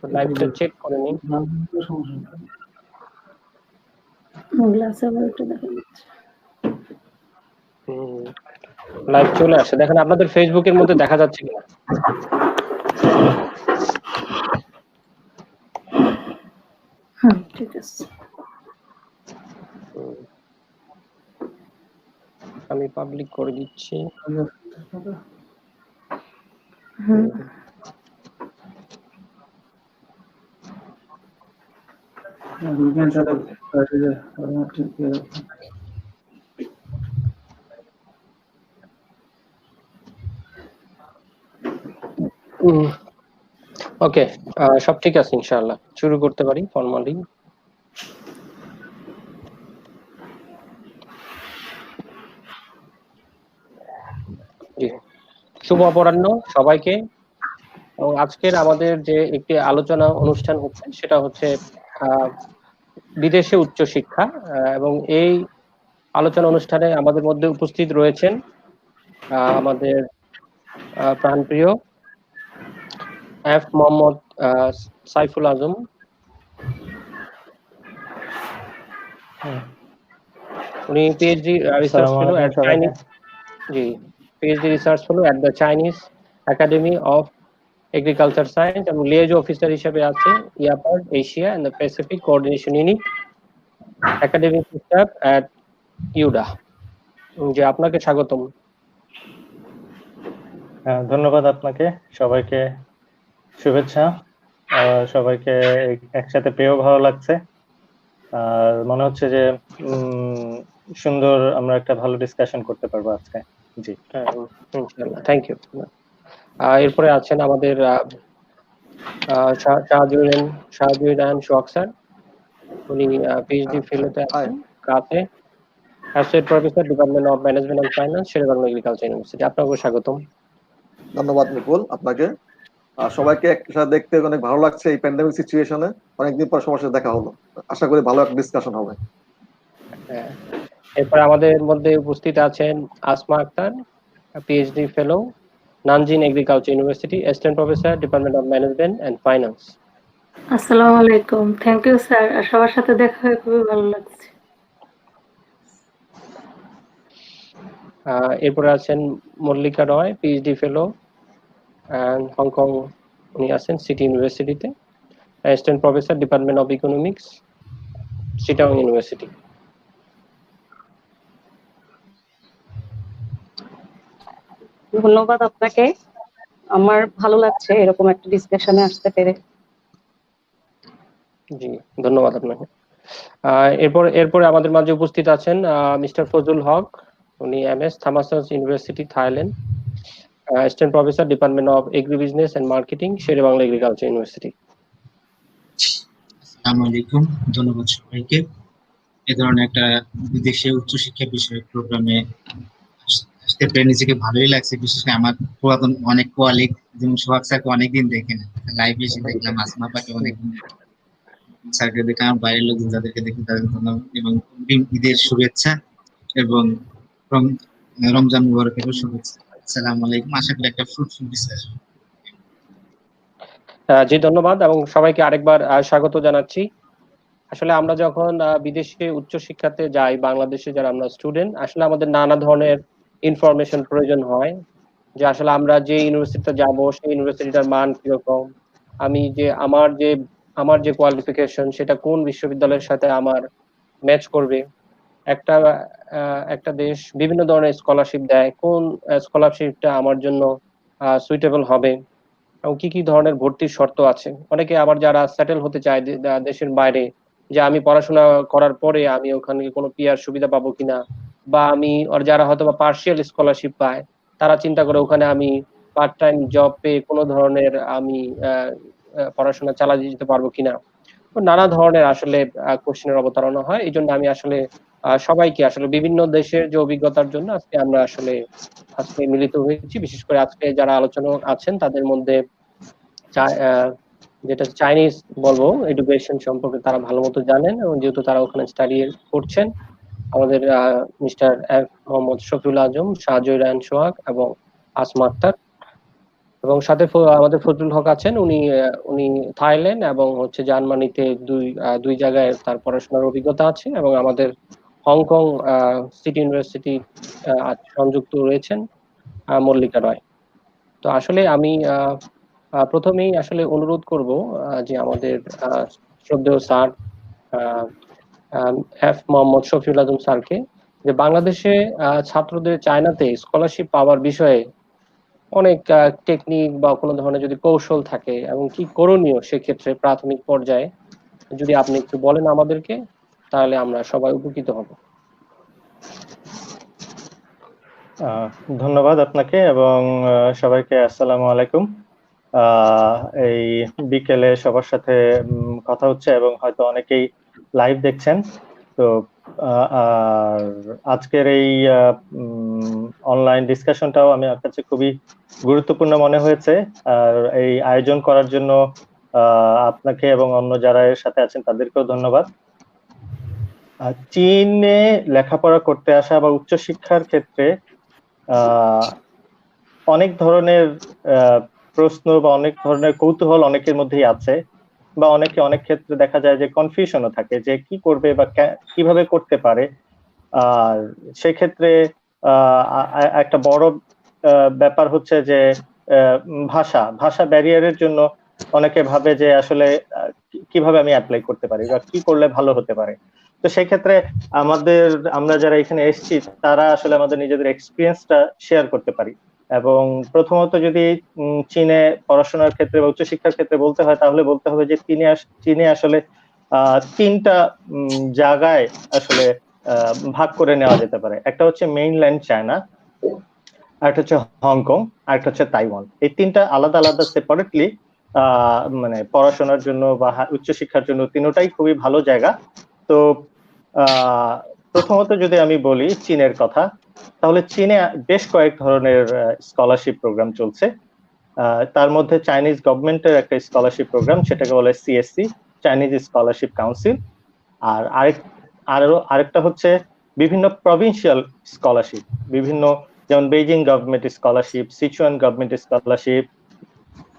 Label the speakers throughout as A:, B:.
A: লাইভটা চেক করে নিন। লাইভ চলে আসে, দেখেন আপনাদের ফেসবুকের মধ্যে দেখা যাচ্ছে কিনা।
B: ঠিক আছে,
A: আমি পাবলিক করে দিচ্ছি। ওকে, সব ঠিক আছে ইনশাআল্লাহ, শুরু করতে পারি ফর্মালি। জি, শুভ অপরাহ্ন সবাইকে। এবং আজকের আমাদের যে একটি আলোচনা অনুষ্ঠান হচ্ছে সেটা হচ্ছে বিদেশে উচ্চশিক্ষা, এবং এই আলোচনা অনুষ্ঠানে আমাদের মধ্যে উপস্থিত রয়েছেন আমাদের প্রাণপ্রিয় এফ মোহাম্মদ সাইফুল আজম, উনি PhD research fellow at Chinese, জি, PhD research fellow at the Chinese academy of agriculture science এবং লিয়েজ অফিসার হিসেবে আছে ইয়াপার্ড Asia and the Pacific coordination unit academic staff at ইউডা। জি, আপনাকে স্বাগতম।
C: ধন্যবাদ আপনাকে, সবাইকে শুভেচ্ছা। সবাইকে একসাথে পেয়েও ভালো লাগছে, আর মনে হচ্ছে যে সুন্দর আমরা একটা ভালো ডিসকাশন করতে পারবো আজকে। জি,
A: ইনশাআল্লাহ, থ্যাংক ইউ। এরপরে আছেন আমাদের শাহজুরান সোহাগ স্যার, উনি পিএইচডি ফেলোতে আছেন কাতে, associate professor department of management and finance, Sher-e-Bangla agriculture university. আপনাকে স্বাগতম।
D: ধন্যবাদ নিপুল আপনাকে। সবাইকে একসাথে দেখতে অনেক ভালো লাগছে এই প্যান্ডেমিক সিচুয়েশনে, অনেকদিন পর সবার সাথে দেখা হলো, আশা করি ভালো একটা ডিসকাশন হবে।
A: এরপর আমাদের মধ্যে উপস্থিত আছেন Asma Akter, PhD fellow, Nanjing agriculture university, assistant professor department of management and finance.
B: আসসালামু আলাইকুম, থ্যাংক ইউ স্যার, সবার সাথে দেখা হয়ে খুবই ভালো লাগছে।
A: এরপরে আছেন মল্লিকা রয়, পিএইচডি ফেলো হংকং, উনি আছেন সিটি ইউনিভার্সিটিতে, assistant professor department of economics, Chittagong university.
E: ধন্যবাদ আপনাকে, আমার ভালো লাগছে এরকম একটা ডিসকাশনে আসতে পেরে।
A: জি, ধন্যবাদ আপনাকে। এরপরে আমাদের মাঝে উপস্থিত আছেন মিস্টার ফজলুল হক, উনি MS Thammasat university Thailand, assistant professor department of agri business and marketing, Sher-e-Bangla agriculture university.
F: আসসালামু আলাইকুম, ধন্যবাদ সবাইকে। এ ধরনের একটা বিদেশে উচ্চশিক্ষা বিষয়ক প্রোগ্রামে আসতে পেরে নিজেকে ভালোই লাগছে। বিশেষ করে আমার পুরাতন অনেক কোয়ালিগ, যেমন সোহাগ স্যারকে অনেকদিন দেখে না, লাইভে এসে দেখলাম, আসমা পাকে অনেকদিন স্যারকে দেখে, আমার বাইরের লোকজন যাদেরকে দেখি তাদের ধন্যবাদ এবং ঈদের শুভেচ্ছা এবং রমজান মুবারকেরও শুভেচ্ছা। আসসালামু আলাইকুম, আশা করি একটা ফ্রুটফুল ডিসকাশন।
A: জি, ধন্যবাদ এবং সবাইকে আরেকবার স্বাগত জানাচ্ছি। আসলে আমরা যখন বিদেশে উচ্চশিক্ষাতে যাই, বাংলাদেশে যারা আমরা স্টুডেন্ট, আসলে আমাদের নানা ধরনের ইনফরমেশন প্রয়োজন হয়, যে আসলে আমরা যে ইউনিভার্সিটিতে যাব সেই ইউনিভার্সিটিটার মান কিরকম, আমি যে আমার যে কোয়ালিফিকেশন সেটা কোন বিশ্ববিদ্যালয়ের সাথে আমার ম্যাচ করবে। একটা দেশ বিভিন্ন ধরনের স্কলারশিপ দেয়, কোন স্কলারশিপটা আমার জন্য সুইটেবল হবে এবং কি কি ধরনের ভর্তির শর্ত আছে। অনেকে আবার যারা সেটেল হতে চায় দেশের বাইরে, যে আমি পড়াশোনা করার পরে আমি ওখানে কোনো পিআর সুবিধা পাবো কিনা, বা আমি যারা হয়তো বা পার্শিয়াল স্কলারশিপ পায় তারা চিন্তা করে ওখানে আমি পার্ট টাইম জব পেয়ে কোনো ধরনের আমি পড়াশোনা চালিয়ে যেতে পারবো কিনা। নানা ধরনের আসলে কোশ্চেনের অবতারণা হয়। এই জন্য আমি আসলে সবাইকে আসলে বিভিন্ন দেশের যে অভিজ্ঞতার জন্য আজকে মিলিত হয়েছি। বিশেষ করে আজকে যারা আলোচনা আছেন তাদের মধ্যে যেটা চাইনিজ বলবো এডুকেশন সম্পর্কে তারা ভালো মতো জানেন, এবং যেহেতু তারা ওখানে স্টাডি করছেন, আমাদের মিস্টার মোহাম্মদ শফিউল আজম, শাহজুরান সোহাগ এবং আসমা আক্তার। এবং সাথে আমাদের ফজলুল হক আছেন, উনি থাইল্যান্ড এবং হচ্ছে জার্মানিতে দুই জায়গায় তার পড়াশোনার অভিজ্ঞতা আছে, এবং আমাদের হংকং সিটি ইউনিভার্সিটি সংযুক্ত রয়েছেন মল্লিকা রয়। তো আসলে আমি প্রথমেই আসলে অনুরোধ করব যে আমাদের শ্রদ্ধেয় স্যার এফ মোহাম্মদ শফিউল আজম স্যারকে, যে বাংলাদেশে ছাত্রদের চায়নাতে স্কলারশিপ পাওয়ার বিষয়ে অনেক টেকনিক বা কোনো ধরনের যদি কৌশল থাকে এবং কি করণীয় সেক্ষেত্রে প্রাথমিক পর্যায়ে যদি আপনি একটু বলেন আমাদেরকে, তাহলে আমরা সবাই উপকৃত হব।
C: ধন্যবাদ আপনাকে এবং সবাইকে আসসালামু আলাইকুম। এই বিকেলে সবার সাথে কথা হচ্ছে এবং হয়তো অনেকেই লাইভ দেখছেন। তো আর আজকের এই অনলাইন ডিসকাশনটাও আমার কাছে খুবই গুরুত্বপূর্ণ মনে হয়েছে। আর এই আয়োজন করার জন্য আপনাকে এবং অন্য যারা এর সাথে আছেন তাদেরকেও ধন্যবাদ। চীনে লেখাপড়া করতে আসা বা উচ্চশিক্ষার ক্ষেত্রে অনেক ধরনের প্রশ্ন বা অনেক ধরনের কৌতূহল অনেকের মধ্যেই আছে, বা অনেকে অনেক ক্ষেত্রে দেখা যায় যে কনফিউশনও থাকে যে কি করবে বা কিভাবে করতে পারে। আর সেক্ষেত্রে একটা বড় ব্যাপার হচ্ছে যে ভাষা ব্যারিয়ারের জন্য অনেকে ভাবে যে আসলে কিভাবে আমি অ্যাপ্লাই করতে পারি বা কি করলে ভালো হতে পারে। তো সেই ক্ষেত্রে আমরা যারা এখানে এসেছি তারা আসলে আমাদের নিজেদের এক্সপিরিয়েন্সটা শেয়ার করতে পারি। এবং প্রথমত যদি চীনে পড়াশোনার ক্ষেত্রে বা উচ্চশিক্ষার ক্ষেত্রে বলতে হয়, তাহলে বলতে হবে যে চীনে আসলে তিনটা জায়গায় আসলে ভাগ করে নেওয়া যেতে পারে। একটা হচ্ছে মেইনল্যান্ড চায়না, আরেকটা হচ্ছে হংকং, আরেকটা হচ্ছে তাইওয়ান। এই তিনটা আলাদা আলাদা সেপারেটলি মানে পড়াশোনার জন্য বা উচ্চশিক্ষার জন্য তিনটাই খুবই ভালো জায়গা। তো প্রথমত যদি আমি বলি চীনের কথা, তাহলে চীনে বেশ কয়েক ধরনের স্কলারশিপ প্রোগ্রাম চলছে। তার মধ্যে চাইনিজ গভর্নমেন্টের একটা স্কলারশিপ প্রোগ্রাম, সেটাকে বলে সিএসসি, চাইনিজ স্কলারশিপ কাউন্সিল। আর আরেকটা হচ্ছে বিভিন্ন প্রভিন্সিয়াল স্কলারশিপ, বিভিন্ন যেমন Beijing government scholarship, Sichuan government scholarship,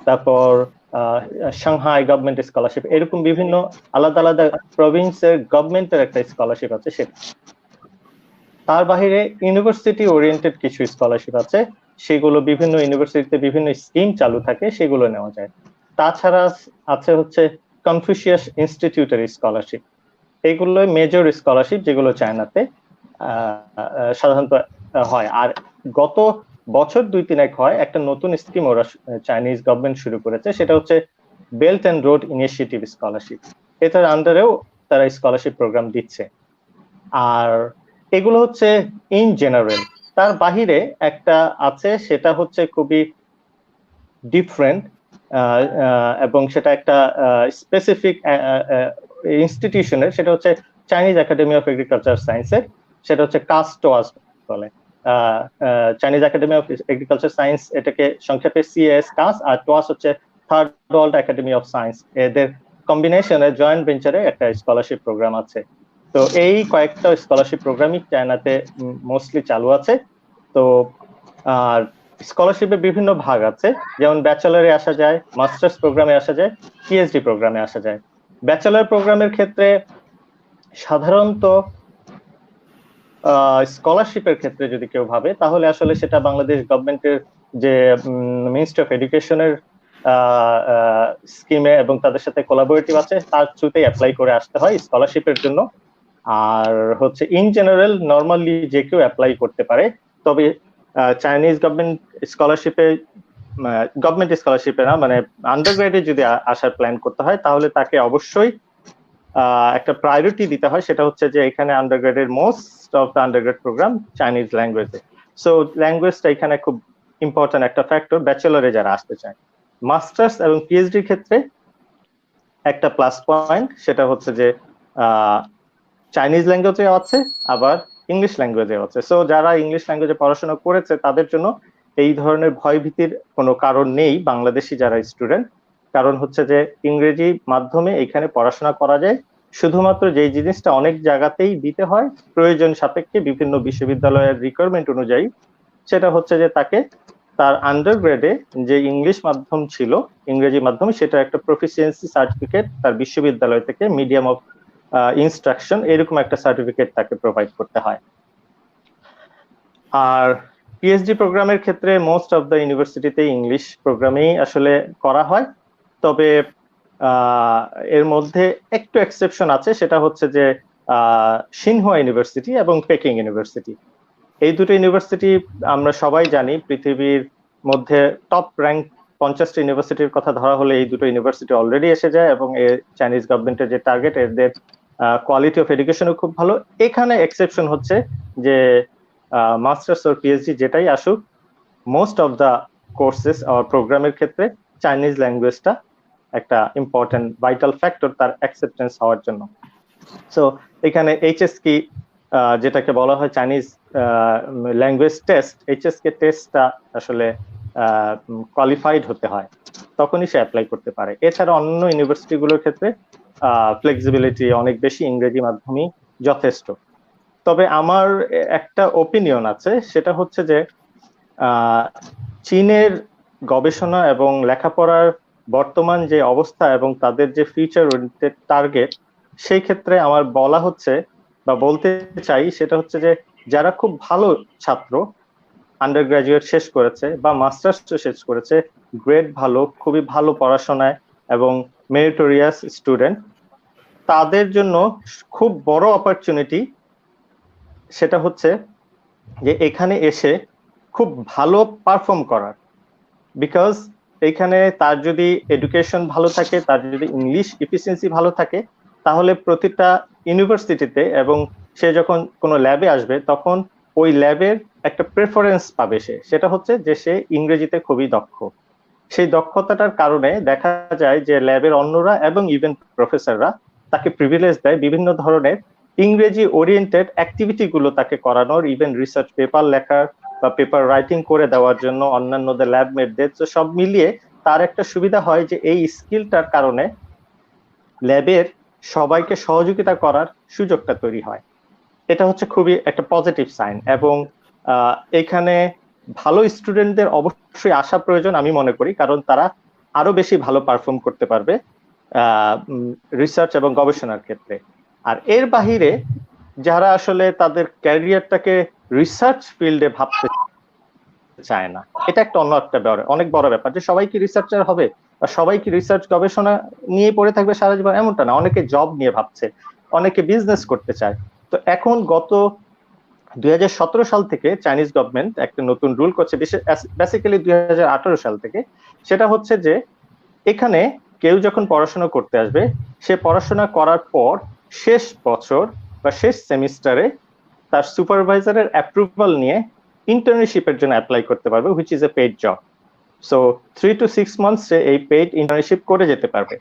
C: তারপর সাংহাই গভর্নমেন্ট স্কলারশিপ, এরকম বিভিন্ন আলাদা আলাদা প্রভিন্সের গভর্নমেন্টের একটা স্কলারশিপ আছে সেটা। তার বাইরে ইউনিভার্সিটি ওরিয়েন্টেড কিছু স্কলারশিপ আছে, সেগুলো বিভিন্ন ইউনিভার্সিটিতে বিভিন্ন স্কিম চালু থাকে, সেগুলো নেওয়া যায়। তাছাড়া আছে হচ্ছে কনফুসিয়াস ইনস্টিটিউটের স্কলারশিপ। এগুলো মেজর স্কলারশিপ যেগুলো চায়নাতে সাধারণত হয়। আর গত বছর 2-3 হয় একটা নতুন স্কিম ওরা চাইনিজ গভর্নমেন্ট শুরু করেছে, সেটা হচ্ছে belt and road initiative scholarship. এটার আন্ডারেও তারা স্কলারশিপ প্রোগ্রাম দিচ্ছে। আর এগুলো হচ্ছে ইন জেনারেল। তার বাহিরে একটা আছে, সেটা হচ্ছে খুবই ডিফারেন্ট এবং সেটা একটা স্পেসিফিক ইনস্টিটিউশনের, সেটা হচ্ছে চাইনিজ একাডেমি অফ এগ্রিকালচার সায়েন্সের, সেটা হচ্ছে কাস্টোয়াস বলে। Chinese academy of agriculture science, এটাকে সংক্ষেপে সিএস কাস, আর টোয়াস হচ্ছে third world academy of science. এদের কম্বিনেশনে জয়েন্ট ভেঞ্চারে একটা স্কলারশিপ প্রোগ্রাম আছে। তো এই কয়েকটা স্কলারশিপ প্রোগ্রামই চায়নাতে মোস্টলি চালু আছে। তো আর স্কলারশিপে বিভিন্ন ভাগ আছে, যেমন ব্যাচেলারে আসা যায়, মাস্টার্স প্রোগ্রামে আসা যায়, পিএইচডি প্রোগ্রামে আসা যায়। ব্যাচেলার প্রোগ্রামের ক্ষেত্রে সাধারণত স্কলারশিপের ক্ষেত্রে যদি কেউ ভাবে, তাহলে আসলে সেটা বাংলাদেশ গভর্নমেন্টের যে মিনিস্ট্রি অফ এডুকেশনের স্কিমে এবং তাদের সাথে কোলাবোরেটিভ আছে, তার থ্রুতেই অ্যাপ্লাই করে আসতে হয় স্কলারশিপের জন্য। আর হচ্ছে ইন জেনারেল নর্মালি যে কেউ অ্যাপ্লাই করতে পারে। তবে চাইনিজ গভর্নমেন্ট স্কলারশিপে, গভর্নমেন্ট স্কলারশিপে না, মানে আন্ডারগ্রেডে যদি আসার প্ল্যান করতে হয়, তাহলে তাকে অবশ্যই একটা প্রায়োরিটি দিতে হয়। সেটা হচ্ছে যে এখানে আন্ডারগ্রেডের most of the undergrad program Chinese ল্যাঙ্গুয়েজে। সো ল্যাঙ্গুয়েজটা এখানে খুব ইম্পর্টেন্ট একটা ফ্যাক্টর ব্যাচেলরে যারা আসতে চায়। মাস্টার্স এবং পিএইচডির ক্ষেত্রে একটা প্লাস পয়েন্ট, সেটা হচ্ছে যে চাইনিজ ল্যাঙ্গুয়েজে আছে, আবার ইংলিশ ল্যাঙ্গুয়েজে আছে। সো যারা ইংলিশ ল্যাঙ্গুয়েজে পড়াশোনা করেছে তাদের জন্য এই ধরনের ভয়ভীতির কোনো কারণ নেই বাংলাদেশি যারা স্টুডেন্ট। কারণ হচ্ছে যে ইংরেজি মাধ্যমে এখানে পড়াশোনা করা যায়। শুধুমাত্র যেই জিনিসটা অনেক জায়গাতেই দিতে হয় প্রয়োজন সাপেক্ষে বিভিন্ন বিশ্ববিদ্যালয়ের রিকোয়ারমেন্ট অনুযায়ী, সেটা হচ্ছে যে তাকে তার আন্ডারগ্রেডে যে ইংলিশ মাধ্যম ছিল, ইংরেজি মাধ্যম, সেটা একটা প্রফিসিয়েন্সি সার্টিফিকেট তার বিশ্ববিদ্যালয় থেকে, মিডিয়াম অফ ইনস্ট্রাকশন, এরকম একটা সার্টিফিকেট তাকে প্রোভাইড করতে হয়। আর পিএইচডি প্রোগ্রামের ক্ষেত্রে মোস্ট অফ দ্য ইউনিভার্সিটিতে ইংলিশ প্রোগ্রামেই আসলে করা হয়, তবে এর মধ্যে একটু এক্সেপশন আছে, সেটা হচ্ছে যে সিনহুয়া ইউনিভার্সিটি এবং পেকিং ইউনিভার্সিটি, এই দুটো ইউনিভার্সিটি আমরা সবাই জানি পৃথিবীর মধ্যে টপ র্যাঙ্ক 50টা ইউনিভার্সিটির কথা ধরা হলে এই দুটো ইউনিভার্সিটি অলরেডি এসে যায়, এবং চাইনিজ গভর্নমেন্টের যে টার্গেট, এদের কোয়ালিটি অফ এডুকেশনও খুব ভালো। এখানে এক্সেপশন হচ্ছে যে মাস্টার্স অর পিএইচডি যেটাই আসুক, মোস্ট অফ দ্য কোর্সেস আর প্রোগ্রামের ক্ষেত্রে চাইনিজ ল্যাঙ্গুয়েজটা একটা ইম্পর্টেন্ট ভাইটাল ফ্যাক্টর তার অ্যাকসেপ্টেন্স হওয়ার জন্য। সো এখানে এইচএস কি যেটাকে বলা হয় চাইনিজ ল্যাঙ্গুয়েজ টেস্ট, এইচএসকে টেস্টটা আসলে কোয়ালিফাইড হতে হয়, তখনই সে অ্যাপ্লাই করতে পারে। এছাড়া অন্য ইউনিভার্সিটিগুলোর ক্ষেত্রে ফ্লেক্সিবিলিটি অনেক বেশি, ইংরেজি মাধ্যমই যথেষ্ট। তবে আমার একটা ওপিনিয়ন আছে, সেটা হচ্ছে যে চীনের গবেষণা এবং লেখাপড়ার বর্তমান যে অবস্থা এবং তাদের যে ফিউচার ওরিয়েন্টেড টার্গেট, সেই ক্ষেত্রে আমার বলা হচ্ছে বা বলতে চাই সেটা হচ্ছে যে যারা খুব ভালো ছাত্র, আন্ডার গ্রাজুয়েট শেষ করেছে বা মাস্টার্স শেষ করেছে, গ্রেড ভালো, খুবই ভালো পড়াশোনায় এবং মেরিটোরিয়াস স্টুডেন্ট, তাদের জন্য খুব বড় অপরচুনিটি সেটা হচ্ছে যে এখানে এসে খুব ভালো পারফর্ম করার। বিকজ এইখানে তার যদি এডুকেশন ভালো থাকে, তার যদি ইংলিশ এফিসিয়েন্সি ভালো থাকে, তাহলে প্রতিটা ইউনিভার্সিটিতে এবং সে যখন কোনো ল্যাবে আসবে তখন ওই ল্যাবের একটা প্রেফারেন্স পাবে সে, সেটা হচ্ছে যে সে ইংরেজিতে খুবই দক্ষ। সেই দক্ষতাটার কারণে দেখা যায় যে ল্যাবের অন্যরা এবং ইভেন প্রফেসররা তাকে প্রিভিলেজ দেয় বিভিন্ন ধরনের ইংরেজি ওরিয়েন্টেড অ্যাক্টিভিটি গুলো তাকে করানোর, ইভেন রিসার্চ পেপার লেখার বা পেপার রাইটিং করে দেওয়ার জন্য অন্যান্যদের ল্যাবমেটদের। তো সব মিলিয়ে তার একটা সুবিধা হয় যে এই স্কিলটার কারণে ল্যাবের সবাইকে সহযোগিতা করার সুযোগটা তৈরি হয়। এটা হচ্ছে খুবই একটা পজিটিভ সাইন, এবং এখানে ভালো স্টুডেন্টদের অবশ্যই আসা প্রয়োজন আমি মনে করি, কারণ তারা আরো বেশি ভালো পারফর্ম করতে পারবে রিসার্চ এবং গবেষণার ক্ষেত্রে। আর এর বাহিরে যারা আসলে তাদের ক্যারিয়ারটাকে রিসার্চ ফিল্ডে ভাবতে চায় না, এটা একটা অন্য একটা অনেক বড় ব্যাপার, যে সবাই কি রিসার্চার হবে বা সবাই কি রিসার্চ গবেষণা নিয়ে পড়ে থাকবে সারা জীবন, এমনটা না। অনেকে জব নিয়ে ভাবছে, অনেকে বিজনেস করতে চায়। তো এখন গত 2017 সাল থেকে চাইনিজ গভর্নমেন্ট একটা নতুন রুল করছে, বেসিক্যালি 2018 সাল থেকে। সেটা হচ্ছে যে এখানে কেউ যখন পড়াশোনা করতে আসবে, সে পড়াশোনা করার পর শেষ বছর বা শেষ সেমিস্টারে তার সুপারভাইজারের অ্যাপ্রুভাল নিয়ে ইন্টার্নশিপের জন্য অ্যাপ্লাই করতে পারবে, which is a paid job. So 3 to 6 months এই পেইড ইন্টার্নশিপ করে যেতে পারবে।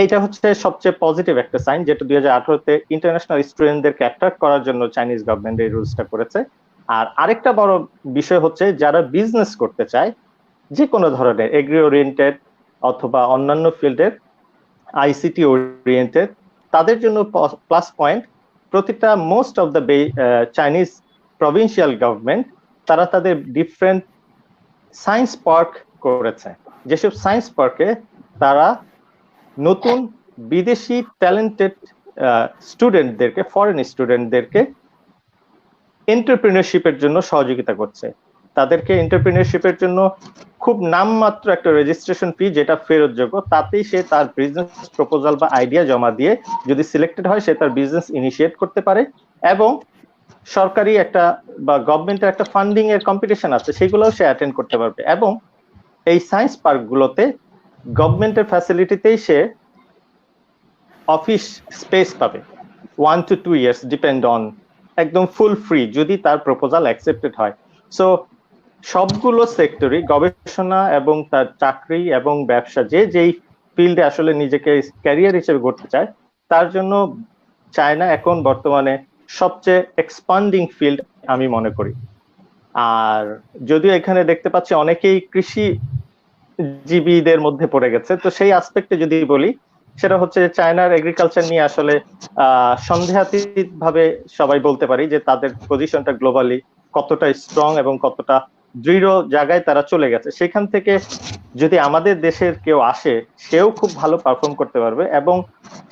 C: এইটা হচ্ছে সবচেয়ে পজিটিভ একটা সাইন, যেটা 2018-তে ইন্টারন্যাশনাল স্টুডেন্টদেরকে অ্যাট্রাক্ট করার জন্য চাইনিজ গভর্নমেন্ট এই রুলসটা করেছে। আর আরেকটা বড় বিষয় হচ্ছে যারা বিজনেস করতে চায়, যে কোনো ধরনের এগ্রি ওরিয়েন্টেড অথবা অন্যান্য ফিল্ডের, আইসিটি ওরিয়েন্টেড, তাদের জন্য প্লাস পয়েন্ট, প্রতিটা most of the Chinese provincial government তারা তাদের ডিফারেন্ট সায়েন্স পার্ক করেছে। যেসব সায়েন্স পার্কে তারা নতুন বিদেশি ট্যালেন্টেড স্টুডেন্টদেরকে, ফরেন স্টুডেন্টদেরকে এন্টারপ্রেনিয়রশিপের জন্য সহযোগিতা করছে। তাদেরকে এন্টারপ্রেনিয়রশিপের জন্য খুব নামমাত্র একটা রেজিস্ট্রেশন ফি যেটা ফেরতযোগ্য, তাতেই সে তার বিজনেস প্রপোজাল বা আইডিয়া জমা দিয়ে যদি সিলেক্টেড হয় সে তার বিজনেস ইনিশিয়েট করতে পারে, এবং সরকারি একটা বা গভর্নমেন্টের একটা ফান্ডিং এর কম্পিটিশন আছে, সেগুলোও সে অ্যাটেন্ড করতে পারবে। এবং এই সায়েন্স পার্ক গুলোতে গভর্নমেন্টের ফ্যাসিলিটিতেই সে অফিস স্পেস পাবে 1 to 2 years, ডিপেন্ড অন, একদম ফুল ফ্রি যদি তার প্রপোজাল অ্যাকসেপ্টেড হয়। সো সবগুলো সেক্টরে গবেষণা এবং তার চাকরি এবং ব্যবসা, যে যেই ফিল্ডে আসলে নিজেকে ক্যারিয়ার হিসেবে গড়তে চায়, তার জন্য চায়না এখন বর্তমানে সবচেয়ে এক্সপান্ডিং ফিল্ড আমি মনে করি। আর যদিও এখানে দেখতে পাচ্ছি অনেকেই কৃষিজীবীদের মধ্যে পড়ে গেছে, তো সেই আসপেক্টে যদি বলি, সেটা হচ্ছে চায়নার এগ্রিকালচার নিয়ে আসলে সন্দেহাতীত ভাবে সবাই বলতে পারি যে তাদের পজিশনটা গ্লোবালি কতটা স্ট্রং এবং কতটা দৃঢ় জায়গায় তারা চলে গেছে। সেখান থেকে যদি আমাদের দেশের কেউ আসে, সেও খুব ভালো পারফর্ম করতে পারবে এবং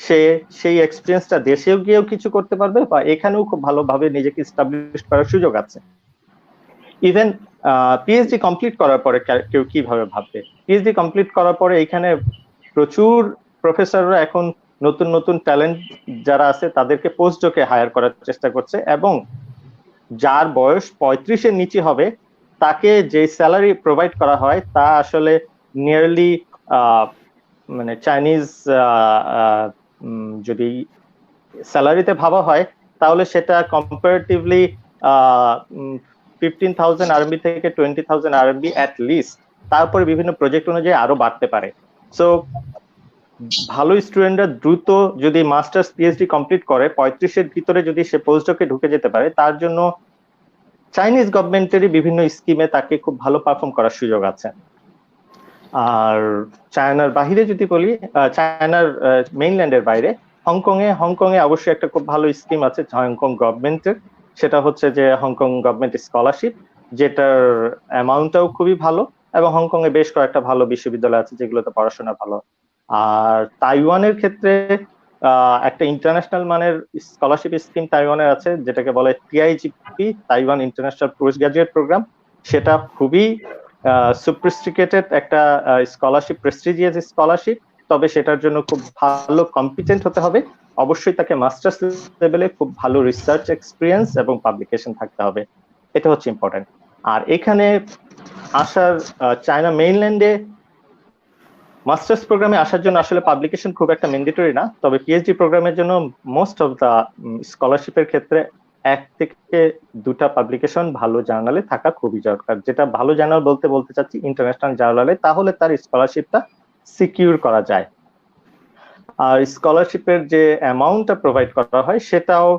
C: সে সেই এক্সপিরিয়েন্সটা দেশেও গিয়েও কিছু করতে পারবে বা এখানেও খুব ভালোভাবে নিজেকে এস্টাবলিশ করার সুযোগ আছে। ইভেন পিএইচডি কমপ্লিট করার পরে কেউ কিভাবে ভাববে, পিএইচডি কমপ্লিট করার পরে এখানে প্রচুর প্রফেসররা এখন নতুন নতুন ট্যালেন্ট যারা আছে তাদেরকে পোস্টডকে হায়ার করার চেষ্টা করছে এবং যার বয়স 35-এর নিচে হবে তাকে যে স্যালারি প্রোভাইড করা হয় তা আসলে নিয়ারলি মানে চাইনিজ যদি স্যালারিতে ভাবা হয় তাহলে সেটা কম্পারেটিভলি 15,000 আরএমবি থেকে 20,000 আরএমবি অ্যাট লিস্ট, তারপরে বিভিন্ন প্রজেক্ট অনুযায়ী আরো বাড়তে পারে। সো ভালো স্টুডেন্টরা দ্রুত যদি মাস্টার্স পিএইচডি কমপ্লিট করে 35-এর ভিতরে যদি সে পোস্টডকে ঢুকে যেতে পারে, তার জন্য চাইনিজ গভর্নমেন্টেরই বিভিন্ন স্কিমে তাকে খুব ভালো পারফর্ম করার সুযোগ আছে। আর চায়নার বাহিরে যদি বলি, চায়নার মেইনল্যান্ডের বাইরে হংকং এ অবশ্যই একটা খুব ভালো স্কিম আছে হংকং গভর্নমেন্টের, সেটা হচ্ছে যে হংকং গভর্নমেন্ট স্কলারশিপ, যেটার অ্যামাউন্টটাও খুবই ভালো এবং হংকং এ বেশ কয়েকটা ভালো বিশ্ববিদ্যালয় আছে যেগুলোতে পড়াশোনা ভালো। আর তাইওয়ানের ক্ষেত্রে একটা ইন্টারন্যাশনাল মানের স্কলারশিপ স্কিম তাইওয়ানের আছে যেটাকে বলে TIGP, Taiwan international post graduate program. সেটা খুবই সুপ্রিস্টিকেটেড একটা স্কলারশিপ, প্রেস্টিজিয়াস স্কলারশিপ, তবে সেটার জন্য খুব ভালো কম্পিটেন্ট হতে হবে। অবশ্যই তাকে মাস্টার্স লেভেলে খুব ভালো রিসার্চ এক্সপিরিয়েন্স এবং পাবলিকেশন থাকতে হবে, এটা হচ্ছে ইম্পর্টেন্ট। আর এখানে আসার চায়না মেইনল্যান্ডে মাস্টার্স প্রোগ্রামে আসার জন্য আসলে পাবলিকেশন খুব একটা ম্যান্ডেটরি না, তবে পিএইচডি প্রোগ্রামের জন্য মোস্ট অফ দা স্কলারশিপের ক্ষেত্রে 1 থেকে 2টা পাবলিকেশন ভালো জার্নালে থাকা খুবই দরকার। যেটা ভালো জার্নাল বলতে চাচ্ছি ইন্টারন্যাশনাল জার্নালে, তাহলে তার স্কলারশিপটা সিকিউর করা যায়। আর স্কলারশিপের যে অ্যামাউন্টটা প্রোভাইড করা হয় সেটাও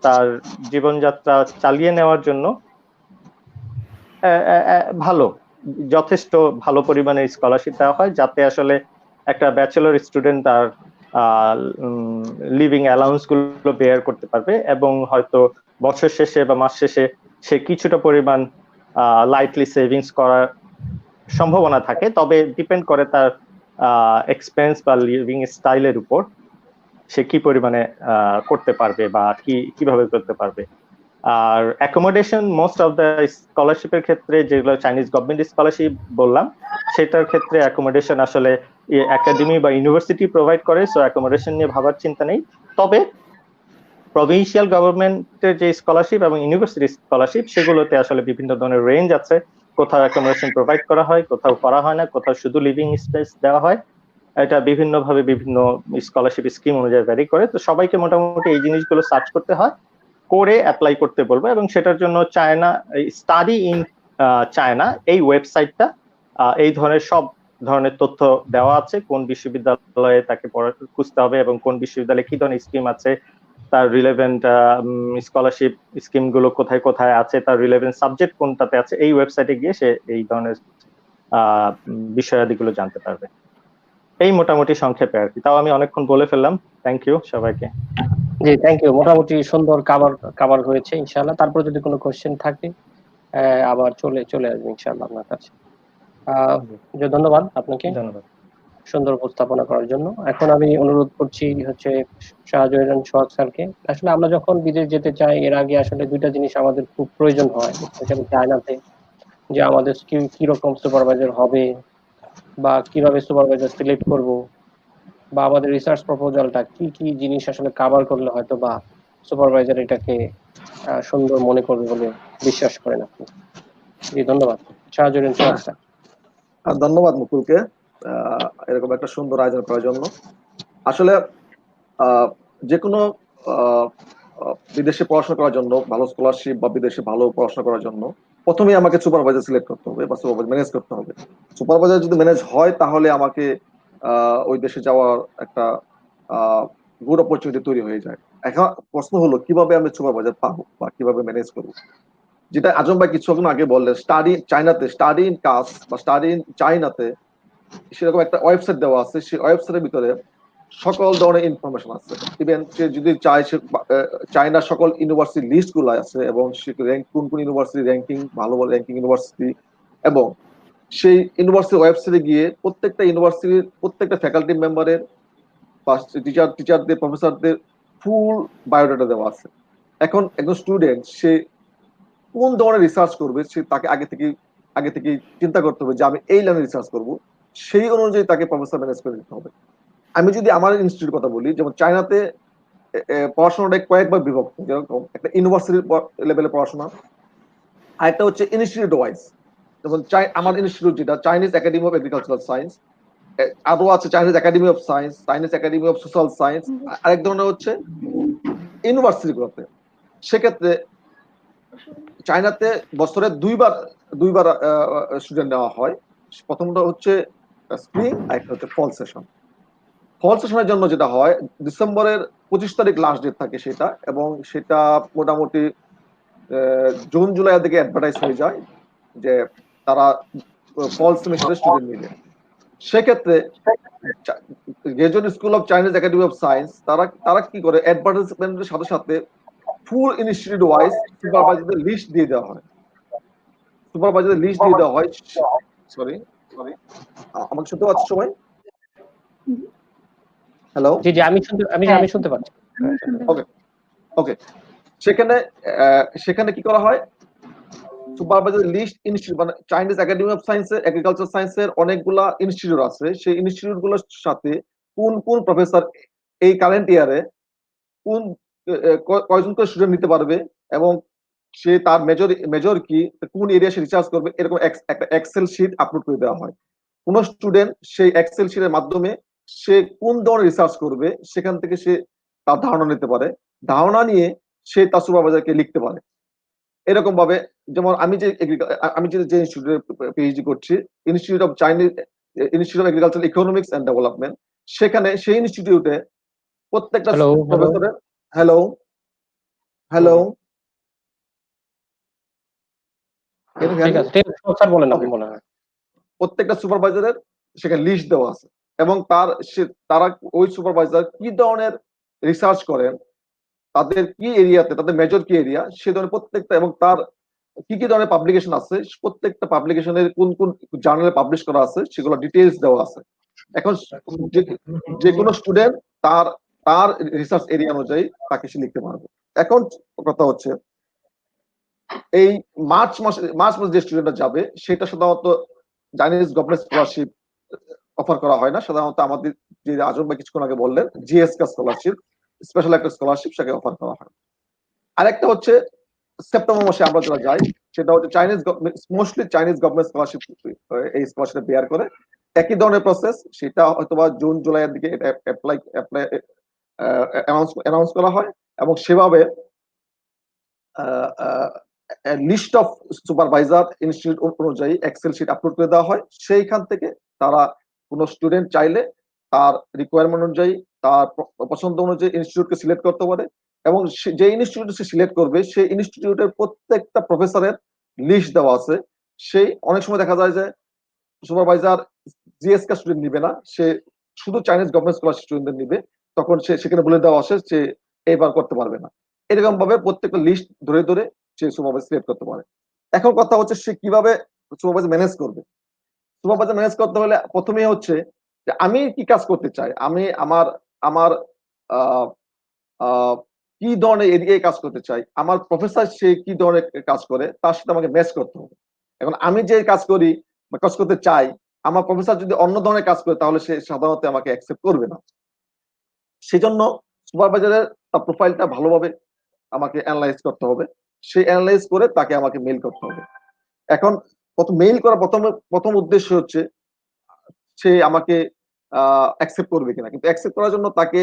C: তার জীবনযাত্রা চালিয়ে নেওয়ার জন্য ভালো, যথেষ্ট ভালো পরিমাণে স্কলারশিপ দেওয়া হয়, যাতে আসলে একটা ব্যাচেলর স্টুডেন্ট তার লিভিং অ্যালাউন্স গুলো বেয়ার করতে পারবে এবং হয়তো বছর শেষে বা মাস শেষে সে কিছুটা পরিমাণ লাইটলি সেভিংস করার সম্ভাবনা থাকে। তবে ডিপেন্ড করে তার এক্সপেন্স বা লিভিং স্টাইলের উপর, সে কি পরিমাণে করতে পারবে বা কিভাবে করতে পারবে। আর অ্যাকোমোডেশন মোস্ট অফ দ্য স্কলারশিপের ক্ষেত্রে, যেগুলো চাইনিজ গভর্নমেন্ট স্কলারশিপ বললাম, সেটার ক্ষেত্রে অ্যাকোমোডেশন আসলে একাডেমি বা ইউনিভার্সিটি প্রোভাইড করে, সো অ্যাকোমোডেশন নিয়ে ভাবার চিন্তা নেই। তবে প্রভিন্সিয়াল গভর্নমেন্টের যে স্কলারশিপ এবং ইউনিভার্সিটি স্কলারশিপ, সেগুলোতে আসলে বিভিন্ন ধরনের রেঞ্জ আছে, কোথাও অ্যাকোমোডেশন প্রোভাইড করা হয়, কোথাও করা হয় না, কোথাও শুধু লিভিং স্পেস দেওয়া হয়। এটা বিভিন্নভাবে বিভিন্ন স্কলারশিপ স্কিম অনুযায়ী ভ্যারি করে। তো সবাইকে মোটামুটি এই জিনিসগুলো সার্চ করতে হয়, করে অ্যাপ্লাই করতে বলবো। এবং সেটার জন্য চায়না স্টাডি ইন চায়না এই ওয়েবসাইটটা এই ধরনের সব ধরনের তথ্য দেওয়া আছে, কোন বিশ্ববিদ্যালয়ে তাকে খুঁজতে হবে এবং কোন বিশ্ববিদ্যালয়ে কি ধরনের স্কিম আছে, তার রিলেভেন্ট স্কলারশিপ স্কিম গুলো কোথায় কোথায় আছে, তার রিলেভেন্ট সাবজেক্ট কোনটাতে আছে, এই ওয়েবসাইটে গিয়ে সে এই ধরনের বিষয়াদিগুলো জানতে পারবে। এই মোটামুটি সংক্ষেপে আর কি, তাও আমি অনেকক্ষণ বলে ফেললাম। থ্যাংক ইউ সবাইকে।
A: জি থ্যাংক ইউ, মোটামুটি সুন্দর কাভার হয়েছে ইনশাআল্লাহ। তারপর যদি কোনো কোশ্চেন থাকে আবার চলে আসবে ইনশাআল্লাহ আপনার কাছে। ধন্যবাদ আপনাকে,
C: ধন্যবাদ
A: সুন্দর উপস্থাপনা করার জন্য। এখন আমি অনুরোধ করছি হচ্ছে শাহজাহান সোহাগ স্যারকে। আসলে আমরা যখন বিদেশ যেতে চাই, এর আগে আসলে 2টা জিনিস আমাদের খুব প্রয়োজন হয়, স্পেশালি চায়নাতে, যে আমাদের কি রকম সুপারভাইজার হবে বা কিভাবে সুপারভাইজার সিলেক্ট করব, বা আমাদের রিসার্চ প্রপোজালটা কি জিনিস আসলে কভার করলে হয়তো বা সুপারভাইজার এটাকে সুন্দর মনে করবে বলে বিশ্বাস করেন আপনি। জি ধন্যবাদ শাহজাহান সোহাগ স্যার।
D: ধন্যবাদ মুকুলকে এরকম একটা সুন্দর আয়োজন করার জন্য। আসলে যে কোনো বিদেশে পড়াশোনা করার জন্য, ভালো স্কলারশিপ বা বিদেশে ভালো পড়াশোনা করার জন্য প্রথমেই আমাকে সুপারভাইজার সিলেক্ট করতে হবে বা সুপারভাইজার ম্যানেজ করতে হবে। সুপারভাইজার যদি ম্যানেজ হয় তাহলে আমাকে ওই দেশে যাওয়ার একটা গুড অপরচুনিটি তৈরি হয়ে যায়। এখন প্রশ্ন হলো কিভাবে আমি সুপারভাইজার পাবো বা কিভাবে ম্যানেজ করবো, যেটা আজম ভাই কিছুক্ষণ আগে বললেন। স্টাডি ইন কাস বা স্টাডি ইন চায়নাতে সেরকম একটা ওয়েবসাইট দেওয়া আছে। সেই ওয়েবসাইটের ভিতরে সকল ধরনের ইনফরমেশন আছে। ইভেন সে যদি চায় সে চায়নার সকল ইউনিভার্সিটি লিস্ট গুলো আছে এবং সে কোন কোন ইউনিভার্সিটি র্যাঙ্কিং ভালো ভালো র্যাঙ্কিং ইউনিভার্সিটি, এবং সেই ইউনিভার্সিটি ওয়েবসাইটে গিয়ে প্রত্যেকটা ইউনিভার্সিটির প্রত্যেকটা ফ্যাকাল্টি মেম্বারের বা টিচারদের প্রফেসরদের ফুল বায়োডাটা দেওয়া আছে। এখন একজন স্টুডেন্ট সে কোন ধরনের রিসার্চ করবে সে তাকে আগে থেকে চিন্তা করতে হবে যে আমি এই লাইনে রিসার্চ করব, সেই অনুযায়ী তাকে প্রফেসর ম্যানেজ করে নিতে হবে। আমি যদি আমার ইনস্টিটিউটের কথা বলি, যেমন চায়নাতে পড়াশোনাটা কয়েকবার বিভক্ত, যেরকম একটা ইউনিভার্সিটি লেভেলে পড়াশোনা, আরেকটা হচ্ছে ইনস্টিটিউট ওয়াইজ। যেমন আমার ইনস্টিটিউট যেটা Chinese academy of agricultural science, আরো আছে Chinese academy of science, Chinese academy of social science, আরেক ধরনের হচ্ছে ইউনিভার্সিটিগুলোতে। সেক্ষেত্রে চায়নাতে বছরে দুইবার স্টুডেন্ট নেওয়া হয়। প্রথমটা হচ্ছে স্প্রিং, আরেকটা হচ্ছে ফল সেশন। ফল সেশনের জন্য যেটা হয় ডিসেম্বরের 25 তারিখ লাস্ট ডেট থাকে সেটা, এবং সেটা মোটামুটি জুন জুলাই দিকে অ্যাডভার্টাইজ হয়ে যায় যে তারা ফল সেমিস্টারের স্টুডেন্ট নিবে। সেক্ষেত্রে graduate school of Chinese academy of science তারা কি করে, অ্যাডভার্টাইজমেন্টের সাথে সাথে ফুল ইনস্টিটিউট ওয়াইজ সুপারভাইজারদের লিস্ট দিয়ে দেওয়া হয়। সরি, আমাকে শুনতে পাচ্ছ সবাই? হ্যালো,
A: জি জি, আমি শুনতে পাচ্ছি।
D: ওকে। সেখানে কি করা হয়, সুপারভাইজার লিস্ট ইনস্টিটিউট, মানে চাইনিজ একাডেমি অফ সায়েন্সের এগ্রিকালচার সায়েন্সের অনেকগুলা ইনস্টিটিউট আছে, সেই ইনস্টিটিউট গুলোর সাথে কোন কোন প্রফেসর এই কারেন্ট ইয়ারে কোন কয়জন করে স্টুডেন্ট নিতে পারবে, এবং সে তার মেজর কি, কোন এরিয়া সে রিসার্চ করবে, এরকম একটা এক্সেল শিট আপলোড করে দেওয়া হয়। কোন স্টুডেন্ট সেই এক্সেল শিটের মাধ্যমে সে কোন ধরনের রিসার্চ করবে সেখান থেকে সে তার ধারণা নিতে পারে, ধারণা নিয়ে সে তার সুপারভাইজারকে লিখতে পারে। এরকম ভাবে যেমন আমি যে ইনস্টিটিউটে পিএইচডি করছি, institute of agriculture economics and development, সেখানে সেই ইনস্টিটিউটে প্রত্যেকটা প্রফেসরের হ্যালো
A: ঠিক আছে, স্যার বলেন, আপনি বলেন।
D: প্রত্যেকটা সুপারভাইজারের সেখানে লিস্ট দেওয়া আছে, এবং তারা ওই সুপারভাইজার কি ধরনের রিসার্চ করেন, তাদের কি এরিয়াতে, তাদের মেজর কি এরিয়া, সে ধরনের প্রত্যেকটা, এবং তার কি কি ধরনের পাবলিকেশন আছে, প্রত্যেকটা পাবলিকেশনের কোন কোন জার্নালে পাবলিশ করা আছে সেগুলো ডিটেইলস দেওয়া আছে। এখন যে কোনো স্টুডেন্ট তার তার রিসার্চ এরিয়া অনুযায়ী তাকে সে লিখতে পারবে। এখন কথা হচ্ছে এই মার্চ মাসে যে স্টুডেন্টরা যাবে সেটা সাধারণত চাইনিজ গভর্নমেন্ট স্কলারশিপ অফার করা হয় না, সাধারণত আমাদের যে আজম ভাই কিছুক্ষণ আগে বললেন জিএসকে স্কলারশিপ, স্পেশাল একটা স্কলারশিপ সেটাকে অফার করা হয়। আরেকটা হচ্ছে সেপ্টেম্বর মাসে আমরা যারা যাই সেটা হচ্ছে মোস্টলি চাইনিজ গভর্নমেন্ট স্কলারশিপ, এই স্কলারশিপ বেয়ার করে একই ধরনের প্রসেস, সেটা হয়তোবা জুন জুলাইয়ের দিকে অ্যানাউন্স করা হয়, এবং সেভাবে লিস্ট অফ সুপারভাইজার ইনস্টিটিউট অনুযায়ী এক্সেল শিট আপলোড করে দেওয়া হয়। সেইখান থেকে তারা কোন স্টুডেন্ট চাইলে তার রিকোয়ারমেন্ট অনুযায়ী, তার পছন্দ অনুযায়ী ইনস্টিটিউটকে সিলেক্ট করতে পারে, এবং যে ইনস্টিটিউট সে সিলেক্ট করবে সেই ইনস্টিটিউটের প্রত্যেকটা প্রফেসরের লিস্ট দেওয়া আছে। সেই অনেক সময় দেখা যায় যে সুপারভাইজার জিএসকে স্টুডেন্ট নিবে না, সে শুধু চাইনিজ গভর্নমেন্ট স্কলারশিপ স্টুডেন্টদের নিবে, তখন সেখানে বলে দেওয়া আসে যে এইবার করতে পারবে না। এরকম ভাবে প্রত্যেকটা লিস্ট ধরে ধরে সে সুপারভাইজার সিলেক্ট করতে পারে। এখন কথা হচ্ছে সে কিভাবে সুপারভাইজার ম্যানেজ করবে। সুপারভাইজার ম্যানেজ করতে হলে প্রথমেই হচ্ছে যে আমি কি কাজ করতে চাই, আমি আমার কি ধরনের এরিয়ায় কাজ করতে চাই, আমার প্রফেসর সে কি ধরনের কাজ করে তার সাথে আমাকে ম্যাচ করতে হবে। এখন আমি যে কাজ করি বা কাজ করতে চাই, আমার প্রফেসর যদি অন্য ধরনের কাজ করে তাহলে সে সাধারণত আমাকে অ্যাকসেপ্ট করবে না। সেজন্য সুপারভাইজারের তার প্রোফাইলটা ভালোভাবে আমাকে অ্যানালাইজ করতে হবে, সেই অ্যানালাইজ করে তাকে আমাকে মেইল করতে হবে। এখন মেইল করার প্রথম উদ্দেশ্য হচ্ছে সে আমাকে অ্যাকসেপ্ট করবে কিনা, কিন্তু অ্যাকসেপ্ট করার জন্য তাকে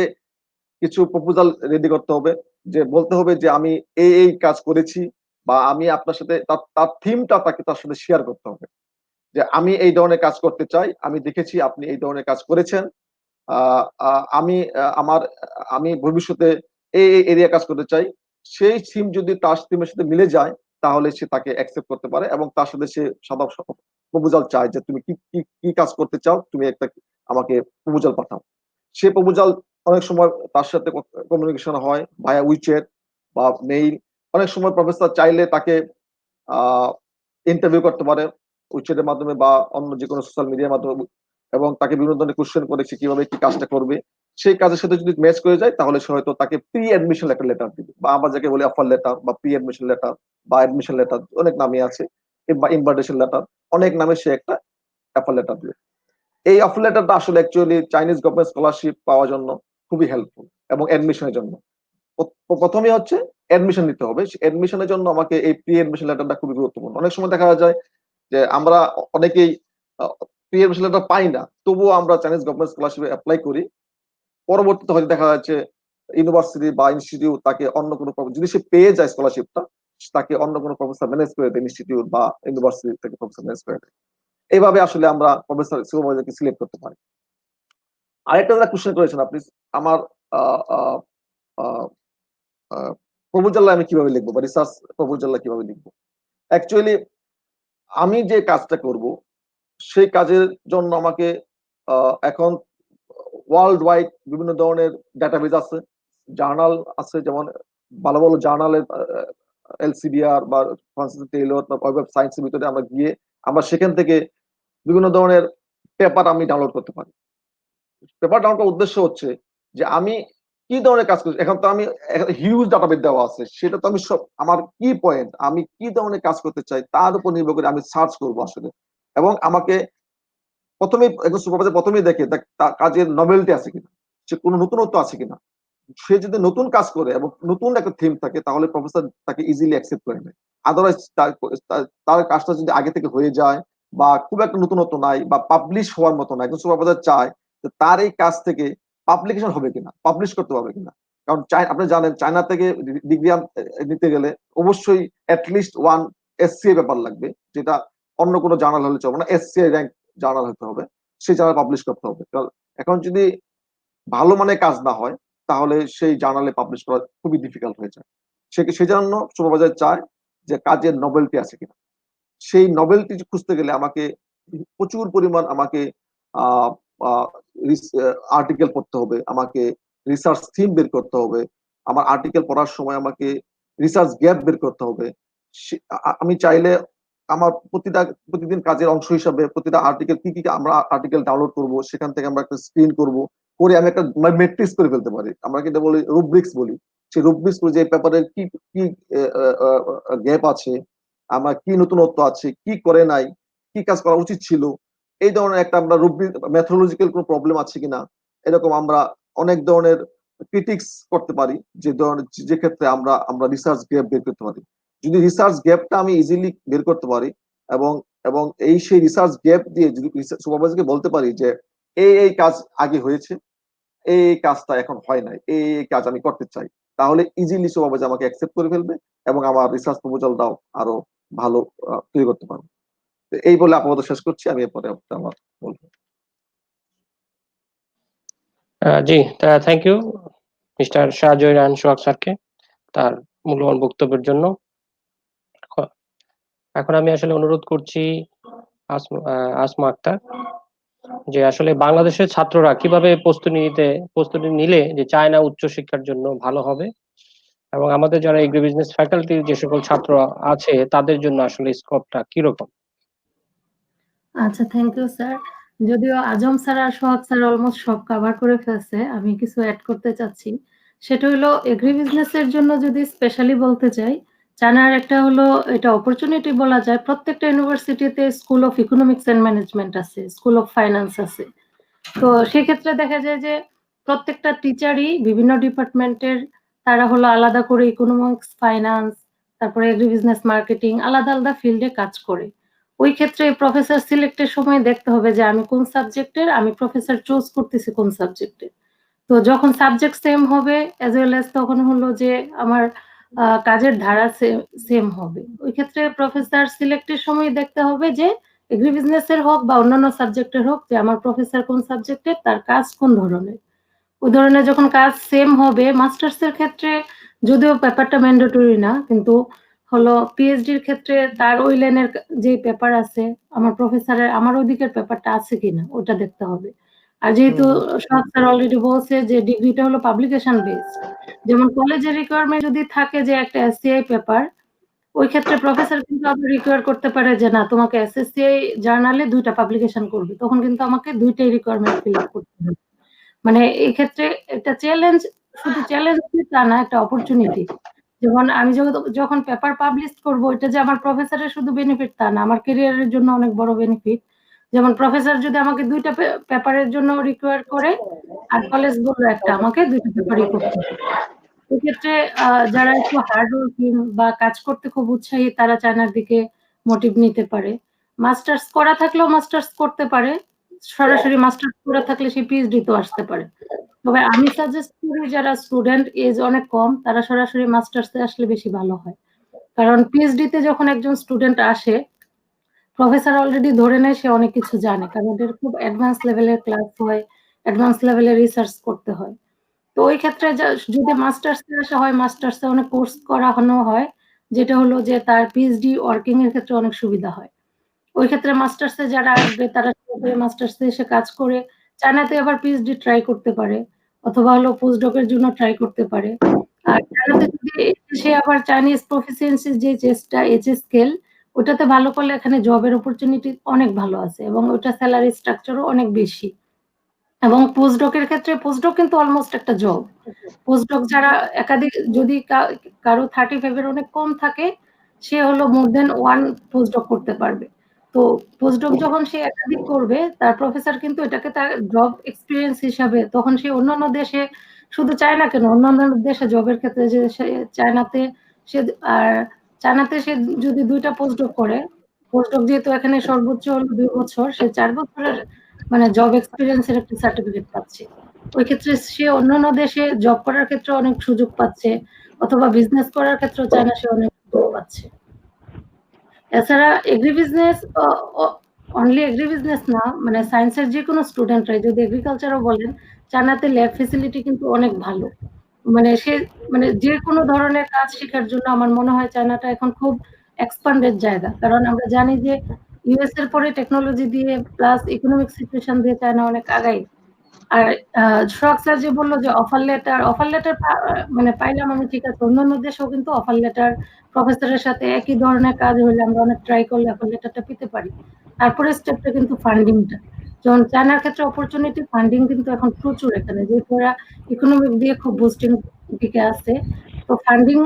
D: কিছু প্রপোজাল রেডি করতে হবে, যে বলতে হবে যে আমি এই কাজ করেছি, বা আমি আপনার সাথে তার থিমটা তার সাথে শেয়ার করতে হবে, যে আমি এই ধরনের কাজ করতে চাই, আমি দেখেছি আপনি এই ধরনের কাজ করেছেন, আমি ভবিষ্যতে এই এরিয়া কাজ করতে চাই। সেই থিম যদি তার থিমের সাথে মিলে যায় তাহলে সে তাকে অ্যাকসেপ্ট করতে পারে, এবং তার সাথে সে সাদা প্রপোজাল চায় যে তুমি কি কাজ করতে চাও, তুমি একটা আমাকে প্রপোজাল পাঠাও। সে প্রপোজাল অনেক সময় তার সাথে কমিউনিকেশন হয় ভায়া উইচ্যাট বা মেইল। অনেক সময় প্রফেসর চাইলে তাকে ইন্টারভিউ করতে পারে উইচ্যাটের মাধ্যমে বা অন্য যে কোনো সোশ্যাল মিডিয়ার মাধ্যমে, এবং তাকে বিভিন্ন ধরনের কোশ্চেন করে সে কিভাবে কি কাজটা করবে। সেই কাজের সাথে যদি ম্যাচ করে যায় তাহলে সে হয়তো তাকে প্রি অ্যাডমিশন একটা লেটার দিবে, বা আমরা যাকে বলি অফার লেটার বা প্রি অ্যাডমিশন লেটার বা অ্যাডমিশন লেটার, অনেক নামই আছে, বা ইনভাইটেশন লেটার, অনেক নামে সে একটা অফার লেটার দিবে। এই অফার লেটারটা আসলে অ্যাকচুয়ালি চাইনিজ গভর্নমেন্ট স্কলারশিপ পাওয়ার জন্য খুবই হেল্পফুল, এবং অ্যাডমিশনের জন্য। প্রথমে হচ্ছে অ্যাডমিশন নিতে হবে, অ্যাডমিশনের জন্য আমাকে এই প্রি অ্যাডমিশন লেটারটা খুবই গুরুত্বপূর্ণ। অনেক সময় দেখা যায় যে আমরা অনেকেই প্রি অ্যাডমিশন লেটার পাই না, তবুও আমরা চাইনিজ গভর্নমেন্ট স্কলারশিপে অ্যাপ্লাই করি। পরবর্তীতে হয়তো দেখা যাচ্ছে ইউনিভার্সিটি বা ইনস্টিটিউট তাকে অন্য কোনো, যদি সে পেয়ে যায় স্কলারশিপটা, তাকে অন্য কোনো প্রফেসর ম্যানেজ করে দেয়, ইনস্টিটিউট বা ইউনিভার্সিটি থেকে প্রফেসর ম্যানেজ করে দেয়। এইভাবে আসলে আমরা প্রফেসর সুপারভাইজারকে সিলেক্ট করতে পারি। আরেকটা কোশ্চেন করেছেন আপনি, আমার প্রপোজাল আমি কিভাবে লিখবো বা রিসার্চ প্রপোজাল কিভাবে লিখবো। অ্যাকচুয়ালি আমি যে কাজটা করব সেই কাজের জন্য আমাকে এখন ওয়ার্ল্ড ওয়াইড বিভিন্ন ধরনের ডাটাবেজ আছে, জার্নাল আছে, যেমন ভালো ভালো জার্নালের এলসিডিআর বা ফ্রান্সিস টেইলর বা ওয়েব অফ সায়েন্সের ভিতরে আমরা গিয়ে আমরা সেখান থেকে বিভিন্ন ধরনের পেপার আমি ডাউনলোড করতে পারি। পেপার ডাউনলোড করার উদ্দেশ্য হচ্ছে যে আমি কি ধরনের কাজ করছি। এখন তো আমি হিউজ ডাটাবেস দেওয়া আছে, সেটা তো আমি সব আমার কি পয়েন্ট, আমি কি ধরনের কাজ করতে চাই তার উপর নির্ভর করে আমি সার্চ করবো আসলে। এবং আমাকে প্রথমেই একজন সুপারভাইজার প্রথমেই দেখে তার কাজের নভেলটি আছে কিনা, সে কোনো নতুনত্ব আছে কিনা। সে যদি নতুন কাজ করে এবং নতুন একটা থিম থাকে তাহলে প্রফেসর তাকে ইজিলি অ্যাকসেপ্ট করে নেয়। আদারওয়াইজ তার কাজটা যদি আগে থেকে হয়ে যায় বা খুব একটা নতুনত্ব নাই বা পাবলিশ হওয়ার মতো না, একজন সুপারভাইজার চায় যে তার এই কাজ থেকে পাবলিকেশন হবে কিনা, পাবলিশ করতে পারবে কিনা। কারণ আপনি জানেন চায়না থেকে ডিগ্রি নিতে গেলে অবশ্যই অ্যাটলিস্ট 1 এসসিআই পেপার লাগবে, যেটা অন্য কোনো জার্নাল হলে চলবে না, এসসিআই র্যাঙ্ক জার্নাল হতে হবে, সেই জার্নাল পাবলিশ করতে হবে। এখন যদি ভালো মানের কাজ না হয় তাহলে সেই জার্নালে পাবলিশ করা খুবই ডিফিকাল্ট হয়ে যায়। সেজন্য সুপারভাইজার চায় যে কাজের নভেলটি আছে কিনা। সেই নভেলটি খুঁজতে গেলে আমাকে প্রচুর পরিমাণ আমাকে আর্টিকেল পড়তে হবে, আমাকে রিসার্চ থিম বের করতে হবে, আমার আর্টিকেল পড়ার সময় আমাকে রিসার্চ গ্যাপ বের করতে হবে। আমি চাইলে আমার প্রতিদিন কাজের অংশ হিসাবে প্রতিটা আর্টিকেল কি আমরা আর্টিকেল ডাউনলোড করব, সেখান থেকে আমরা একটা স্ক্রিন করব, করে আমি একটা মেট্রিক্স করে ফেলতে পারি, আমরা কিন্তু বলি রুব্রিক্স বলি। সেই রুব্রিক্স করে যে পেপারের কি কি গ্যাপ আছে, আমার কি নতুনত্ব আছে, কি করে নাই, কি কাজ করা উচিত ছিল, এই ধরনের একটা আমরা রুব্রিক মেথোলজিক্যাল কোনো প্রবলেম আছে কিনা, এরকম আমরা অনেক ধরনের ক্রিটিক্স করতে পারি, যে ধরনের যে ক্ষেত্রে আমরা আমরা রিসার্চ গ্যাপ বের করতে পারি। যদি রিসার্চ গ্যাপটা আমি ইজিলি বের করতে পারি এবং এবং সেই রিসার্চ গ্যাপ দিয়ে যদি সুপারভাইজারকে বলতে পারি যে এই কাজ আগে হয়েছে, এই কাজটা এখন হয় নাই, এই কাজ আমি করতে চাই, তাহলে ইজিলি সুপারভাইজার আমাকে অ্যাকসেপ্ট করে ফেলবে এবং আমার রিসার্চ প্রপোজালটাও আরো ভালো তৈরি করতে পারবো। এই বলে আপাতত শেষ করছি, আমি এরপরে আমার বলবো।
A: জি, থ্যাংক ইউ মিস্টার শাহজয়রান সোহাগ স্যারকে তার মূল্যবান বক্তব্যের জন্য। এখন আমি আসলে অনুরোধ করছি আসমা আক্তার যে আসলে বাংলাদেশের ছাত্ররা কিভাবে প্রস্তুতি নিলে যে চায়না উচ্চশিক্ষার জন্য ভালো হবে, এবং আমাদের যারা এগ্রি বিজনেস ফ্যাকাল্টির যে সকল ছাত্র আছে তাদের জন্য আসলে স্কোপটা কিরকম।
B: আচ্ছা, থ্যাংক ইউ স্যার। যদিও আজম স্যার আর সোহাগ স্যার অলমোস্ট সব কভার করে ফেলছে, আমি কিছু অ্যাড করতে চাচ্ছি। সেটা হলো এগ্রি বিজনেসের জন্য যদি স্পেশালি বলতে চাই, চায়নার একটা হলো এটা অপরচুনিটি বলা যায়, প্রত্যেকটা ইউনিভার্সিটিতে school of economics and management আছে, স্কুল অফ ফাইন্যান্স আছে। তো সেক্ষেত্রে দেখা যায় যে প্রত্যেকটা টিচারই বিভিন্ন ডিপার্টমেন্টের, তারা হলো আলাদা করে ইকোনমিক্স, ফাইন্যান্স, তারপরে এগ্রি বিজনেস, মার্কেটিং, আলাদা আলাদা ফিল্ডে কাজ করে। ওই ক্ষেত্রে প্রফেসর সিলেক্টের সময় দেখতে হবে যে আমি কোন সাবজেক্টের, আমি প্রফেসর চুজ করতেছি কোন সাবজেক্টে। তো যখন সাবজেক্ট সেম হবে অ্যাজ ওয়েল অ্যাজ তখন হলো যে আমার কাজের ধারা সেম হবে। ওই ক্ষেত্রে প্রফেসর সিলেক্টের সময় দেখতে হবে যে এগ্রি বিজনেসের হোক বা অন্যান্য সাবজেক্টের হোক, যে আমার প্রফেসর কোন সাবজেক্টের, তার কাজ কোন ধরনের। ওই ধরনের যখন কাজ সেম হবে, মাস্টার্সের ক্ষেত্রে যদিও পেপারটা ম্যান্ডেটরি না, কিন্তু হলো পিএইচডির ক্ষেত্রে তার ওই লাইনের যে পেপার আছে, আমার প্রফেসরের আমার ওই দিকের পেপারটা আছে কিনা ওটা দেখতে হবে। আর যেহেতু সোহাগ স্যার অলরেডি বলছে যে ডিগ্রিটা হলো পাবলিকেশন বেসড, যেমন কলেজের রিকোয়ারমেন্ট যদি থাকে যে একটা এসসিআই পেপার, ওই ক্ষেত্রে প্রফেসর কিন্তু আবার রিকোয়ার করতে পারে যে না তোমাকে এসএসসিআই জার্নালে 2টা পাবলিকেশন করবে, তখন কিন্তু আমাকে 2টাই রিকোয়ারমেন্ট ফিল আপ করতে হবে। মানে এই ক্ষেত্রে একটা চ্যালেঞ্জ, শুধু চ্যালেঞ্জ তা না, একটা অপরচুনিটি। যেমন আমি যখন পেপার পাবলিশ করব, এটা যে আমার প্রফেসরের শুধু বেনিফিট তা না, আমার ক্যারিয়ারের জন্য অনেক বড় বেনিফিট। যেমন প্রফেসর যদি আমাকে 2টা পেপারের জন্য রিকোয়ার করে আর কলেজ বলল একটা, আমাকে 2টা পেপারই করতে হবে। এক্ষেত্রে যারা একটু হার্ড ওয়ার্কিং বা কাজ করতে খুব উৎসাহী তারা চায়নার দিকে মোটিভ নিতে পারে। মাস্টার্স করা থাকলেও মাস্টার্স করতে পারে, সরাসরি মাস্টার্স করা থাকলে সে পিএইচডি তো আসতে পারে। তবে আমি সাজেস্ট করি যারা স্টুডেন্ট এজ অনেক কম তারা সরাসরি মাস্টার্সে আসলে বেশি ভালো হয়, কারণ পিএইচডি তে যখন একজন স্টুডেন্ট আসে প্রফেসর অলরেডি ধরে নেয় সে অনেক কিছু জানে, কারণ এদের খুব অ্যাডভান্স লেভেলের ক্লাস হয়, অ্যাডভান্স লেভেলের রিসার্চ করতে হয়। তো ওই ক্ষেত্রে যদি মাস্টার্সে আসা হয়, মাস্টার্সে অনেক কোর্স করানো হয়, যেটা হলো যে তার পিএইচডি ওয়ার্কিং এর ক্ষেত্রে অনেক সুবিধা হয়। ওই ক্ষেত্রে মাস্টার্সে যারা আসবে তারা মাস্টার্সে এসে কাজ করে চায়নাতে আবার পিএইচডি ট্রাই করতে পারে, অথবা হলো পোস্টডকের জন্য ট্রাই করতে পারে। আর চায়নাতে যদি সে আবার চাইনিজ প্রফিসিয়েন্সি যে চেষ্টা এইচএস স্কেল, ওটাতে ভালো করলে এখানে জবের অপরচুনিটি অনেক ভালো আছে এবং ওটা স্যালারি স্ট্রাকচারও অনেক বেশি। এবং পোস্টডকের ক্ষেত্রে পোস্টডক কিন্তু অলমোস্ট একটা জব। পোস্টডক যারা একাধিক, যদি কারো 35 এর অনেক কম থাকে, সে হলো মোর দেন 1 পোস্টডক করতে পারবে। তো পোস্টডক যখন সে একাধিক করবে, তার প্রফেসর কিন্তু এটাকে তার জব এক্সপেরিয়েন্স হিসাবে, তখন সে অন্যান্য দেশে, শুধু চায়না কেন, অন্যান্য দেশে জবের ক্ষেত্রে যে সে চায়নাতে সে আর চায়নাতে সে যদি 2টা পোস্টডক করে, পোস্টডক যেহেতু এখানে সর্বোচ্চ হলো 2 বছর, সে 4 বছরের মানে জব এক্সপেরিয়েন্স এর একটা সার্টিফিকেট পাচ্ছে। ওই ক্ষেত্রে সে অন্যান্য দেশে জব করার ক্ষেত্রে অনেক সুযোগ পাচ্ছে, অথবা বিজনেস করার ক্ষেত্রেও চায়না সে অনেক সুযোগ পাচ্ছে। এছাড়া agri business, only agri business না, মানে সায়েন্সের যে কোনো স্টুডেন্টরাই যদি এগ্রিকালচারও বলেন, চায়নাতে ল্যাব ফেসিলিটি কিন্তু অনেক ভালো। মানে সে মানে যে কোনো ধরনের কাজ শেখার জন্য আমার মনে হয় চায়নাটা এখন খুব এক্সপান্ডেড জায়গা, কারণ আমরা জানি যে ইউএস এর পরে টেকনোলজি দিয়ে প্লাস ইকোনমিক সিচুয়েশন দিয়ে চায়না অনেক আগাই। আর সোহাগ স্যার যে বলল যে অফার লেটার মানে পাইলাম আমি, ঠিক আছে, অন্যান্য দেশেও কিন্তু অফার লেটার প্রফেসরের সাথে একই ধরনের কাজ হলে আমরা অনেক ট্রাই করলে অফার লেটারটা পেতে পারি। তারপরে স্টেপটা কিন্তু ফান্ডিংটা, যেমন চায়নার ক্ষেত্রে অপরচুনিটি ফান্ডিং কিন্তু এখন প্রচুর এখানে, যেহেতু ওরা ইকোনমিক দিয়ে খুব বুস্টিং দিকে আছে। তো ফান্ডিং,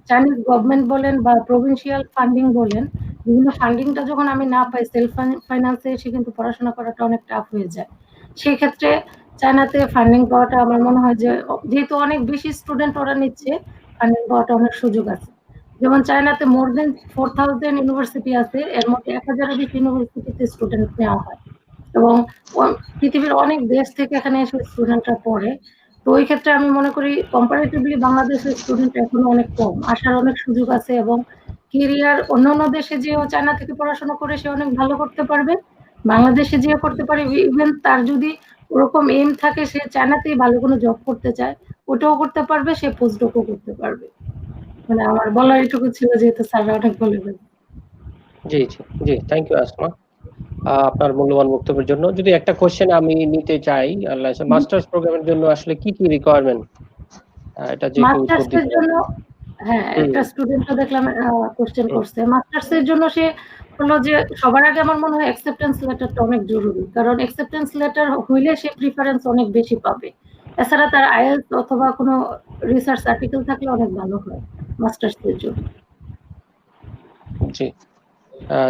B: চাইনিজ গভর্নমেন্ট বলেন বা প্রভিন্সিয়াল ফান্ডিং বলেন, বিভিন্ন ফান্ডিংটা যখন আমি না পাই, সেলফ ফাইন্যান্সে এসে কিন্তু পড়াশোনা করাটা অনেক টাফ হয়ে যায়। সেই ক্ষেত্রে চায়নাতে ফান্ডিং পাওয়াটা আমার মনে হয় যে, যেহেতু অনেক বেশি স্টুডেন্ট ওরা নিচ্ছে, ফান্ডিং পাওয়াটা অনেক সুযোগ আছে। যেমন চায়নাতে মোর দেন 4000 ইউনিভার্সিটি আছে, এর মধ্যে 1000 এর বেশি ইউনিভার্সিটিতে স্টুডেন্ট নেওয়া হয় এবং পৃথিবীর অনেক দেশ থেকে এখানে এসে স্টুডেন্টরা পড়ে। তো ওই ক্ষেত্রে আমি মনে করি কম্পারেটিভলি বাংলাদেশের স্টুডেন্ট এখনো অনেক কম, আসার অনেক সুযোগ আছে এবং কেরিয়ার অন্যান্য দেশে যেও চায়না থেকে পড়াশোনা করে সে অনেক ভালো করতে পারবে, বাংলাদেশে যেও করতে পারে। ইভেন তার যদি ওরকম এম থাকে সে চায়নাতেই ভালো কোনো জব করতে চায়, ওটাও করতে পারবে, সে পোস্টডকও করতে পারবে। মানে আমার বলার এটুকু ছিল, যেহেতু স্যাররা অনেক বলে ফেলছে।
A: জি জি জি, থ্যাংক ইউ আসমা আপনার মূল্যবান বক্তব্যের জন্য। যদি একটা কোশ্চেন আমি নিতে চাই, মাস্টার্স প্রোগ্রামের জন্য আসলে কি কি রিকোয়ারমেন্ট, এটা যে কেউ উত্তর
B: মাস্টার্সের
A: দিতে
B: জন্য, হ্যাঁ, একটা স্টুডেন্টও দেখলাম কোশ্চেন করছে। মাস্টার্সের জন্য সে হলো যে সবার আগে আমার মনে হয় অ্যাকসেপ্টেন্স লেটারটা অনেক জরুরি, কারণ অ্যাকসেপ্টেন্স লেটার হইলে সে প্রিফারেন্স অনেক বেশি পাবে। এছাড়া তার আইএলটিএস অথবা কোনো রিসার্চ আর্টিকেল থাকলে অনেক ভালো হয় মাস্টার্সের জন্য।
A: জি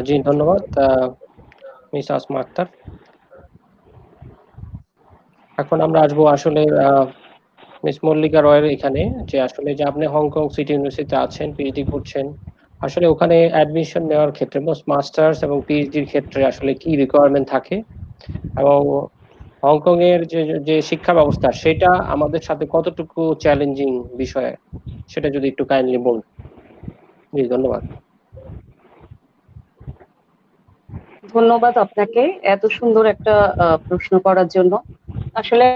A: জি, ধন্যবাদ মিস আসমা আক্তার। এখন আমরা আসবো আসলে মিস মল্লিকা রয়ের এখানে, যে আসলে যে আপনি হংকং সিটি ইউনিভার্সিটিতে আছেন, পিএইচডি করছেন, আসলে ওখানে অ্যাডমিশন নেওয়ার ক্ষেত্রে মাস্টার্স এবং পিএইচডির ক্ষেত্রে আসলে কি রিকোয়ারমেন্ট থাকে, এবং হংকং এর যে শিক্ষা ব্যবস্থা সেটা আমাদের সাথে কতটুকু চ্যালেঞ্জিং বিষয়, সেটা যদি একটু কাইন্ডলি বলুন। জি, ধন্যবাদ।
E: ধন্যবাদ আপনাকে এত সুন্দর একটা প্রশ্ন করার জন্য। আসলে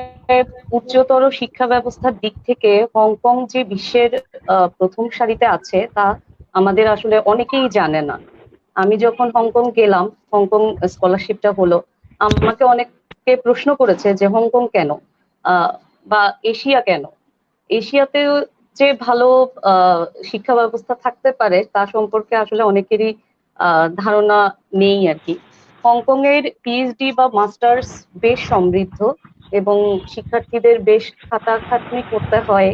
E: উচ্চতর শিক্ষা ব্যবস্থার দিক থেকে হংকং যে বিশ্বের প্রথম সারিতে আছে তা আমাদের আসলে অনেকেই জানে না। আমি যখন হংকং গেলাম, হংকং স্কলারশিপটা হলো, আমাকে অনেকে অনেকে প্রশ্ন করেছে যে হংকং কেন, বা এশিয়া কেন। এশিয়াতে যে ভালো শিক্ষা ব্যবস্থা থাকতে পারে তা সম্পর্কে আসলে অনেকেরই ধারণা নেই আর কি। হংকং এর পিএইচডি বা মাস্টার্স বেশ সমৃদ্ধ এবং শিক্ষার্থীদের বেশ খাটাখাটনি করতে হয়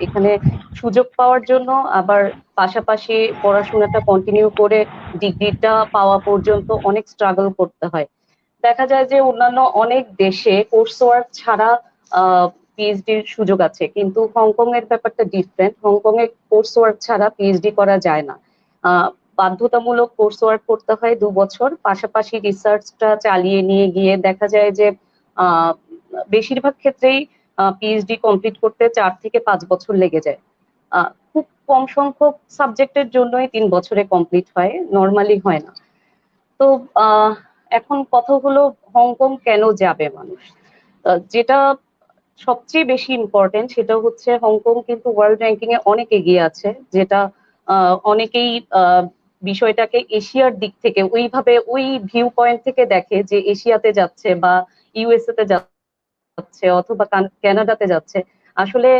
E: এখানে সুযোগ পাওয়ার জন্য, আবার পাশাপাশি পড়াশোনাটা কন্টিনিউ করে ডিগ্রিটা পাওয়া পর্যন্ত অনেক স্ট্রাগল করতে হয়। দেখা যায় যে অন্যান্য অনেক দেশে কোর্স ওয়ার্ক ছাড়া পিএইচডির সুযোগ আছে, কিন্তু হংকং এর ব্যাপারটা ডিফারেন্ট। হংকং এ কোর্স ওয়ার্ক ছাড়া পিএইচডি করা যায় না। বাধ্যতামূলক কোর্স ওয়ার্ক করতে হয় 2 বছর, পাশাপাশি রিসার্চটা চালিয়ে নিয়ে গিয়ে দেখা যায় যে বেশিরভাগ ক্ষেত্রেই পিএইচডি কমপ্লিট করতে 4 থেকে 5 বছর লেগে যায়। খুব কম সংখ্যক সাবজেক্টের জন্যই 3 বছরে কমপ্লিট হয়, নর্মালি হয় না। তো এখন কথা হলো হংকং কেন যাবে মানুষ। যেটা সবচেয়ে বেশি ইম্পর্টেন্ট সেটা হচ্ছে হংকং কিন্তু ওয়ার্ল্ড র্যাঙ্কিং এ অনেক এগিয়ে আছে, যেটা অনেকেই বিষয়টাকে এশিয়ার দিক থেকে ওইভাবে ওই ভিউ পয়েন্ট থেকে দেখে যে এশিয়াতে যাচ্ছে বা ইউএসএ তে যাচ্ছে অথবা কানাডাতে যাচ্ছে। আসলে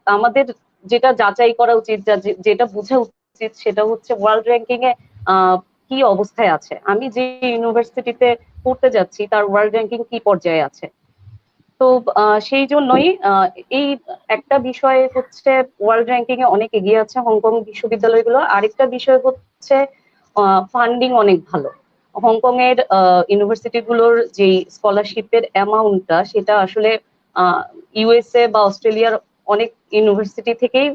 E: আমাদের যেটা যাচাই করা উচিত, যেটা বোঝা উচিত সেটা হচ্ছে ওয়ার্ল্ড র্যাঙ্কিং এ কি অবস্থায় আছে, আমি যে ইউনিভার্সিটিতে পড়তে যাচ্ছি তার ওয়ার্ল্ড র্যাঙ্কিং কি পর্যায়ে আছে। তো সেই জন্যই এই একটা বিষয় হচ্ছে ওয়ার্ল্ড র্যাঙ্কিং এ অনেক এগিয়ে আছে হংকং বিশ্ববিদ্যালয়গুলো। আরেকটা বিষয় হচ্ছে ফান্ডিং অনেক ভালো। হংকং এর ইউনিভার্সিটি গুলোর যে স্কলারশিপের অ্যামাউন্টটা সেটা আসলে ইউএসএ বা অস্ট্রেলিয়ার অনেক ইউনিভার্সিটি থেকেই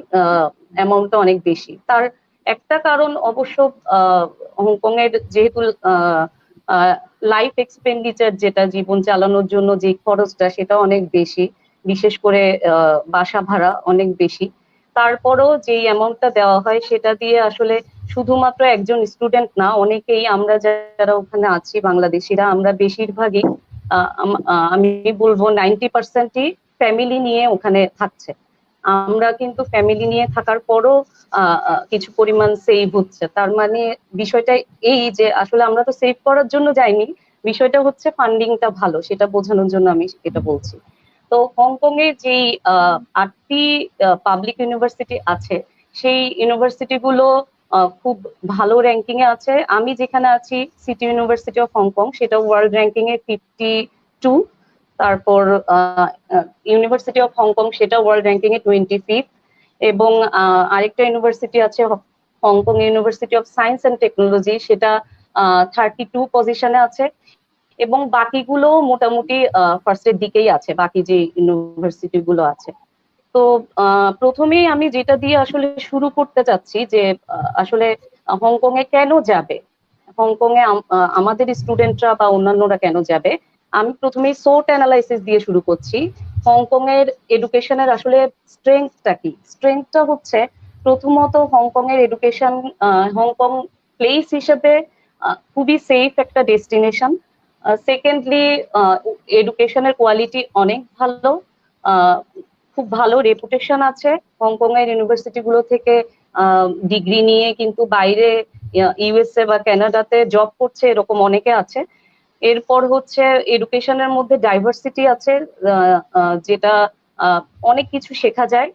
E: অ্যামাউন্টটা অনেক বেশি। তার একটা কারণ অবশ্য হংকং এর যেহেতু লাইফ এক্সপেন্ডিচার, যেটা জীবন চালানোর জন্য যে খরচটা সেটা অনেক বেশি, বিশেষ করে বাসা ভাড়া অনেক বেশি। তারপরও যে অ্যামাউন্টটা দেওয়া হয় সেটা দিয়ে আসলে শুধুমাত্র একজন স্টুডেন্ট না, অনেকেই আমরা যারা ওখানে আছি বাংলাদেশিরা, আমরা বেশিরভাগই আমি বলবো 90%ই ফ্যামিলি নিয়ে ওখানে থাকছে। আমরা কিন্তু ফ্যামিলি নিয়ে থাকার পরও কিছু পরিমাণ সেভ হচ্ছে। তার মানে বিষয়টা এই যে আসলে আমরা তো সেভ করার জন্য যাইনি, বিষয়টা হচ্ছে ফান্ডিংটা ভালো, সেটা বোঝানোর জন্য আমি এটা বলছি। তো হংকং এর যেই 8টি পাবলিক ইউনিভার্সিটি আছে সেই ইউনিভার্সিটি গুলো খুব ভালো র্যাঙ্কিং এ আছে। আমি যেখানে আছি সিটি ইউনিভার্সিটি অফ হংকং, সেটা ওয়ার্ল্ড র্যাঙ্কিং এ 52। তারপর ইউনিভার্সিটি অফ হংকং সেটা ওয়ার্ল্ড র্যাঙ্কিং এ 25। এবং আরেকটা ইউনিভার্সিটি আছে Hong Kong university of science and technology, সেটা 32 পজিশনে আছে। এবং বাকিগুলো মোটামুটি ফার্স্টের দিকেই আছে, বাকি যে ইউনিভার্সিটি গুলো আছে। তো প্রথমেই আমি যেটা দিয়ে আসলে শুরু করতে চাচ্ছি যে আসলে হংকং এ কেন যাবে, হংকং এ আমাদের স্টুডেন্টরা বা অন্যান্যরা কেন যাবে। আমি প্রথমেই সোট অ্যানালাইসিস দিয়ে শুরু করছি। হংকং এর এডুকেশনের আসলে স্ট্রেংথটা কি। স্ট্রেংথটা হচ্ছে প্রথমত হংকং এর এডুকেশন, হংকং প্লেস হিসেবে খুবই সেফ একটা ডেস্টিনেশন। সেকেন্ডলি এডুকেশনের কোয়ালিটি অনেক ভালো, খুব ভালো রেপুটেশন আছে। হংকং এর ইউনিভার্সিটি গুলো থেকে ডিগ্রি নিয়ে কিন্তু বাইরে ইউএসএ বা কানাডাতে জব করছে, এরকম অনেকে আছে। এরপর হচ্ছে এডুকেশনের মধ্যে ডাইভার্সিটি আছে, যেটা অনেক কিছু শেখা যায়।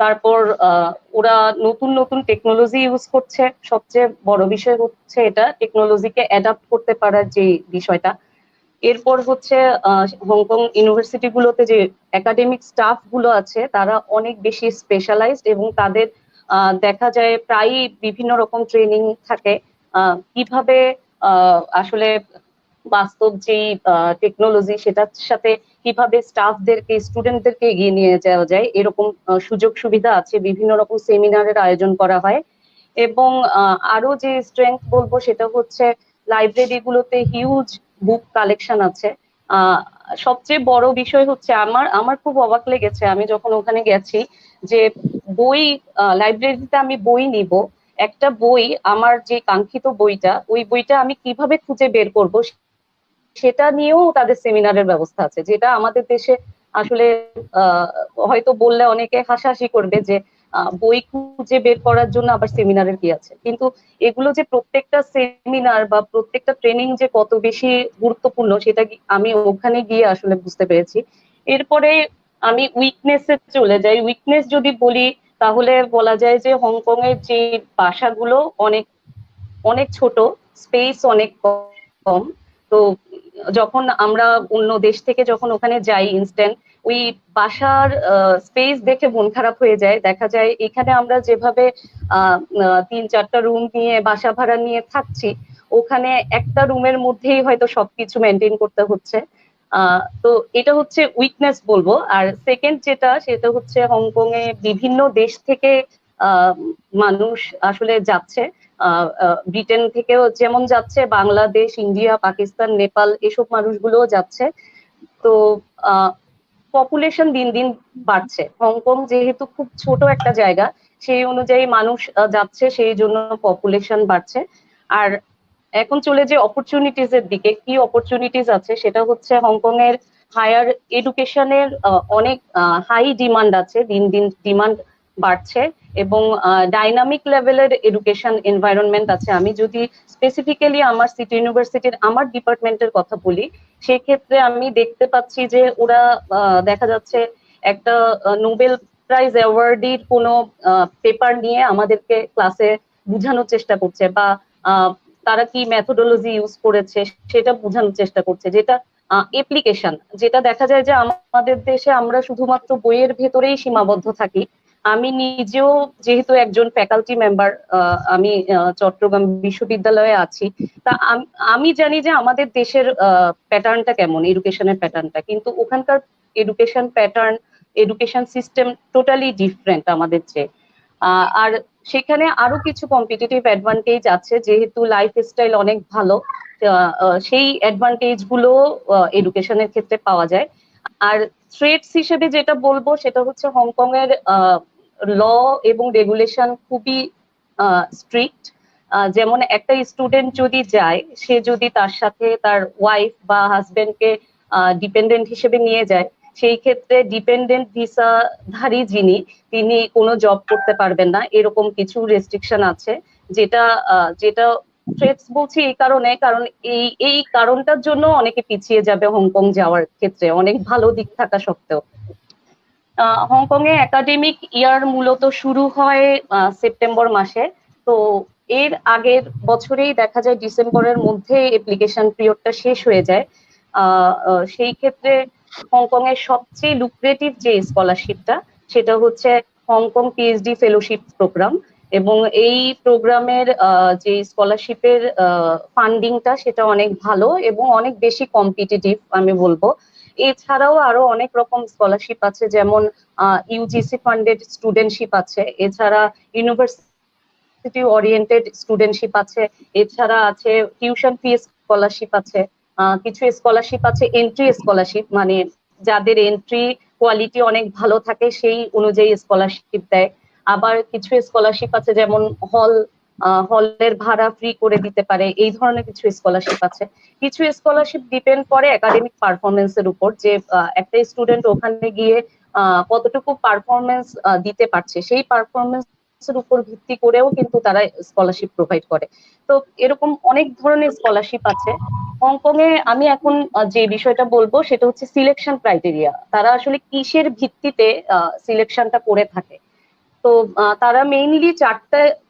E: তারপর ওরা নতুন নতুন টেকনোলজি ইউজ করছে, সবচেয়ে বড় বিষয় হচ্ছে এটা টেকনোলজিকে অ্যাডাপ্ট করতে পারার যে বিষয়টা। এরপর হচ্ছে হংকং ইউনিভার্সিটি গুলোতে যে একাডেমিক স্টাফ গুলো আছে তারা অনেক বেশি স্পেশালাইজড, এবং তাদের দেখা যায় প্রায় বিভিন্ন রকম ট্রেনিং থাকে কিভাবে আসলে বাস্তব যেই টেকনোলজি সেটার সাথে কিভাবে স্টাফদেরকে স্টুডেন্টদেরকে এগিয়ে নিয়ে যাওয়া যায়, এরকম সুযোগ সুবিধা আছে। বিভিন্ন রকম সেমিনারের আয়োজন করা হয়। এবং আরো যে স্ট্রেংথ বলবো সেটা হচ্ছে লাইব্রেরি গুলোতে হিউজ বুক কালেকশন আছে। সবচেয়ে বড় বিষয় হচ্ছে আমার খুব অবাক লেগেছে আমি যখন ওখানে গেছি, যে বই লাইব্রেরিতে আমি বই নিব, একটা বই আমার যে কাঙ্ক্ষিত বইটা, ওই বইটা আমি কিভাবে খুঁজে বের করব সেটা নিয়েও তাদের সেমিনারের ব্যবস্থা আছে, যেটা আমাদের দেশে আসলে হয়তো বললে অনেকে হাসাহাসি করবে যে বই খুঁজে বের করার জন্য আবার সেমিনারের কি আছে, কিন্তু এগুলো যে প্রত্যেকটা সেমিনার বা প্রত্যেকটা ট্রেনিং যে কত বেশি গুরুত্বপূর্ণ সেটা আমি ওখানে গিয়ে আসলে বুঝতে পেরেছি। এরপরে আমি উইকনেসে চলে যাই। উইকনেস যদি বলি তাহলে বলা যায় যে হংকং এর যে বাসাগুলো অনেক অনেক ছোট, স্পেস অনেক কম। তো যখন আমরা অন্য দেশ থেকে যখন ওখানে যাই ইনস্ট্যান্ট, ওই বাসার স্পেস দেখে মন খারাপ হয়ে যায়। দেখা যায় এখানে আমরা যেভাবে 3-4টা রুম নিয়ে বাসা ভাড়া নিয়ে থাকছি, ওখানে একটা রুমের মধ্যেই হয়তো সবকিছু মেনটেন করতে হচ্ছে। তো এটা হচ্ছে উইকনেস বলবো। আর সেকেন্ড যেটা, সেটা হচ্ছে হংকং এ বিভিন্ন দেশ থেকে আহ মানুষ আসলে যাচ্ছে। ব্রিটেন থেকেও যেমন যাচ্ছে, বাংলাদেশ, ইন্ডিয়া, পাকিস্তান, নেপাল এসব মানুষগুলোও যাচ্ছে। তো পপুলেশন দিন দিন বাড়ছে। হংকং যেহেতু খুব ছোট একটা জায়গা, সেই অনুযায়ী মানুষ যাচ্ছে, সেই জন্য পপুলেশন বাড়ছে। আর এখন চলে যে অপরচুনিটিজ এর দিকে, কি অপরচুনিটিস আছে সেটা হচ্ছে হংকং এর হায়ার এডুকেশনের অনেক হাই ডিমান্ড আছে, দিন দিন ডিমান্ড বাড়ছে এবং ডাইনামিক লেভেলের এডুকেশন এনভায়রনমেন্ট আছে। আমি যদি স্পেসিফিক্যালি আমার সিটি ইউনিভার্সিটির আমার ডিপার্টমেন্টের কথা বলি, সেক্ষেত্রে আমি দেখতে পাচ্ছি যে ওরা দেখা যাচ্ছে একটা নোবেল প্রাইজ অ্যাওয়ার্ডির কোনো পেপার নিয়ে আমাদেরকে ক্লাসে বোঝানোর চেষ্টা করছে, বা তারা কি মেথোডোলজি ইউজ করেছে সেটা বোঝানোর চেষ্টা করছে, যেটা অ্যাপ্লিকেশন। যেটা দেখা যায় যে আমাদের দেশে আমরা শুধুমাত্র বইয়ের ভেতরেই সীমাবদ্ধ থাকি। আমি নিজেও যেহেতু একজন ফ্যাকাল্টি মেম্বার, আমি চট্টগ্রাম বিশ্ববিদ্যালয়ে আছি, তা আমি জানি যে আমাদের দেশের প্যাটার্নটা কেমন, এডুকেশনের প্যাটার্নটা, কিন্তু ওখানকার education pattern, education system totally different আমাদের চেয়ে। আর সেখানে আরো কিছু কম্পিটিটিভ অ্যাডভান্টেজ আছে, যেহেতু লাইফস্টাইল অনেক ভালো, সেই অ্যাডভান্টেজ গুলো এডুকেশনের ক্ষেত্রে পাওয়া যায়। আর থ্রেটস হিসেবে যেটা বলবো সেটা হচ্ছে হংকং এর ল এবং রেগুলেশন খুবই স্ট্রিক্ট। যেমন একটা স্টুডেন্ট যদি যায়, সে যদি তার সাথে তার ওয়াইফ বা হাজবেন্ডকে ডিপেন্ডেন্ট হিসেবে নিয়ে যায়, সেই ক্ষেত্রে ডিপেন্ডেন্ট ভিসাধারী যিনি, তিনি কোনো জব করতে পারবেন না, এরকম কিছু রেস্ট্রিকশন আছে। যেটা যেটা থ্রেটস বলছি এই কারণে, কারণ এই কারণটার জন্য অনেকে পিছিয়ে যাবে হংকং যাওয়ার ক্ষেত্রে, অনেক ভালো দিক থাকা সত্ত্বেও। হংকং এ একাডেমিক ইয়ার মূলত শুরু হয় সেপ্টেম্বর মাসে। তো এর আগের বছরেই দেখা যায় ডিসেম্বরের মধ্যে অ্যাপ্লিকেশন পিরিয়ডটা শেষ হয়ে যায়। সেই ক্ষেত্রে হংকং এর সবচেয়ে লুক্রেটিভ যে স্কলারশিপটা, সেটা হচ্ছে হংকং পিএইচডি ফেলোশিপ প্রোগ্রাম। এবং এই প্রোগ্রামের যে স্কলারশিপের ফান্ডিংটা, সেটা অনেক ভালো এবং অনেক বেশি কম্পিটিটিভ আমি বলবো। এছাড়াও আরো অনেক রকম স্কলারশিপ আছে, যেমন ইউজিসি ফান্ডেড স্টুডেন্টশিপ আছে, এছাড়া ইউনিভার্সিটি ওরিয়েন্টেড স্টুডেন্টশিপ আছে, এছাড়া আছে টিউশন ফি স্কলারশিপ আছে, কিছু স্কলারশিপ আছে এন্ট্রি স্কলারশিপ, মানে যাদের এন্ট্রি কোয়ালিটি অনেক ভালো থাকে সেই অনুযায়ী স্কলারশিপ দেয়। আবার কিছু স্কলারশিপ আছে যেমন হলের ভাড়া ফ্রি করে দিতে পারে, এই ধরনের কিছু স্কলারশিপ আছে। কিছু স্কলারশিপ ডিপেন্ড করে একাডেমিক পারফরমেন্সের উপর, যে একটা স্টুডেন্ট ওখানে গিয়ে কতটুকু পারফরমেন্স দিতে পারছে, সেই পারফরমেন্সের উপর ভিত্তি করেও কিন্তু তারা স্কলারশিপ প্রোভাইড করে। তো এরকম অনেক ধরনের স্কলারশিপ আছে। হংকং এ আমি এখন যে বিষয়টা বলবো সেটা হচ্ছে সিলেকশন ক্রাইটেরিয়া। তারা আসলে কিসের ভিত্তিতে সিলেকশনটা করে থাকে। তো তারা মেইনলি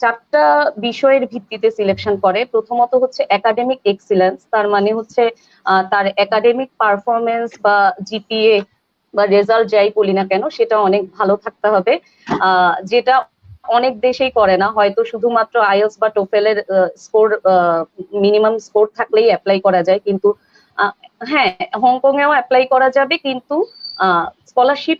E: চারটা বিষয়ের ভিত্তিতে সিলেকশন করে। প্রথমত হচ্ছে একাডেমিক এক্সিলেন্স, তার মানে হচ্ছে তার একাডেমিক পারফরমেন্স বা জিপিএ বা রেজাল্ট যাই বলি না কেন, সেটা অনেক ভালো থাকতে হবে, যেটা অনেক দেশেই করে না। হয়তো শুধুমাত্র আইএলটিএস বা টোফেলের স্কোর, মিনিমাম স্কোর থাকলেই অ্যাপ্লাই করা যায়, কিন্তু হ্যাঁ, হংকং এও অ্যাপ্লাই করা যাবে, কিন্তু স্কলারশিপ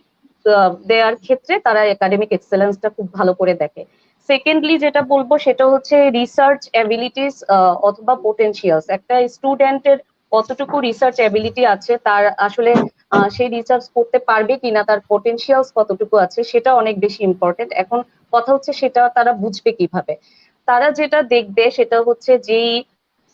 E: দেওয়ার ক্ষেত্রে তারা একাডেমিক এক্সেলেন্সটা খুব ভালো করে দেখে। সেকেন্ডলি যেটা বলবো সেটা হচ্ছে রিসার্চ অ্যাবিলিটিস অথবা পোটেনশিয়ালস। একটা স্টুডেন্টের কতটুকু রিসার্চ অ্যাবিলিটি আছে, তার আসলে সেই রিসার্চ করতে পারবে কিনা, তার পোটেনশিয়ালস কতটুকু আছে, সেটা অনেক বেশি ইম্পর্টেন্ট। এখন কথা হচ্ছে সেটা তারা বুঝবে কিভাবে। তারা যেটা দেখবে সেটা হচ্ছে যেই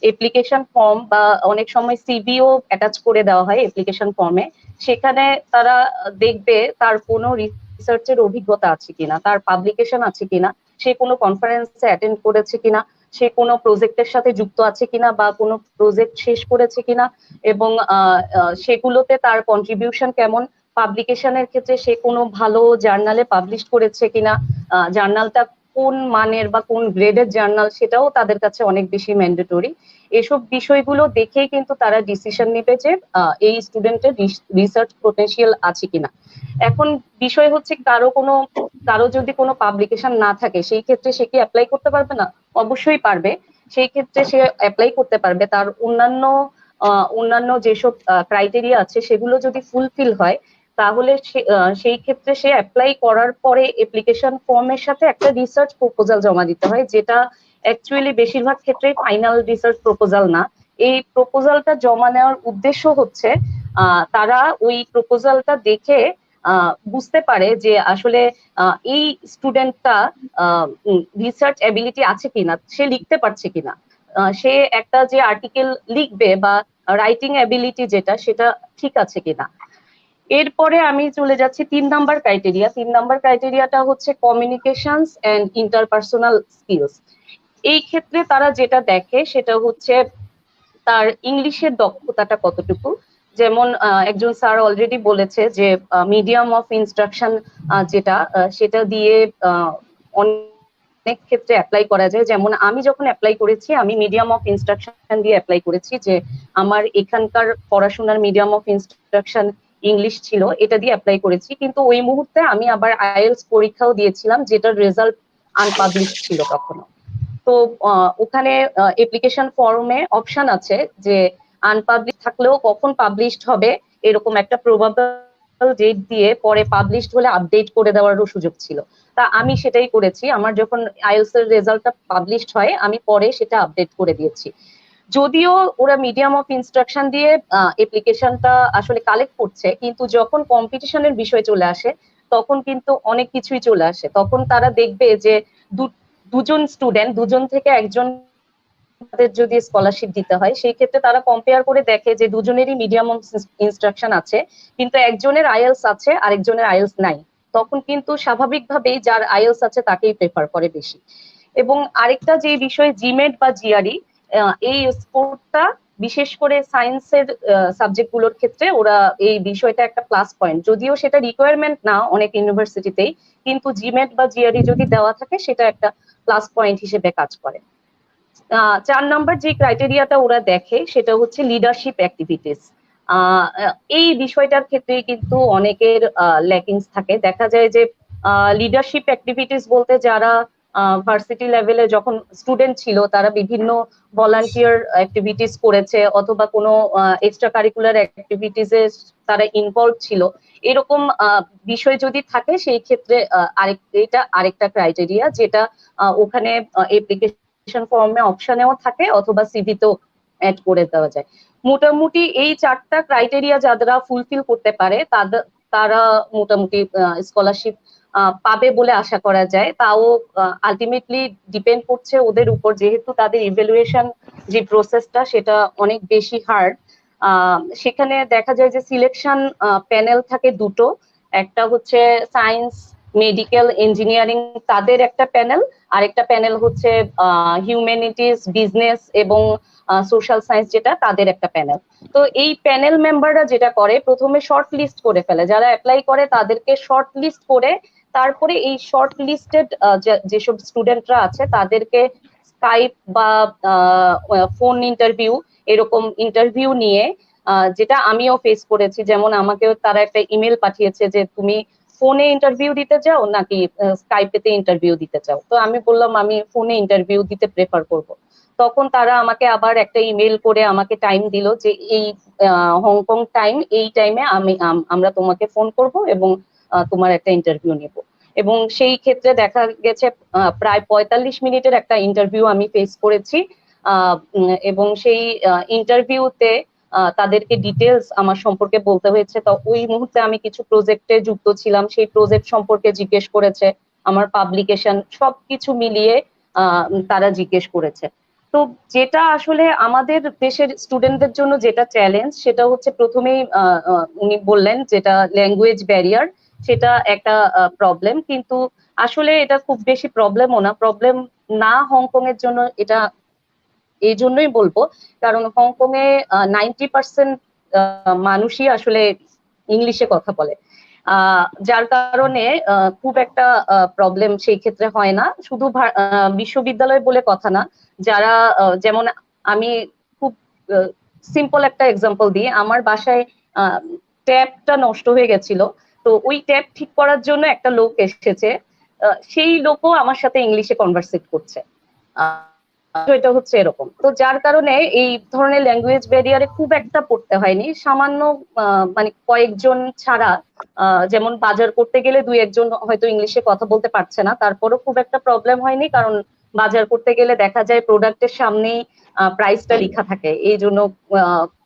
E: অ্যাপ্লিকেশন ফর্ম বা অনেক সময় সিভিও অ্যাটাচ করে দেওয়া হয় অ্যাপ্লিকেশন ফর্মে, সেখানে তারা দেখবে তার কোনো রিসার্চের অভিজ্ঞতা আছে কিনা, তার পাবলিকেশন আছে কিনা, সে কোনো কনফারেন্সে অ্যাটেন্ড করেছে কিনা, সে কোনো প্রজেক্টের সাথে যুক্ত আছে কিনা বা কোনো প্রজেক্ট শেষ করেছে কিনা, এবং সেগুলোতে তার কন্ট্রিবিউশন কেমন, পাবলিকেশনের ক্ষেত্রে সে কোনো ভালো জার্নালে পাবলিশ করেছে কিনা, জার্নালটা কোন মানের বা কোন গ্রেডের জার্নাল সেটাও তাদের কাছে অনেক বেশি ম্যান্ডেটরি। এসব বিষয়গুলো দেখেই কিন্তু তারা ডিসিশন নেবে যে এই স্টুডেন্টের রিসার্চ পোটেনশিয়াল আছে কিনা। এখন বিষয় হচ্ছে কারো যদি কোনো পাবলিকেশন না থাকে সেই ক্ষেত্রে সে কি অ্যাপ্লাই করতে পারবে না? অবশ্যই পারবে। সেই ক্ষেত্রে সে অ্যাপ্লাই করতে পারবে, তার অন্যান্য যেসব ক্রাইটেরিয়া আছে সেগুলো যদি ফুলফিল হয় তাহলে সেই ক্ষেত্রে সে অ্যাপ্লাই করার পরে অ্যাপ্লিকেশন ফর্মের সাথে একটা রিসার্চ প্রপোজাল জমা দিতে হয়, যেটা অ্যাকচুয়ালি বেশিরভাগ ক্ষেত্রে ফাইনাল রিসার্চ প্রপোজাল না। এই প্রপোজালটা জমা নেওয়ার উদ্দেশ্য হচ্ছে তারা ওই প্রপোজালটা দেখে বুঝতে পারে যে আসলে এই স্টুডেন্টটা রিসার্চ অ্যাবিলিটি আছে কিনা, সে লিখতে পারছে কিনা, সে একটা যে আর্টিকেল লিখবে বা রাইটিং অ্যাবিলিটি যেটা সেটা ঠিক আছে কিনা। এরপরে আমি চলে যাচ্ছি 3 নাম্বার ক্রাইটেরিয়া। 3 নাম্বার ক্রাইটেরিয়াটা হচ্ছে কমিউনিকেশনস এন্ড ইন্টারপার্সোনাল স্কিলস। এই ক্ষেত্রে তারা যেটা দেখে সেটা হচ্ছে তার ইংলিশের দক্ষতাটা কতটুকু। যেমন একজন স্যার অলরেডি বলেছে যে মিডিয়াম অফ ইনস্ট্রাকশন যেটা সেটা দিয়ে অনেক ক্ষেত্রে অ্যাপ্লাই করা যায়। যেমন আমি যখন অ্যাপ্লাই করেছি আমি মিডিয়াম অফ ইনস্ট্রাকশন দিয়ে অ্যাপ্লাই করেছি, যে আমার এখানকার পড়াশোনার মিডিয়াম অফ ইনস্ট্রাকশন ইংলিশ ছিল, এটা দিয়ে অ্যাপ্লাই করেছি। কিন্তু ওই মুহূর্তে আমি আবার আইএলটিএস পরীক্ষাও দিয়েছিলাম, যেটার রেজাল্ট আনপাবলিশ ছিল তখনও। তো ওখানে অ্যাপ্লিকেশন ফর্মে অপশন আছে যে আনপাবলিশ থাকলেও কখন পাবলিশড হবে এরকম একটা প্রবাবল ডেট দিয়ে পরে পাবলিশড হলে আপডেট করে দেওয়ারও সুযোগ ছিল। তা আমি সেটাই করেছি, আমার যখন আইএলটিএস এর রেজাল্টটা পাবলিশড হয় আমি পরে সেটা আপডেট করে দিয়েছি। যদিও ওরা মিডিয়াম অফ ইনস্ট্রাকশন দিয়ে অ্যাপ্লিকেশনটা আসলে কালেক্ট করছে, কিন্তু যখন কম্পিটিশনের বিষয় চলে আসে তখন কিন্তু অনেক কিছুই চলে আসে। তখন তারা দেখবে যে দুজন স্টুডেন্ট, দুজন থেকে একজন যদি স্কলারশিপ দিতে হয় সেই ক্ষেত্রে তারা কম্পেয়ার করে দেখে যে দুজনেরই মিডিয়াম অফ ইনস্ট্রাকশন আছে, কিন্তু একজনের আইএলটিএস আছে আরেকজনের আইএলটিএস নাই। তখন কিন্তু স্বাভাবিকভাবেই যার আইএলটিএস আছে তাকেই প্রেফার করে বেশি। এবং আরেকটা যে বিষয় জিমেট বা জিআরই, এই স্কোরটা বিশেষ করে সায়েন্সের সাবজেক্ট গুলোর ক্ষেত্রে ওরা এই বিষয়টা একটা প্লাস পয়েন্ট, যদিও সেটা রিকোয়ারমেন্ট না অনেক ইউনিভার্সিটিতেই, কিন্তু জিমেট বা জিআরই যদি দেওয়া থাকে সেটা একটা প্লাস পয়েন্ট হিসেবে কাজ করে। 4 নাম্বার যে ক্রাইটেরিয়াটা ওরা দেখে সেটা হচ্ছে লিডারশিপ অ্যাক্টিভিটিস। এই বিষয়টার ক্ষেত্রে কিন্তু অনেকের ল্যাকিংস থাকে। দেখা যায় যে লিডারশিপ অ্যাক্টিভিটিস বলতে যারা ভার্সিটি লেভেলে যখন স্টুডেন্ট ছিল তারা বিভিন্ন ভলান্টিয়ার অ্যাক্টিভিটিস করেছে অথবা কোনো এক্সট্রা কারিকুলার অ্যাক্টিভিটিসে তারা ইনভলভ ছিল, এরকম বিষয় যদি থাকে সেই ক্ষেত্রে এটা আরেকটা ক্রাইটেরিয়া, যেটা ওখানে অ্যাপ্লিকেশন ফর্মে অপশনেও থাকে অথবা সিভিতেও অ্যাড করে দেওয়া যায়। মোটামুটি এই 4টা ক্রাইটেরিয়া যারা ফুলফিল করতে পারে তারা মোটামুটি স্কলারশিপ পাবে বলে আশা করা যায়। তাও আলটিমেটলি ডিপেন্ড করছে ওদের উপর, যেহেতু তাদের ইভ্যালুয়েশন যে প্রসেসটা সেটা অনেক বেশি হার্ড। সেখানে দেখা যায় যে সিলেকশন প্যানেল থাকে দুটো, একটা হচ্ছে সায়েন্স, মেডিকেল, ইঞ্জিনিয়ারিং তাদের একটা প্যানেল, আরেকটা প্যানেল হচ্ছে হিউম্যানিটিস, বিজনেস এবং সোশ্যাল সায়েন্স যেটা তাদের একটা প্যানেল। তো এই প্যানেল মেম্বাররা যেটা করে প্রথমে শর্ট লিস্ট করে ফেলে, যারা অ্যাপ্লাই করে তাদেরকে শর্ট লিস্ট করে তারপরে এই শর্ট লিস্টেড যেসব স্টুডেন্টরা আছে তাদেরকে স্কাইপ বা ফোন ইন্টারভিউ এরকম ইন্টারভিউ নিয়ে, যেটা আমিও ফেস করেছি। যেমন আমাকেও তারা একটা ইমেল পাঠিয়েছে যে তুমি ফোনে ইন্টারভিউ দিতে চাও নাকি স্কাইপেতে ইন্টারভিউ দিতে চাও, তো আমি বললাম আমি ফোনে ইন্টারভিউ দিতে প্রেফার করব। তখন তারা আমাকে আবার একটা ইমেল করে আমাকে টাইম দিল যে এই হংকং টাইম, এই টাইমে আমরা তোমাকে ফোন করব এবং তোমার একটা ইন্টারভিউ নেব। এবং সেই ক্ষেত্রে দেখা গেছে প্রায় 45 মিনিটের একটা ইন্টারভিউ আমি ফেস করেছি। এবং সেই ইন্টারভিউতে তাদেরকে ডিটেলস আমার সম্পর্কে বলতে হয়েছে। তো ওই মুহূর্তে আমি কিছু প্রজেক্টে যুক্ত ছিলাম, সেই প্রজেক্ট সম্পর্কে জিজ্ঞেস করেছে, আমার পাবলিকেশন সবকিছু মিলিয়ে তারা জিজ্ঞেস করেছে। তো যেটা আসলে আমাদের দেশের স্টুডেন্টদের জন্য যেটা চ্যালেঞ্জ সেটা হচ্ছে প্রথমেই উনি বললেন যেটা ল্যাঙ্গুয়েজ ব্যারিয়ার। সেটা একটা প্রবলেম, কিন্তু আসলে এটা খুব বেশি প্রবলেমও না। প্রবলেম না হংকং এর জন্য এটা এই জন্যই বলবো, কারণ হংকং এ 90% মানুষই আসলে ইংলিশে কথা বলে, যার কারণে খুব একটা প্রবলেম সেই ক্ষেত্রে হয় না। শুধু বিশ্ববিদ্যালয় বলে কথা না, যারা যেমন আমি খুব সিম্পল একটা এক্সাম্পল দিই। আমার বাসায় ট্যাপটা নষ্ট হয়ে গেছিল, তো ওই ট্যাপ ঠিক করার জন্য একটা লোক এসেছে, সেই লোকও আমার সাথে ইংলিশে কনভার্সেট করছে। এটা হচ্ছে এরকম, তো যার কারণে এই ধরনের ল্যাঙ্গুয়েজ ব্যারিয়ারে খুব একটা পড়তে হয়নি। সামান্য মানে কয়েকজন ছাড়া, যেমন বাজার করতে গেলে দুই একজন হয়তো ইংলিশে কথা বলতে পারছে না, তারপরও খুব একটা প্রবলেম হয়নি, কারণ বাজার করতে গেলে দেখা যায় প্রোডাক্টের সামনেই প্রাইসটা লেখা থাকে, এই জন্য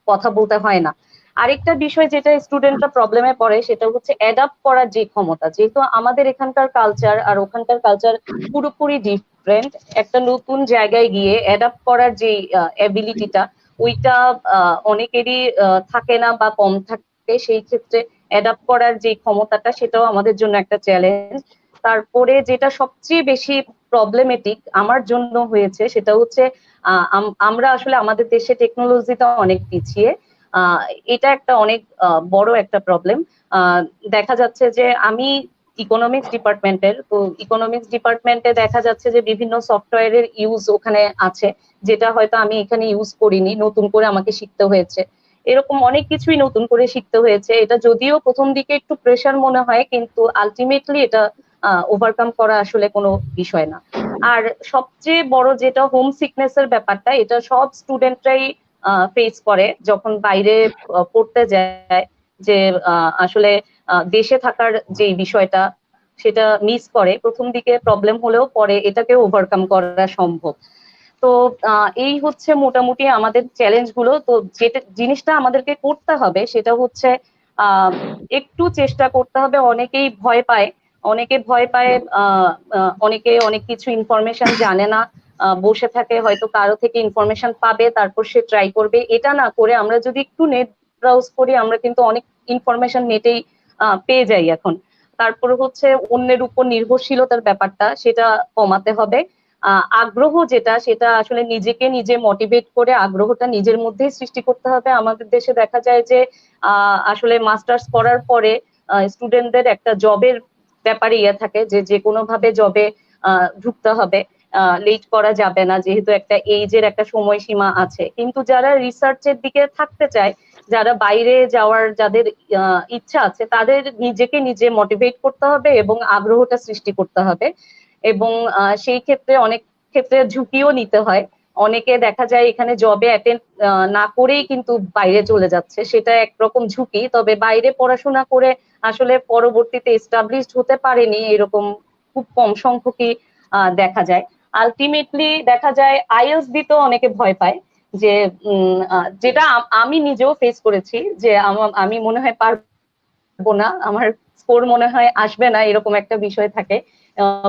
E: কথা বলতে হয় না। আরেকটা বিষয় যেটা স্টুডেন্টরা প্রবলেমে পড়ে সেটা হচ্ছে অ্যাডাপ্ট করার যে ক্ষমতা। যেহেতু আমাদের এখানকার কালচার আর ওখানকার কালচার পুরোপুরি ডিফারেন্ট, একটা নতুন জায়গায় গিয়ে অ্যাডাপ্ট করার যে এবিলিটিটা, ওইটা অনেকেরই থাকে না বা কম থাকে। সেই ক্ষেত্রে অ্যাডাপ্ট করার যে ক্ষমতাটা, সেটাও আমাদের জন্য একটা চ্যালেঞ্জ। তারপরে যেটা সবচেয়ে বেশি প্রবলেমেটিক আমার জন্য হয়েছে সেটা হচ্ছে আমরা আসলে আমাদের দেশে টেকনোলজিতে অনেক পিছিয়ে। এটা একটা অনেক বড় একটা প্রবলেম। দেখা যাচ্ছে যে আমি ইকোনমিক্স ডিপার্টমেন্টের, তো ইকোনমিক্স ডিপার্টমেন্টে দেখা যাচ্ছে যে বিভিন্ন সফটওয়্যারের ইউজ ওখানে আছে, যেটা হয়তো আমি এখানে ইউজ করিনি, নতুন করে আমাকে শিখতে হয়েছে। এরকম অনেক কিছুই নতুন করে শিখতে হয়েছে। এটা যদিও প্রথম দিকে একটু প্রেশার মনে হয়, কিন্তু আলটিমেটলি এটা ওভারকাম করা আসলে কোনো বিষয় না। আর সবচেয়ে বড় যেটা হোম সিকনেস এর ব্যাপারটা, এটা সব স্টুডেন্টরাই ফেস করে যখন বাইরে পড়তে যায়, যে আসলে দেশে থাকার যে বিষয়টা সেটা মিস করে। প্রথম দিকে প্রবলেম হলেও পরে এটাকে ওভারকাম করা সম্ভব। তো এই হচ্ছে মোটামুটি আমাদের চ্যালেঞ্জ গুলো। তো যেটা জিনিসটা আমাদেরকে করতে হবে সেটা হচ্ছে একটু চেষ্টা করতে হবে। অনেকেই ভয় পায়, অনেকে ভয় পায়, অনেকে অনেক কিছু ইনফরমেশন জানে না, বসে থাকে, হয়তো কারো থেকে ইনফরমেশন পাবে তারপর সে ট্রাই করবে। এটা না করে আমরা যদি একটু নেট ব্রাউজ করি, আমরা কিন্তু অনেক ইনফরমেশন নেটেই পেয়ে যাই এখন। তারপরে হচ্ছে অন্যের উপর নির্ভরশীলতার ব্যাপারটা, সেটা কমাতে হবে। আগ্রহ যেটা, সেটা আসলে নিজেকে নিজে মোটিভেট করে আগ্রহটা নিজের মধ্যেই সৃষ্টি করতে হবে। আমাদের দেশে দেখা যায় যে আসলে মাস্টার্স করার পরে স্টুডেন্টদের একটা জবের ব্যাপারে ইয়ে থাকে, যে যে কোনো ভাবে জবে ঢুকতে হবে, লেট করা যাবে না, যেহেতু একটা এইজের একটা সময়সীমা আছে। কিন্তু যারা রিসার্চের দিকে থাকতে চায়, যারা বাইরে যাওয়ার যাদের ইচ্ছা আছে, তাদের নিজেকে নিজে মোটিভেট করতে হবে এবং আগ্রহটা সৃষ্টি করতে হবে। এবং সেই ক্ষেত্রে অনেক ক্ষেত্রে ঝুঁকিও নিতে হয়। অনেকে দেখা যায় এখানে জবে অ্যাটেন্ড না করেই কিন্তু বাইরে চলে যাচ্ছে, সেটা একরকম ঝুঁকি। তবে বাইরে পড়াশোনা করে আসলে পরবর্তীতে এস্টাবলিশড হতে পারেনি এরকম খুব কম সংখ্যকই দেখা যায়। আলটিমেটলি দেখা যায় আইএলটিএস দিতেও অনেকে ভয় পায়, যে যেটা আমি নিজেও ফেস করেছি, যে আমি মনে হয় পারবো না, আমার স্কোর মনে হয় আসবে না, এরকম একটা বিষয় থাকে।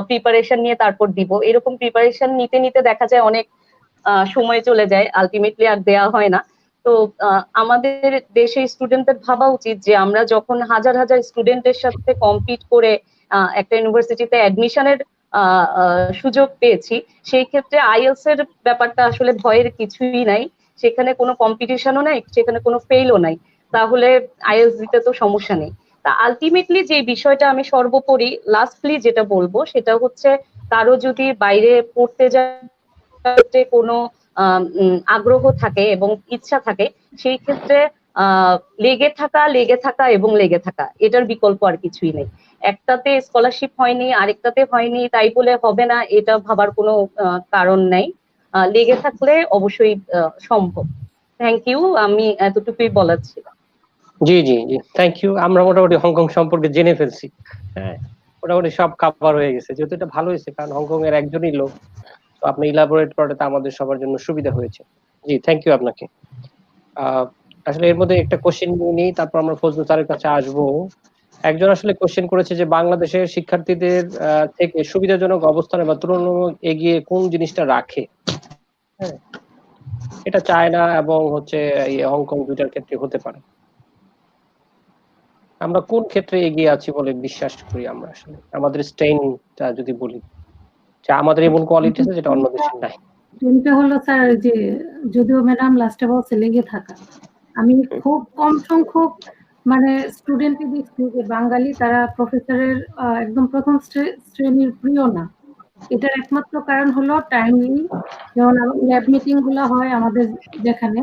E: প্রিপারেশন নিয়ে তারপর দিব, এরকম প্রিপারেশন নিতে নিতে দেখা যায় অনেক সময় চলে যায়, আলটিমেটলি আর দেয়া হয় না। তো আমাদের দেশে স্টুডেন্টদের ভাবা উচিত যে আমরা যখন হাজার হাজার স্টুডেন্টের সাথে কম্পিট করে একটা ইউনিভার্সিটিতে অ্যাডমিশনের সুযোগ পেয়েছি, সেই ক্ষেত্রে আইএলটিএস এর ব্যাপারটা আসলে ভয়ের কিছুই নাই। সেখানে কোনো কম্পিটিশনও নাই, সেখানে কোনো ফেইলও নাই, তাহলে আইএলটিএস দিতে তো সমস্যা নেই। তা আলটিমেটলি যে বিষয়টা আমি সর্বোপরি লাস্টলি যেটা বলবো সেটা হচ্ছে, কারো যদি বাইরে পড়তে যায় কোনো আগ্রহ থাকে এবং ইচ্ছা থাকে, সেই ক্ষেত্রে লেগে থাকা এবং লেগে থাকা, এটার বিকল্প আর কিছুই নেই। একটাতে স্কলারশিপ হয়নি আরেকটাতে হয়নি তাই বলে হবে না, এটা ভাবার কোনো কারণ নাই। লেগে থাকলে অবশ্যই সম্ভব। থ্যাংক ইউ, আমি এতটুকুই বলার ছিল।
A: জি জি জি, থ্যাংক ইউ। আমরা মোটামুটি হংকং সম্পর্কে জেনে ফেলছি। হ্যাঁ, মোটামুটি সব কাভার হয়ে গেছে, যেহেতু এটা ভালো হয়েছে, কারণ হংকং এর একজনই লোক, তো আপনি ইলাবোরেট করাটা আমাদের সবার জন্য সুবিধা হয়েছে। জি, থ্যাংক ইউ আপনাকে। আসলে এর মধ্যে একটা কোশ্চেন নিই, তারপর আমরা ফজলুল স্যারের কাছে আসবো। একজন আসলে কোশ্চেন করেছে যে বাংলাদেশের শিক্ষার্থীদের থেকে সুবিধাজনক অবস্থানে বা তুলনামূলক এগিয়ে কোন জিনিসটা রাখে। হ্যাঁ, এটা চায়না এবং হচ্ছে হংকং দুইটার ক্ষেত্রে হতে পারে। আমরা কোন ক্ষেত্রে এগিয়ে আছি বলে বিশ্বাস করি আমরা আসলে আমাদের স্ট্রেংথটা যদি বলি যে আমাদের এমন কোয়ালিটি আছে যেটা অন্য দেশের নাই?
B: তিনটা হলো স্যার যে যদিও ম্যাডাম লাস্টে বলছে লেগে থাকা, আমি খুব কম সংখ্যক মানে স্টুডেন্টকে দেখছি যে বাঙালি তারা প্রফেসরের একদম প্রথম শ্রেণীর প্রিয় না। এটার একমাত্র কারণ হলো টাইমিং। যেমন ল্যাব মিটিং গুলো হয় আমাদের যেখানে,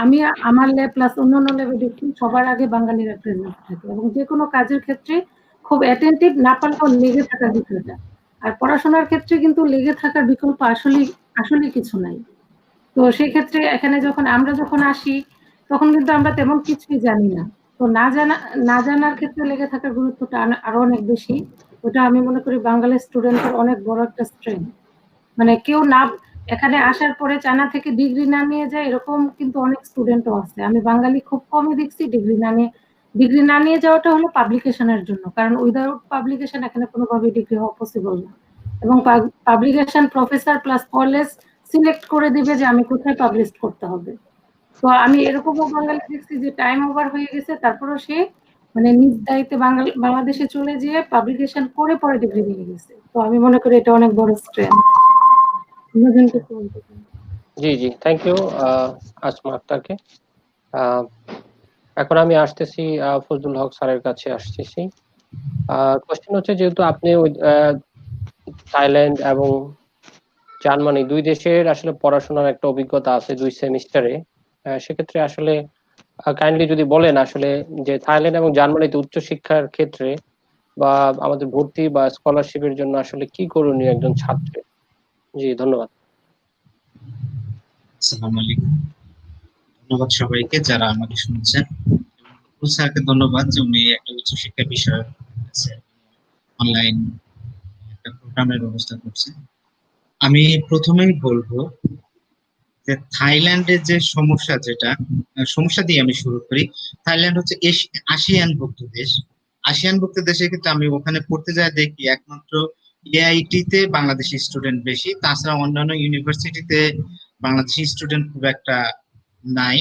B: আমি আমার ল্যাব প্লাস অন্যান্য ল্যাবে দেখি সবার আগে বাঙালিরা প্রেজেন্ট থাকে এবং যে কোনো কাজের ক্ষেত্রে খুব অ্যাটেন্টিভ, না পারলেও লেগে থাকার বিষয়টা। আর পড়াশোনার ক্ষেত্রে কিন্তু লেগে থাকার বিকল্প আসলে কিছু নাই। তো সেই ক্ষেত্রে এখানে আমরা যখন আসি তখন কিন্তু আমরা তেমন কিছুই জানি না। তো না জানার ক্ষেত্রে লেগে থাকার গুরুত্বটা আরো অনেক বেশি। ওটা আমি মনে করি বাঙালি স্টুডেন্টের অনেক বড় একটা স্ট্রেংথ। মানে কেউ না এখানে আসার পরে চায়না থেকে ডিগ্রি না নিয়ে যায় এরকম কিন্তু অনেক স্টুডেন্টও আছে। আমি বাঙালি খুব কমই দেখছি ডিগ্রি না নিয়ে যাওয়াটা হলো পাবলিকেশনের জন্য। কারণ উইদাউট পাবলিকেশন এখানে কোনোভাবেই ডিগ্রি হওয়া পসিবল না। এবং publication professor plus college select করে দিবে যে আমি কোথায় পাবলিশ করতে হবে। তো আমি এরকমও বাঙালি দেখছি যে টাইম ওভার হয়ে গেছে, তারপরও সে মানে নিজ দায়িত্বে বাংলাদেশে চলে যেয়ে পাবলিকেশন করে পরে ডিগ্রি নিয়ে গেছে। তো আমি মনে করি এটা অনেক বড় স্ট্রেংথ।
A: জি জি, থ্যাংক ইউ আসমা আক্তারকে। এখন আমি আসতেছি ফজলুল হক স্যারের কাছে আসতেছি। কোশ্চেন হচ্ছে, যেহেতু আপনি ওই থাইল্যান্ড এবং জার্মানি দুই দেশের আসলে পড়াশোনার একটা অভিজ্ঞতা আছে 2 সেমিস্টারে, সেক্ষেত্রে আসলে কাইন্ডলি যদি বলেন আসলে যে থাইল্যান্ড এবং জার্মানিতে উচ্চশিক্ষার ক্ষেত্রে বা আমাদের ভর্তি বা স্কলারশিপের জন্য আসলে কি করণীয় একজন ছাত্রের? জি, ধন্যবাদ।
F: আসসালামু আলাইকুম, ধন্যবাদ সবাইকে যারা আমাকে শুনছেন। স্যারকে ধন্যবাদ যে উনি একটা উচ্চশিক্ষা বিষয় অনলাইন একটা প্রোগ্রামের ব্যবস্থা করছেন। আমি প্রথমেই বলবো যে থাইল্যান্ডের যে সমস্যা দিয়ে আমি শুরু করি। থাইল্যান্ড হচ্ছে আসিয়ানভুক্ত দেশ। আসিয়ানভুক্ত দেশের ক্ষেত্রে আমি ওখানে পড়তে যাই দেখি একমাত্র এআইটি তে বাংলাদেশি স্টুডেন্ট বেশি, তাছাড়া অন্যান্য ইউনিভার্সিটিতে বাংলাদেশি স্টুডেন্ট খুব একটা নাই।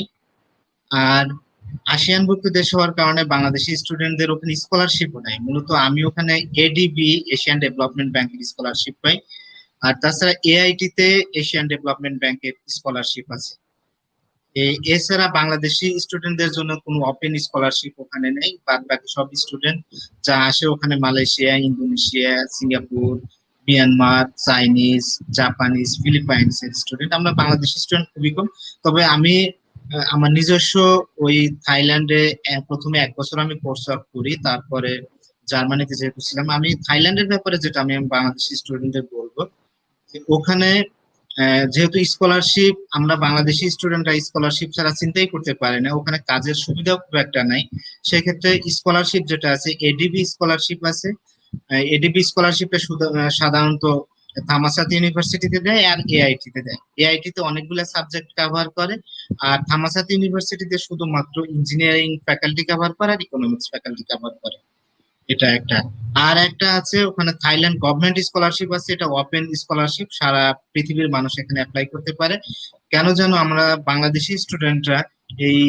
F: আর আসিয়ানভুক্ত দেশ হওয়ার কারণে বাংলাদেশি স্টুডেন্টদের ওখানে স্কলারশিপও নাই। মূলত আমি ওখানে এডিবি এশিয়ান ডেভেলপমেন্ট ব্যাংকের স্কলারশিপ পাই, আর তাছাড়া এআইটি তে এশিয়ান ডেভেলপমেন্ট ব্যাংকের স্কলারশিপ আছে। এছাড়া বাংলাদেশি স্টুডেন্টদের জন্য কোনো ওপেন স্কলারশিপ ওখানে নেই। বাদ বাকি সব স্টুডেন্ট যা আসে ওখানে Malaysia, Indonesia, Singapore, Myanmar, Chinese, Japanese, Philippines এর স্টুডেন্ট। আমরা বাংলাদেশি স্টুডেন্ট খুবই কম। তবে আমি আমার নিজস্ব ওই থাইল্যান্ডে প্রথমে 1 বছর আমি কোর্স ওয়ার্ক করি, তারপরে জার্মানিতে যেহেতু ছিলাম। আমি থাইল্যান্ডের ব্যাপারে যেটা আমি বাংলাদেশি স্টুডেন্টদের বলবো, ওখানে যেহেতু স্কলারশিপ আমরা বাংলাদেশি স্টুডেন্টরা স্কলারশিপ ছাড়া চিন্তাই করতে পারে না, ওখানে কাজের সুবিধাও খুব একটা নাই। সেক্ষেত্রে স্কলারশিপ যেটা আছে, এডিবি স্কলারশিপ আছে। এডিবি স্কলারশিপে সাধারণত থামাসাত ইউনিভার্সিটিতে দেয় আর এআইটি তে দেয়। এআইটি তে অনেকগুলো সাবজেক্ট কভার করে, আর থামাসাত ইউনিভার্সিটিতে শুধুমাত্র ইঞ্জিনিয়ারিং ফ্যাকাল্টি কভার করে আর ইকোনমিক্স ফ্যাকাল্টি কভার করে। এটা একটা। আর একটা আছে ওখানে থাইল্যান্ড গভর্নমেন্ট স্কলারশিপ আছে, এটা ওপেন স্কলারশিপ, সারা পৃথিবীর মানুষ এখানে অ্যাপ্লাই করতে পারে। কেন যেন আমরা বাংলাদেশি স্টুডেন্টরা এই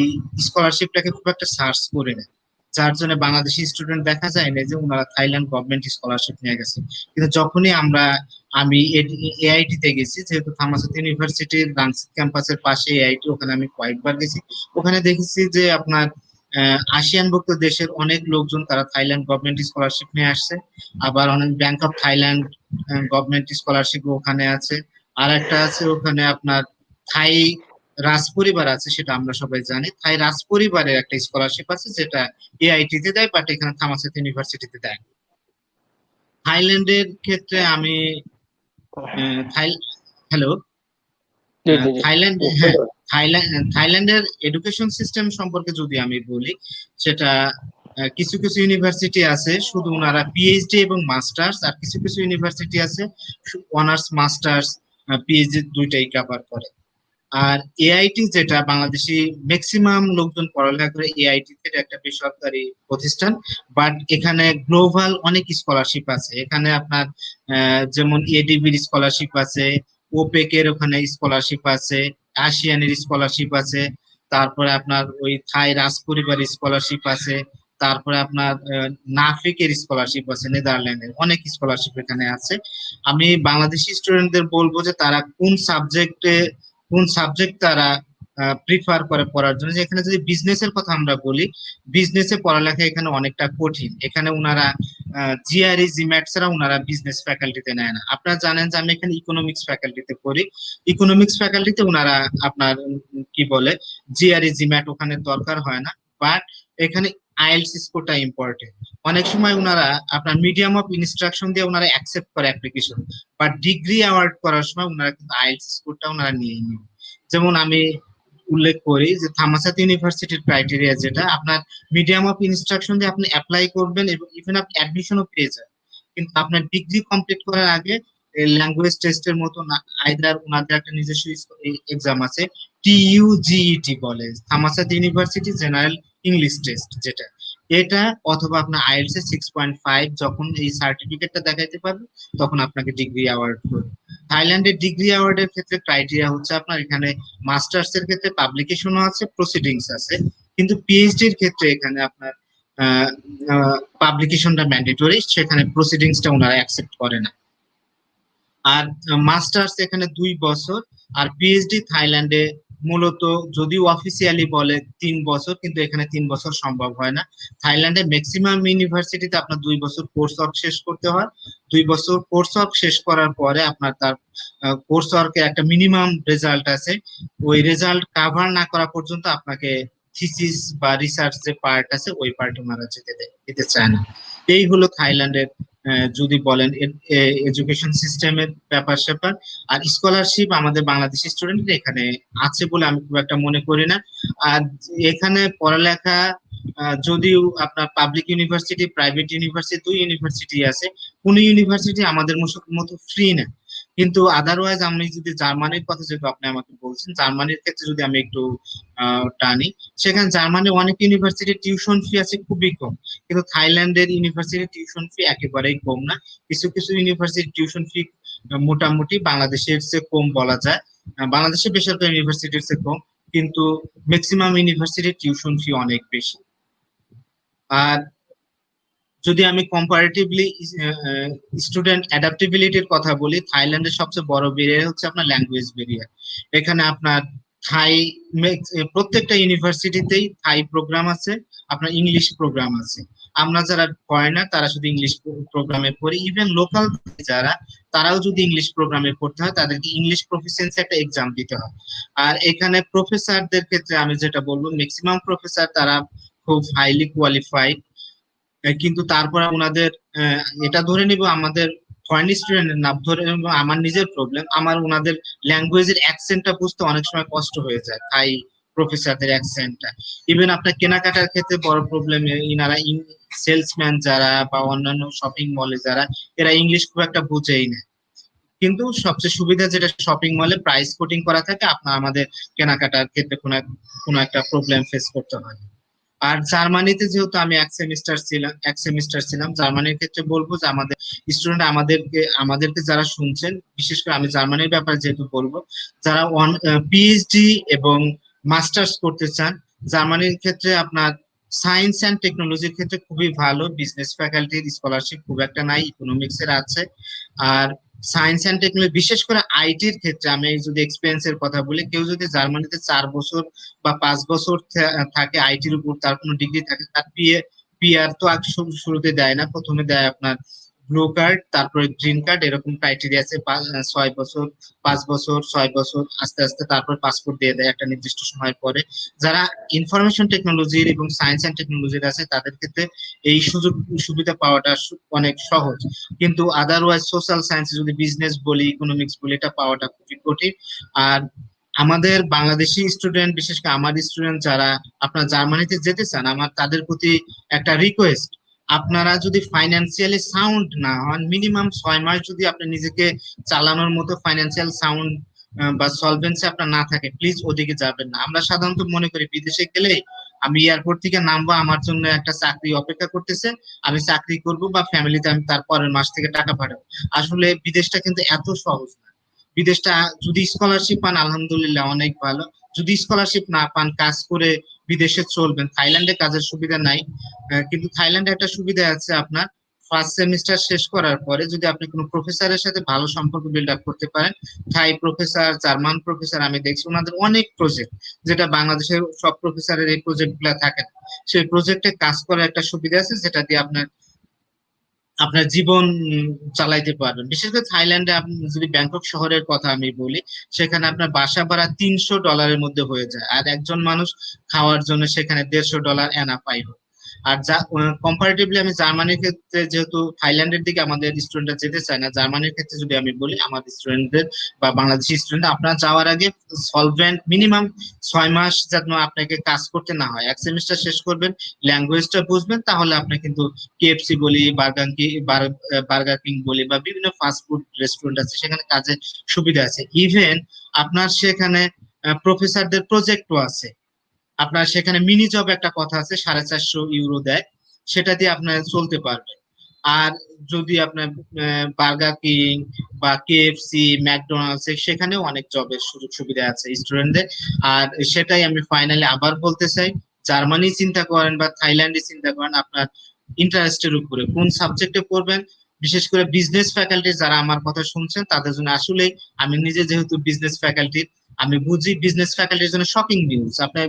F: স্কলারশিপটাকে খুব একটা সার্চ করে না, যার জন্য বাংলাদেশি স্টুডেন্ট দেখা যায় না যে ওনারা থাইল্যান্ড গভর্নমেন্ট স্কলারশিপ নিয়ে গেছে। কিন্তু যখনই আমি এআইটি তে গেছি, যেহেতু থামাসাত ইউনিভার্সিটির রাংসিট ক্যাম্পাসের পাশে এআইটি, ওখানে আমি কয়েকবার গেছি। ওখানে দেখেছি যে আপনার আসিয়ানভুক্ত দেশের অনেক লোকজন তারা থাইল্যান্ড গভর্নমেন্ট স্কলারশিপ নিয়ে আসছে। আবার অনেক bank of Thailand government scholarship ওখানে আছে। আর একটা আছে ওখানে আপনার থাই রাজ পরিবার আছে, সেটা আমরা সবাই জানি। থাই রাজ পরিবারের একটা স্কলারশিপ আছে যেটা এআইটি তে দেয়, বাট এখানে থামাসাত ইউনিভার্সিটিতে দেয়। থাইল্যান্ডের ক্ষেত্রে আমি হ্যালো
A: জি জি জি,
F: থাইল্যান্ড, হ্যাঁ, থাইল্যান্ডের এডুকেশন সিস্টেম সম্পর্কে যদি আমি বলি, সেটা কিছু কিছু ইউনিভার্সিটি আছে শুধু ওনারা পিএইচডি এবং মাস্টার্স, আর কিছু কিছু ইউনিভার্সিটি আছে অনার্স মাস্টার্স পিএইচডি দুইটাই কভার করে। আর এআইটি যেটা বাংলাদেশি ম্যাক্সিমাম লোকজন পড়ালেখা করে, এআইটি তে একটা বেসরকারি প্রতিষ্ঠান, বাট এখানে গ্লোবাল অনেক স্কলারশিপ আছে। এখানে আপনার যেমন এডিবির স্কলারশিপ আছে, ওপেকের ওখানে স্কলারশিপ আছে, আসিয়ানের স্কলারশিপ আছে, তারপরে আপনার ওই থাই রাজ পরিবারের স্কলারশিপ আছে, তারপরে আপনার নাফিকের স্কলারশিপ আছে, নেদারল্যান্ডের অনেক স্কলারশিপ এখানে আছে। আমি বাংলাদেশি স্টুডেন্টদের বলবো যে তারা কোন সাবজেক্ট তারা প্রিফার করে পড়ার জন্য। যে এখানে যদি বিজনেসের কথা আমরা বলি, বিজনেসে পড়ালেখা এখানে অনেকটা কঠিন। এখানে ওনারা জিআরই জিম্যাট ছাড়া ওনারা বিজনেস ফ্যাকাল্টিতে নেয় না। আপনারা জানেন যে আমি এখানে ইকোনমিক্স ফ্যাকাল্টিতে পড়ি, ইকোনমিক্স ফ্যাকাল্টিতে ওনারা আপনার কি বলে জিআরই জিম্যাট ওখানে দরকার হয় না, বাট এখানে আইএলটিএস স্কোরটা ইম্পর্টেন্ট। অনেক সময় ওনারা আপনার মিডিয়াম অফ ইনস্ট্রাকশন দিয়ে ওনারা অ্যাকসেপ্ট করে অ্যাপ্লিকেশন, বাট ডিগ্রি অ্যাওয়ার্ড করার সময় ওনারা কিন্তু আইএলটিএস স্কোরটা ওনারা নিয়ে নেন। যেমন আমি উল্লেখ করি যে থামাসাত ইউনিভার্সিটির ক্রাইটেরিয়া যেটা, আপনার মিডিয়াম অফ ইনস্ট্রাকশন দিয়ে আপনি অ্যাপ্লাই করবেন এবং ইভেন আপনি অ্যাডমিশনও পেয়ে যাবেন, কিন্তু আপনার ডিগ্রি কমপ্লিট করার আগে ল্যাঙ্গুয়েজ টেস্টের মতো আইদার ওনাদের একটা নিজস্ব এক্সাম আছে, টিইউজিইটি বলে, থামাসাত ইউনিভার্সিটি জেনারেল ইংলিশ টেস্ট যেটা, এটা অথবা আপনার আইএলটিএস এর 6.5 যখন এই সার্টিফিকেটটা দেখাইতে পারবে তখন আপনাকে ডিগ্রি অ্যাওয়ার্ড করবে। থাইল্যান্ডের ডিগ্রি অ্যাওয়ার্ডের ক্ষেত্রে ক্রাইটেরিয়া হচ্ছে আপনার এখানে মাস্টার্স এর ক্ষেত্রে পাবলিকেশনও আছে, প্রসিডিংস আছে, কিন্তু পিএইচডি এর ক্ষেত্রে এখানে আপনার পাবলিকেশনটা ম্যান্ডেটরি, সেখানে প্রসিডিংসটা ওনারা অ্যাকসেপ্ট করে না। আর মাস্টার্স এখানে 2 বছর, আর পিএইচডি থাইল্যান্ডে মূলত যদিও অফিসিয়ালি বলে 3 বছর, কিন্তু এখানে 3 বছর সম্ভব হয় না। থাইল্যান্ডে ম্যাক্সিমাম ইউনিভার্সিটিতে আপনার 2 বছর কোর্স ওয়ার্ক শেষ করতে হয়। 2 বছর কোর্স ওয়ার্ক শেষ করার পরে আপনার তার কোর্স ওয়ার্কের একটা মিনিমাম রেজাল্ট আছে, ওই রেজাল্ট কাভার না করা পর্যন্ত আপনাকে থিসিস বা রিসার্চ যে পার্ট আছে ওই পার্ট ওনারা দিতে চায় না। এই হলো থাইল্যান্ডের যদি বলেন এডুকেশন সিস্টেমের ব্যাপার স্যাপার। আর স্কলারশিপ আমাদের বাংলাদেশি স্টুডেন্ট এখানে আছে বলে আমি খুব একটা মনে করি না। আর এখানে পড়ালেখা যদিও আপনার public university, private university, 2 university আছে, কোন ইউনিভার্সিটি আমাদের মতো ফ্রি না, কিন্তু আদারওয়াইজ আমি যদি জার্মানির কথা যেহেতু আপনি আমাকে বলছেন, জার্মানির ক্ষেত্রে যদি আমি একটু টানি, সেখানে জার্মানির অনেক ইউনিভার্সিটির টিউশন ফি আছে খুবই কম, কিন্তু থাইল্যান্ডের ইউনিভার্সিটির টিউশন ফি একেবারেই কম না। কিছু কিছু ইউনিভার্সিটির টিউশন ফি মোটামুটি বাংলাদেশের চেয়ে কম বলা যায়, বাংলাদেশের বেসরকারি ইউনিভার্সিটির চেয়ে কম, কিন্তু ম্যাক্সিমাম ইউনিভার্সিটির টিউশন ফি অনেক বেশি। আর যদি আমি কম্পারেটিভলি স্টুডেন্ট অ্যাডাপ্টেবিলিটির কথা বলি, থাইল্যান্ডের সবচেয়ে বড় ব্যারিয়ার হচ্ছে আপনার ল্যাঙ্গুয়েজ ব্যারিয়ার। এখানে আপনার থাই প্রত্যেকটা ইউনিভার্সিটিতেই থাই প্রোগ্রাম আছে, আপনার ইংলিশ প্রোগ্রাম আছে। আমরা যারা ফরেনার তারা শুধু ইংলিশ প্রোগ্রামে পড়ি, ইভেন লোকাল যারা তারাও যদি ইংলিশ প্রোগ্রামে পড়তে হয় তাদেরকে ইংলিশ প্রফিসিয়েন্সি একটা এক্সাম দিতে হয়। আর এখানে প্রফেসরদের ক্ষেত্রে আমি যেটা বলবো, ম্যাক্সিমাম প্রফেসর তারা খুব হাইলি কোয়ালিফাইড, কিন্তু তারপরে ওনাদের এটা ধরে নিব আমাদের ফরেন স্টুডেন্টের না, ধরে নিব আমার নিজের প্রবলেম, আমার ওনাদের ল্যাঙ্গুয়েজের অ্যাকসেন্টটা বুঝতে অনেক সময় কষ্ট হয়ে যায়, তাই প্রফেসরদের অ্যাকসেন্টটা। ইভেন আপনার কেনাকাটার ক্ষেত্রে বড় প্রবলেম, ইনারা সেলসম্যান যারা বা অন্যান্য শপিং মলে যারা, এরা ইংলিশ খুব একটা বুঝেই না, কিন্তু সবচেয়ে সুবিধা যেটা শপিং মলে প্রাইস কোটিং করা থাকে, আপনার আমাদের কেনাকাটার ক্ষেত্রে কোনো একটা প্রবলেম ফেস করতে হয়। আর জার্মানিতে যেহেতু আমি এক সেমিস্টার ছিলাম, জার্মানির ক্ষেত্রে বলবো যে আমাদের স্টুডেন্ট আমাদেরকে যারা শুনছেন, বিশেষ করে আমি জার্মানির ব্যাপারে যেহেতু বলবো, যারা পিএইচডি এবং মাস্টার্স করতে চান, জার্মানির ক্ষেত্রে আপনার সায়েন্স অ্যান্ড টেকনোলজির ক্ষেত্রে খুবই ভালো, বিজনেস ফ্যাকাল্টির স্কলারশিপ খুব একটা নাই, ইকোনমিক্স এর আছে। আর সায়েন্স অ্যান্ড টেকনোলজি বিশেষ করে আইটির ক্ষেত্রে আমি যদি এক্সপিরিয়েন্স এর কথা বলি, কেউ যদি জার্মানিতে 4 বছর বা 5 বছর থাকে আইটির উপর, তার কোনো ডিগ্রি থাকে, তার পিআর তো শুরুতে দেয় না, প্রথমে দেয় আপনার ব্লু কার্ড, তারপরে গ্রিন কার্ড, এরকম ক্রাইটেরিয়া আছে। 6 বছর, 5 বছর, 6 বছর, আস্তে আস্তে তারপর পাসপোর্ট দিয়ে দেয় একটা নির্দিষ্ট সময় পরে। যারা ইনফরমেশন টেকনোলজির এবং সায়েন্স অ্যান্ড টেকনোলজির আছে তাদের ক্ষেত্রে এই সুযোগ সুবিধা পাওয়াটা অনেক সহজ, কিন্তু আদারওয়াইজ সোশ্যাল সায়েন্স যদি বিজনেস বলি, ইকোনমিক্স বলি, এটা পাওয়াটা খুবই কঠিন। আর আমাদের বাংলাদেশি স্টুডেন্ট, বিশেষ করে আমার স্টুডেন্ট যারা আপনার জার্মানিতে যেতে চান, আমার তাদের প্রতি একটা রিকোয়েস্ট, আপনারা যদি ফাইন্যান্সিয়ালি সাউন্ড না হন, মিনিমাম 6 মাস যদি আপনি নিজেকে চালানোর মতো ফাইন্যান্সিয়াল সাউন্ড বা সলভেন্সি আপনার না থাকে, প্লিজ ওদিকে যাবেন না। আমরা সাধারণত মনে করি বিদেশে গেলে আমি এয়ারপোর্ট থেকে নামবো, আমার জন্য একটা চাকরি অপেক্ষা করতেছে, আমি চাকরি করব বা ফ্যামিলিতে আমি তার পরের মাস থেকে টাকা পাঠাবো। আসলে বিদেশটা কিন্তু এত সহজ না। বিদেশটা যদি স্কলারশিপ পান আলহামদুলিল্লাহ অনেক ভালো, যদি স্কলারশিপ না পান কাজ করে বিদেশে চলবেন, থাইল্যান্ডে কাজের সুবিধা নাই, কিন্তু থাইল্যান্ডে একটা সুবিধা আছে, আপনার ফার্স্ট সেমিস্টার শেষ করার পরে যদি আপনি কোনো প্রফেসরের সাথে ভালো সম্পর্ক বিল্ড আপ করতে পারেন, থাই প্রফেসর, জার্মান প্রফেসর, আমি দেখছি ওনাদের অনেক প্রজেক্ট, যেটা বাংলাদেশের সব প্রফেসরের এই প্রজেক্ট গুলা থাকে না, সেই প্রজেক্টে কাজ করার একটা সুবিধা আছে, যেটা দিয়ে আপনার আপনার জীবন চালাইতে পারবেন। বিশেষ করে থাইল্যান্ডে আপনি যদি ব্যাংকক শহরের কথা আমি বলি, সেখানে আপনার বাসা ভাড়া $300 মধ্যে হয়ে যায়, আর একজন মানুষ খাওয়ার জন্য সেখানে $150 এনাফ পাইব। আর যা কম্পারেটিভলি আমি জার্মানির ক্ষেত্রে, যেহেতু থাইল্যান্ডের দিকে আমাদের স্টুডেন্টরা যেতে চায় না, জার্মানির ক্ষেত্রে যদি আমি বলি আমাদের স্টুডেন্টদের বা বাংলাদেশি স্টুডেন্ট, আপনারা যাওয়ার আগে সলভেন্ট মিনিমাম 6 মাস যেন আপনাকে কাজ করতে না হয়, এক সেমিস্টার শেষ করবেন, ল্যাঙ্গুয়েজটা বুঝবেন, তাহলে আপনি কিন্তু কেএফসি বলি, বার্গার কিং বলি বা বিভিন্ন ফাস্ট ফুড রেস্টুরেন্ট আছে, সেখানে কাজের সুবিধা আছে। ইভেন আপনার সেখানে প্রফেসরদের প্রজেক্টও আছে, আপনার সেখানে মিনি জব একটা কথা আছে, €450 দেয়, সেটা দিয়ে আপনার চলতে পারবে। আর যদি আপনার বার্গার কিং বা কেএফসি, ম্যাকডোনাল্ডস, সেখানেও অনেক জবের সুযোগ সুবিধা আছে স্টুডেন্টদের। আর সেটাই আমি ফাইনালি আবার বলতে চাই, জার্মানি চিন্তা করেন বা থাইল্যান্ডে চিন্তা করেন, আপনার ইন্টারেস্টের উপরে কোন সাবজেক্টে পড়বেন। বিশেষ করে বিজনেস ফ্যাকাল্টি যারা আমার কথা শুনছেন তাদের জন্য আসলে, আমি নিজে যেহেতু বিজনেস ফ্যাকাল্টি, আমি বুঝি বিজনেস ফ্যাকাল্টির জন্য শকিং নিউজ। আপনার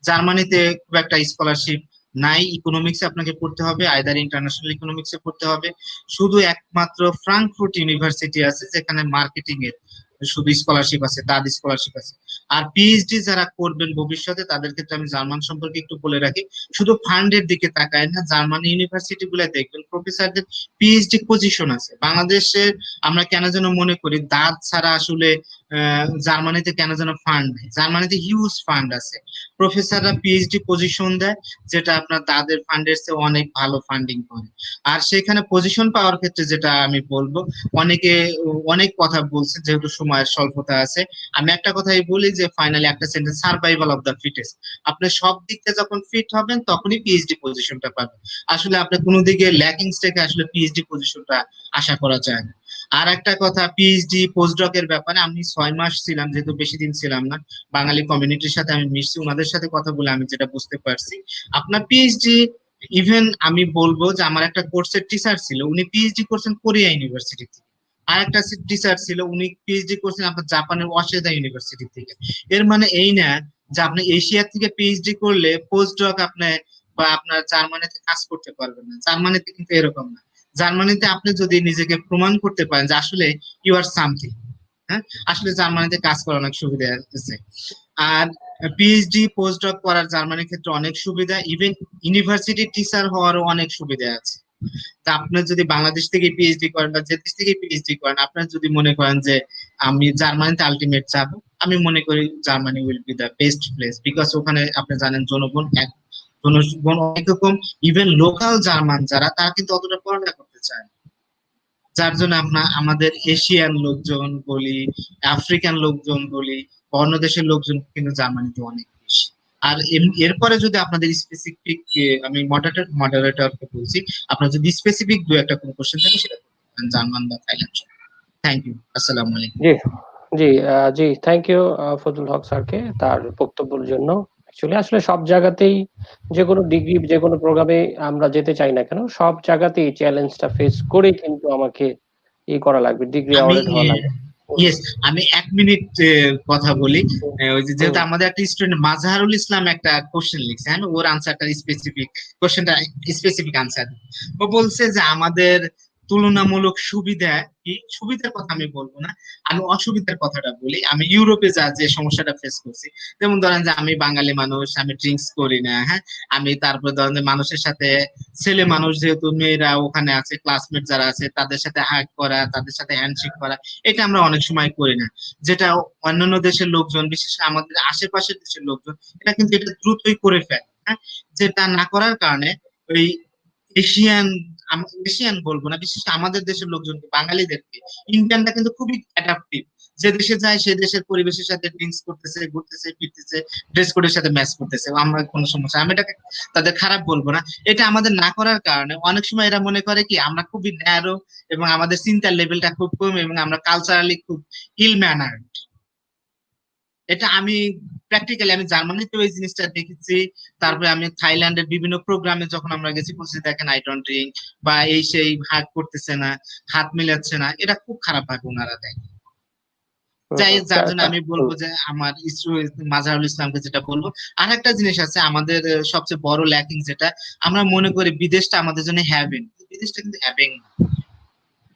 F: জার্মানিতে খুব একটা স্কলারশিপ নাই, ইকোনমিক্সে আপনাকে পড়তে হবে, আইদার ইন্টারন্যাশনাল ইকোনমিক্সে পড়তে হবে। শুধু একমাত্র ফ্রাঙ্কফুর্ট ইউনিভার্সিটি আছে যেখানে মার্কেটিং এর শুধু স্কলারশিপ আছে, তার স্কলারশিপ আছে। আর পিএইচডি যারা করবেন ভবিষ্যতে, তাদের ক্ষেত্রে আমি জার্মান সম্পর্কে একটু বলে রাখি, শুধু ফান্ডের দিকে তাকায় না, জার্মানি ইউনিভার্সিটি গুলো দেখবেন প্রফেসরদের পিএইচডি পজিশন আছে। বাংলাদেশের আমরা কেন যেন মনে করি দাঁত ছাড়া আসলে জার্মানিতে কেন যেন ফান্ড নেই, জার্মানিতে হিউজ ফান্ড আছে, প্রফেসররা পিএইচডি পজিশন দেয়, যেটা আপনার তাদের ফান্ডের চেয়ে অনেক ভালো ফান্ডিং করে। আর সেখানে পজিশন পাওয়ার ক্ষেত্রে যেটা আমি বলবো, অনেকে অনেক কথা বলছে, যেহেতু সময়ের স্বল্পতা আছে, আমি একটা কথাই বলি যে ফাইনালি একটা sentence, survival of the fittest. আপনি সব দিক থেকে যখন ফিট হবেন তখনই পিএইচডি পজিশনটা পাবেন। আসলে আপনি কোনো দিকে ল্যাকিংস থেকে আসলে পিএইচডি পজিশনটা আশা করা যায় না। আর একটা কথা, পিএইচডি পোস্টডক এর ব্যাপারে, আমি 6 মাস ছিলাম, যেহেতু বেশি দিন ছিলাম না, বাঙালি কমিউনিটির সাথে আমি মিশছি, ওনাদের সাথে কথা বলে আমি যেটা বুঝতে পারছি, আপনার পিএইচডি, ইভেন আমি বলবো যে আমার একটা কোর্সের টিচার ছিল, উনি পিএইচডি করছেন কোরিয়া ইউনিভার্সিটি থেকে। আর একটা টিচার ছিল, উনি পিএইচডি করছেন আপনার জাপানের ওয়াশেদা ইউনিভার্সিটি থেকে। এর মানে এই না যে আপনি এশিয়া থেকে পিএইচডি করলে পোস্টডক আপনি বা আপনার জার্মানিতে কাজ করতে পারবেন না, জার্মানিতে কিন্তু এরকম না। জার্মানিতে আপনি যদি নিজেকে প্রমাণ করতে পারেন যে আসলে ইউ আর সামথিং, হ্যাঁ, আসলে জার্মানিতে কাজ করার অনেক সুবিধা আছে। আর পিএইচডি পোস্টডক করার জার্মানির ক্ষেত্রে অনেক সুবিধা, ইভেন ইউনিভার্সিটি টিচার হওয়ারও অনেক সুবিধা আছে। তা আপনার যদি বাংলাদেশ থেকে পিএইচডি করেন বা যে দেশ থেকে পিএইচডি করেন, আপনার যদি মনে করেন যে আমি জার্মানিতে আলটিমেট যাবো, আমি মনে করি Germany will be the best place, because ওখানে আপনি জানেন জনগণ অনেক রকম, ইভেন লোকাল জার্মান যারা, তারা কিন্তু অতটা পড়ালেখা করতে চায় না, যার জন্য আমাদের এশিয়ান লোকজন বলি, আফ্রিকান লোকজন বলি, অন্য দেশের লোকজন কিন্তু জার্মানিতে অনেক বেশি। আর এরপরে যদি আপনাদের স্পেসিফিক, আমি মডারেটরকে বলছি, আপনার যদি স্পেসিফিক দু একটা কোনো কোশ্চেন থাকে সেটা জার্মান বা থাইল্যান্ড। থ্যাংক ইউ, আসসালামু আলাইকুম।
A: জি জি জি, থ্যাংক ইউ ফজলুল হক স্যারকে তার বক্তব্যের জন্য। অ্যাকচুয়ালি আসলে সব জায়গাতেই, যে কোনো ডিগ্রি, যে কোনো প্রোগ্রামে আমরা যেতে চাই না কেন, সব জায়গাতেই চ্যালেঞ্জটা ফেস করে কিন্তু আমাকে করা লাগবে, ডিগ্রি অ্যাওয়ার্ডেড হওয়া লাগবে।
F: ইয়েস, আমি 1 মিনিট কথা বলি। ওই যে যেহেতু আমাদের একটা স্টুডেন্ট মাজহারুল ইসলাম একটা কোশ্চেন লিখছে, হ্যাঁ, ওর আনসারটা স্পেসিফিক, কোশ্চেনটা স্পেসিফিক আনসার। ও বলছে যে আমাদের তুলনামূলক সুবিধা কি, সুবিধার কথা আমি বলবো না, আমি অসুবিধার কথাটা বলি। আমি ইউরোপে যে সমস্যাটা ফেস করছি, যেমন ধরেন যে আমি বাঙালি মানুষ, আমি ড্রিঙ্কস করি না, হ্যাঁ, আমি তারপরে ধরেন যে মানুষের সাথে, ছেলে মানুষ যেহেতু, মেয়েরা ওখানে আছে, ক্লাসমেট যারা আছে তাদের সাথে হাগ করা, তাদের সাথে হ্যান্ডশেক করা, এটা আমরা অনেক সময় করি না, যেটা অন্যান্য দেশের লোকজন, বিশেষ করে আমাদের আশেপাশের দেশের লোকজন, এটা কিন্তু এটা দ্রুতই করে ফেলে, হ্যাঁ, যেটা না করার কারণে ওই এশিয়ান বলবো না, বিশেষ করে আমাদের দেশের লোকজনকে, বাঙালিদেরকে, ইন্ডিয়ানরা কিন্তু খুবই অ্যাডাপটিভ, যে দেশে যায় সে দেশের পরিবেশের সাথে ড্রিঙ্কস করতেছে, ঘুরতেছে, ফিরতেছে, ড্রেস কোডের সাথে ম্যাচ করতেছে, আমরা কোনো সমস্যা, আমি এটাকে তাদের খারাপ বলবো না। এটা আমাদের না করার কারণে অনেক সময় এরা মনে করে কি আমরা খুবই ন্যারো, এবং আমাদের চিন্তার লেভেলটা খুব কম, এবং আমরা কালচারালি খুব ইল ম্যানার্ড। এটা আমি প্র্যাকটিক্যালি আমি জার্মানিতেও এই জিনিসটা দেখেছি। তারপরে আমি থাইল্যান্ডের বিভিন্ন প্রোগ্রামে যখন আমরা গেছি বলছি দেখেন আই ডোন্ট ড্রিঙ্ক বা এই সেই হাত করতেছে না, হাত মিলাচ্ছে না, এটা খুব খারাপ ভাবে ওনারা দেয়। যার জন্য আমি বলবো যে আমার মাজারুল ইসলামকে যেটা বলবো। আর একটা জিনিস আছে আমাদের সবচেয়ে বড় ল্যাকিং, যেটা আমরা মনে করি বিদেশটা আমাদের জন্য হ্যাভেন, বিদেশটা কিন্তু হ্যাভেন।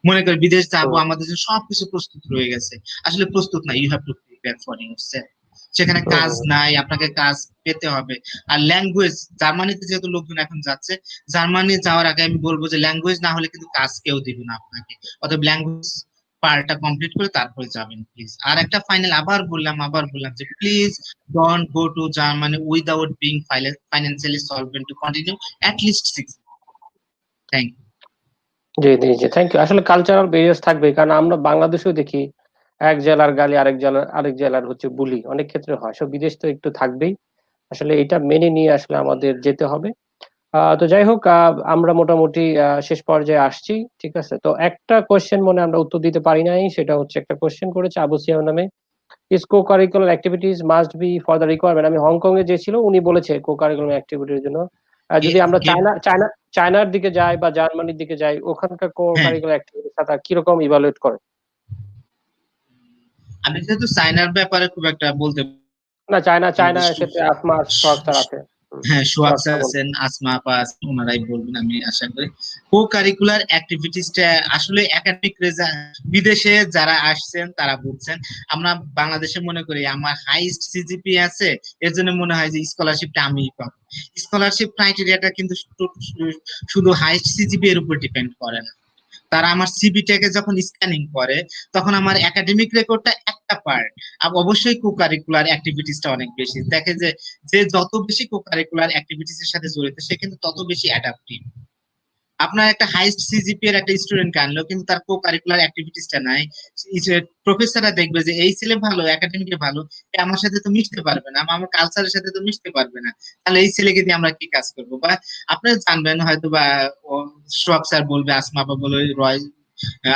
F: মনে করি বিদেশ যাবো আমাদের জন্য সবকিছু প্রস্তুত রয়ে গেছে, আসলে প্রস্তুত না। You have to prepare for yourself. সেখানে কাজ নাই, আপনাকে কাজ পেতে হবে। আর ল্যাঙ্গুয়েজ, জার্মানিতে যেহেতু লোকজন এখন যাচ্ছে, জার্মানি যাওয়ার আগে আমি বলবো যে ল্যাঙ্গুয়েজ না হলে কিন্তু কাজ কেউ দিবে না আপনাকে। অতএব ল্যাঙ্গুয়েজ পার্টটা কমপ্লিট করে তারপরে যাবেন প্লিজ। আর একটা ফাইনাল আবার বললাম যে please don't go to Germany without being financially solvent to continue at least 6 months। Thank you.
A: জি থ্যাংক ইউ। আসলে কালচারাল ব্যারিয়ার্স থাকবে, কারণ আমরা বাংলাদেশেও দেখি এক জেলার গালি আরেক জেলার হচ্ছে বুলি, অনেক ক্ষেত্রে হয়। সব বিদেশ তো একটু থাকবেই, আসলে এটা মেনে নিয়ে আসলে আমাদের যেতে হবে। তো যাই হোক, আমরা মোটামুটি শেষ পর্যায়ে আসছি, ঠিক আছে। তো একটা কোয়েশ্চেন মনে আমরা উত্তর দিতে পারি নাই, সেটা হচ্ছে একটা কোয়েশ্চেন করেছে আবু সিয়াম নামে, is co curricular activities must be for the requirement. আমি হংকং এ যে ছিল উনি বলেছে কো কারিকুলার অ্যাক্টিভিটির জন্য। যদি আমরা চায়নার দিকে যাই বা জার্মানির দিকে যাই, ওখানকার কো কারিকুলার অ্যাক্টিভিটির সাথে কিরকম ইভালুয়েট করে?
F: আমি যেহেতু চায়নার ব্যাপারে খুব একটা বলতে
A: না, চায়না ক্ষেত্রে আসমা সোহাগ আছে।
F: হ্যাঁ, সোহাগ স্যার আছেন, আসমা আপা আছেন, ওনারাই বলবেন আমি আশা করি। কো কারিকুলার অ্যাক্টিভিটিসটা আসলে একাডেমিক বিদেশে যারা আসছেন তারা বুঝছেন। আমরা বাংলাদেশে মনে করি আমার হাইস্ট সিজিপি আছে, এর জন্য মনে হয় যে স্কলারশিপটা আমিই পাবো। স্কলারশিপ ক্রাইটেরিয়াটা কিন্তু শুধু হাইস্ট সিজিপি এর উপর ডিপেন্ড করে না। তারা আমার সিবিটাকে যখন স্ক্যানিং করে তখন আমার একাডেমিক রেকর্ডটা একটা পার্ট, আর অবশ্যই কো কারিকুলার অ্যাক্টিভিটিসটা অনেক বেশি দেখে। যে যত বেশি কো কারিকুলার অ্যাক্টিভিটিস এর সাথে জড়িত সে কিন্তু তত বেশি অ্যাডাপটিভ। আপনার একটা হাইস্ট সিজিপি এর একটা স্টুডেন্টকে আনলো কিন্তু তার কো কারিকুলার অ্যাক্টিভিটিসটা নাই, প্রফেসররা দেখবে যে এই ছেলে ভালো, একাডেমিকে ভালো, আমার সাথে তো মিশতে পারবে না, আমার কালচারের সাথে তো মিশতে পারবে না, তাহলে এই ছেলেকে দিয়ে আমরা কি কাজ করবো? বা আপনারা জানবেন হয়তো বা সোহাগ স্যার বলবে, আসমা আপা বলবে, রয়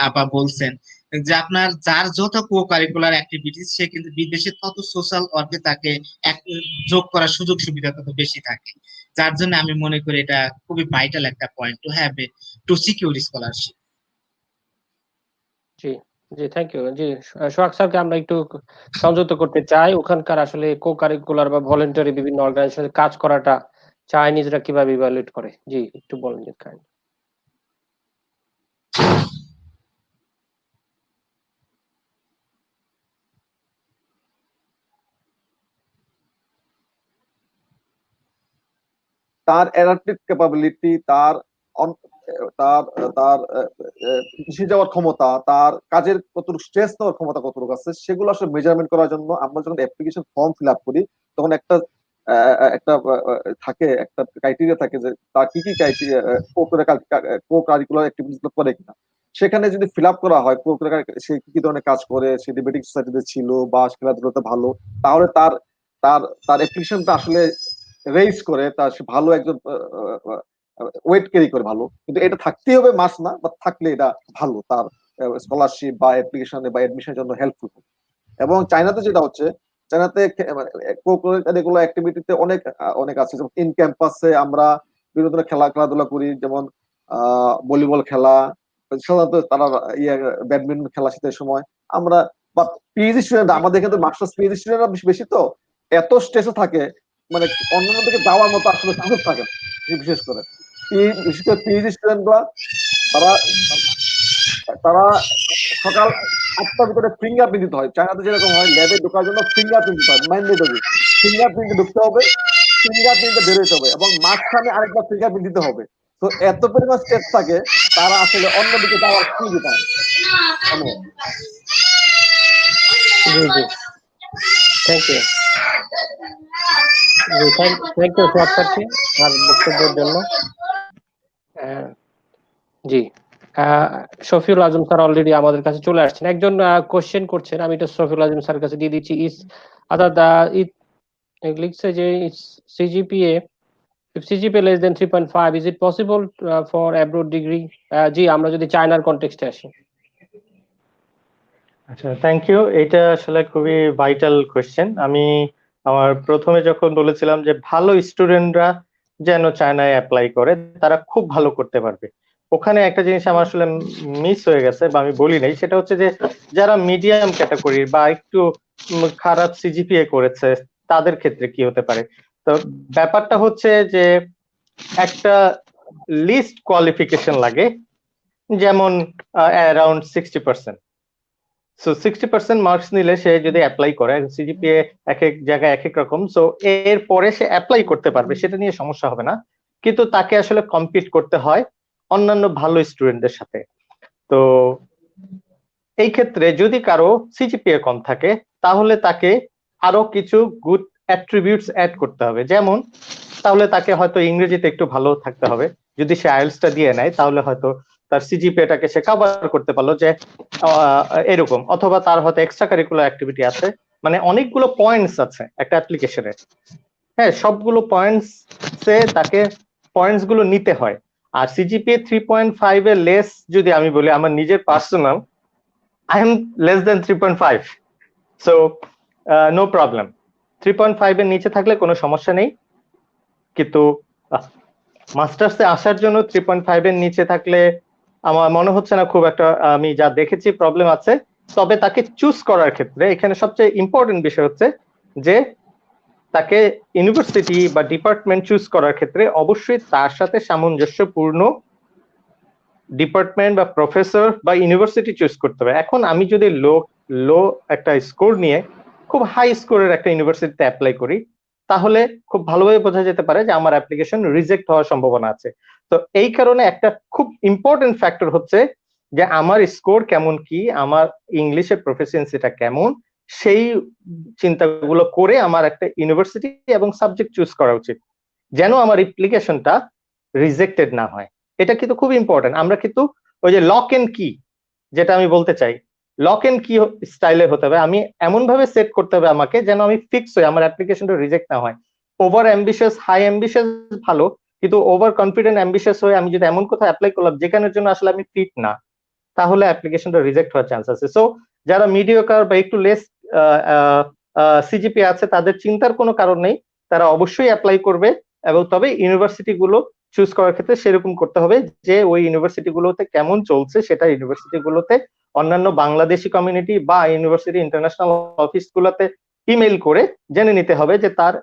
F: আপা বলছেন যে আপনার যার যত কো কারিকুলার অ্যাক্টিভিটিস সে কিন্তু বিদেশে তত সোশ্যাল ওয়ার্কে তাকে যোগ করার সুযোগ সুবিধা তত বেশি থাকে। যার জন্য আমি মনে করি এটা খুবই ভাইটাল একটা point to have to secure scholarship.
A: জি থ্যাংক ইউ। জি, সোহাগ স্যারকে আমরা একটু সংযুক্ত করতে চাই। ওখানকার আসলে কো কারিকুলার বা ভলেন্টারি বিভিন্ন অর্গানাইজেশনে কাজ করাটা চাইনিজরা কিভাবে ইভালুয়েট করে, জি একটু বলেন। জি কাইন্ড।
D: তার অ্যাডাপটিভ ক্যাপাবিলিটি, তার তার তার পিছিয়ে যাওয়ার ক্ষমতা, তার কাজের কতটুকু স্ট্রেস নেওয়ার ক্ষমতা কতটুকু আছে, সেগুলো আসলে মেজারমেন্ট করার জন্য আমরা যখন অ্যাপ্লিকেশন ফর্ম ফিল আপ করি তখন একটা থাকে, একটা ক্রাইটেরিয়া থাকে যে তার কি কি ক্রাইটেরিয়া কো কারিকুলার অ্যাক্টিভিটিস করে কিনা। সেখানে যদি ফিল আপ করা হয় সে কি কি ধরনের কাজ করে, সে ডিবেটিং সোসাইটিতে ছিল বা খেলাধুলাতে ভালো, তাহলে তার তার তার অ্যাপ্লিকেশনটা আসলে রেইজ করে, তার সে ভালো একজন ওয়েট ক্যারি করে ভালো। কিন্তু এটা থাকতেই হবে মাস না, বা থাকলে এটা ভালো, তার স্কলারশিপ বা অ্যাপ্লিকেশনে বা এডমিশনের জন্য হেল্পফুল। এবং চায়নাতে যেটা হচ্ছে, চায়নাতে কোকারিকুলার অ্যাক্টিভিটিতে অনেক আছে। যেমন ইন ক্যাম্পাসে আমরা বিভিন্ন ধরনের খেলাধুলা করি, যেমন ভলিবল খেলা, সাধারণত তারা ব্যাডমিন্টন খেলা শীতের সময় আমরা, বা পিএইচডি স্টুডেন্ট, আমাদের কিন্তু মাস্টার্স পিএইচডি স্টুডেন্টরা বেশি, তো এত স্ট্রেসে থাকে মানে অন্যান্য দিকে যাওয়ার মতো আসলে সুযোগ থাকে না। বিশেষ করে পিএইচডি স্টুডেন্টরা তারা তারা সকাল 8টার ভিতরে ফিঙ্গারপ্রিন্ট দিতে হয়। চায়নাতে যেরকম হয় ল্যাবে ঢোকার জন্য ফিঙ্গারপ্রিন্ট দিতে হয়, ম্যান্ডেটরি। ফিঙ্গারপ্রিন্টে ঢুকতে হবে, ফিঙ্গারপ্রিন্টে বেরোতে হবে, এবং মাঝখানে আরেকবার ফিঙ্গারপ্রিন্ট দিতে হবে। তো এত পরিমাণ স্টেপ থাকে, তারা আসলে অন্যদিকে যাওয়ার সুযোগ পায়।
A: জি থ্যাংক ইউ। জি থ্যাংক ইউ সোহাগ স্যারকে আর বক্তব্যের জন্য। জি, শফিউল আজম স্যার অলরেডি আমাদের কাছে চলে আসছেন। একজন কোশ্চেন করছেন, আমি এটা শফিউল আজম স্যারের কাছে দিয়ে দিচ্ছি। লিখছে যে CGPA, if CGPA less than 3.5, is it possible for abroad degree? জি, আমরা যদি চায়নার কনটেক্সটে আসি।
C: আচ্ছা, থ্যাংক ইউ। এটা আসলে খুবই ভাইটাল কোয়েশ্চেন। আমি আমার প্রথমে যখন বলেছিলাম যে ভালো স্টুডেন্টরা যেন চায়নায় অ্যাপ্লাই করে, তারা খুব ভালো করতে পারবে। ওখানে একটা জিনিস আমার আসলে মিস হয়ে গেছে বা আমি বলি নাই, সেটা হচ্ছে যে যারা মিডিয়াম ক্যাটাগরির বা একটু খারাপ সিজিপিএ করেছে তাদের ক্ষেত্রে কি হতে পারে। তো ব্যাপারটা হচ্ছে যে একটা লিস্ট কোয়ালিফিকেশন লাগে, যেমন অ্যারাউন্ড 60%। সো 60% মার্কস নিলে সে যদি অ্যাপ্লাই করে, সিজিপিএ এক এক জায়গায় এক এক রকম, সো এর পরে সে অ্যাপ্লাই করতে পারবে, সেটা নিয়ে সমস্যা হবে না। কিন্তু তাকে আসলে কম্পিট করতে হয় অন্যান্য ভালো স্টুডেন্টদের সাথে। তো এই ক্ষেত্রে যদি কারো সিজিপিএ কম থাকে, তাহলে তাকে আরো কিছু গুড অ্যাট্রিবিউটস অ্যাড করতে হবে। যেমন তাহলে তাকে হয়তো ইংরেজিতে একটু ভালো থাকতে হবে। যদি সে আইএলটিএসটা দিয়ে নেয় তাহলে হয়তো তার সিজিপিএটাকে সে কভার করতে পারলো, যে এরকম। অথবা তার হয়তো এক্সট্রা কারিকুলার অ্যাক্টিভিটি আছে, মানে অনেকগুলো পয়েন্টস আছে একটা অ্যাপ্লিকেশনে। হ্যাঁ, সবগুলো পয়েন্টস তাকে পয়েন্টস গুলো নিতে হয়। আর সিজিপিএ 3.5 এর লেস যদি আমি বলি, আমার নিজের personal, I am less than 3.5, so no problem. 3.5 এর নিচে থাকলে কোনো সমস্যা নেই। কিন্তু মাস্টার্সে আসার জন্য 3.5 এর নিচে থাকলে আমার মনে হচ্ছে না খুব একটা, আমি যা দেখেছি, প্রবলেম আছে। তবে তাকে চুজ করার ক্ষেত্রে এখানে সবচেয়ে ইম্পর্টেন্ট বিষয় হচ্ছে যে তাকে ইউনিভার্সিটি বা ডিপার্টমেন্ট চুজ করার ক্ষেত্রে অবশ্যই তার সাথে সামঞ্জস্যপূর্ণ ডিপার্টমেন্ট বা প্রফেসর বা ইউনিভার্সিটি চুজ করতে হবে। এখন আমি যদি লো একটা স্কোর নিয়ে খুব হাই স্কোরের একটা ইউনিভার্সিটিতে অ্যাপ্লাই করি, তাহলে খুব ভালোভাবে বোঝা যেতে পারে যে আমার অ্যাপ্লিকেশন রিজেক্ট হওয়ার সম্ভাবনা আছে। তো এই কারণে একটা খুব ইম্পর্টেন্ট ফ্যাক্টর হচ্ছে যে আমার স্কোর কেমন, কি আমার ইংলিশের প্রফিসিয়েন্সিটা কেমন, সেই চিন্তাগুলো করে আমার একটা ইউনিভার্সিটি এবং সাবজেক্ট চুজ করা উচিত, যেন আমার অ্যাপ্লিকেশনটা রিজেক্টেড না হয়। এটা কিন্তু খুব ইম্পর্টেন্ট। আমরা কিন্তু ওই যে লক এন্ড কি, যেটা আমি বলতে চাই, লক এন্ড কি স্টাইলে হতে হবে। আমি এমন ভাবে সেট করতে হবে আমাকে, যেন আমি ফিক্স হই, আমার অ্যাপ্লিকেশনটা রিজেক্ট না হয়। ওভার অ্যাম্বিশিয়াস, হাই অ্যাম্বিশিয়াস ভালো, কিন্তু ওভার কনফিডেন্ট অ্যাম্বিশিয়াস হয়ে আমি যদি এমন কোথাও অ্যাপ্লাই করলাম যেখানের জন্য আসলে আমি ফিট না, তাহলে অ্যাপ্লিকেশনটা রিজেক্ট হওয়ার চান্স আছে। সো যারা মিডিওকার বা একটু লেস সিজিপি আছে, তাদের চিন্তার কোনো কারণ নেই, তারা অবশ্যই অ্যাপ্লাই করবে। এবং তবে ইউনিভার্সিটি গুলো চুজ করার ক্ষেত্রে সেরকম করতে হবে যে ওই ইউনিভার্সিটি গুলোতে কেমন চলছে, সেটা ইউনিভার্সিটি গুলোতে অন্যান্য বাংলাদেশি কমিউনিটি বা ইউনিভার্সিটি ইন্টারন্যাশনাল অফিস গুলোতে ইমেল করে জেনে নিতে হবে যে তার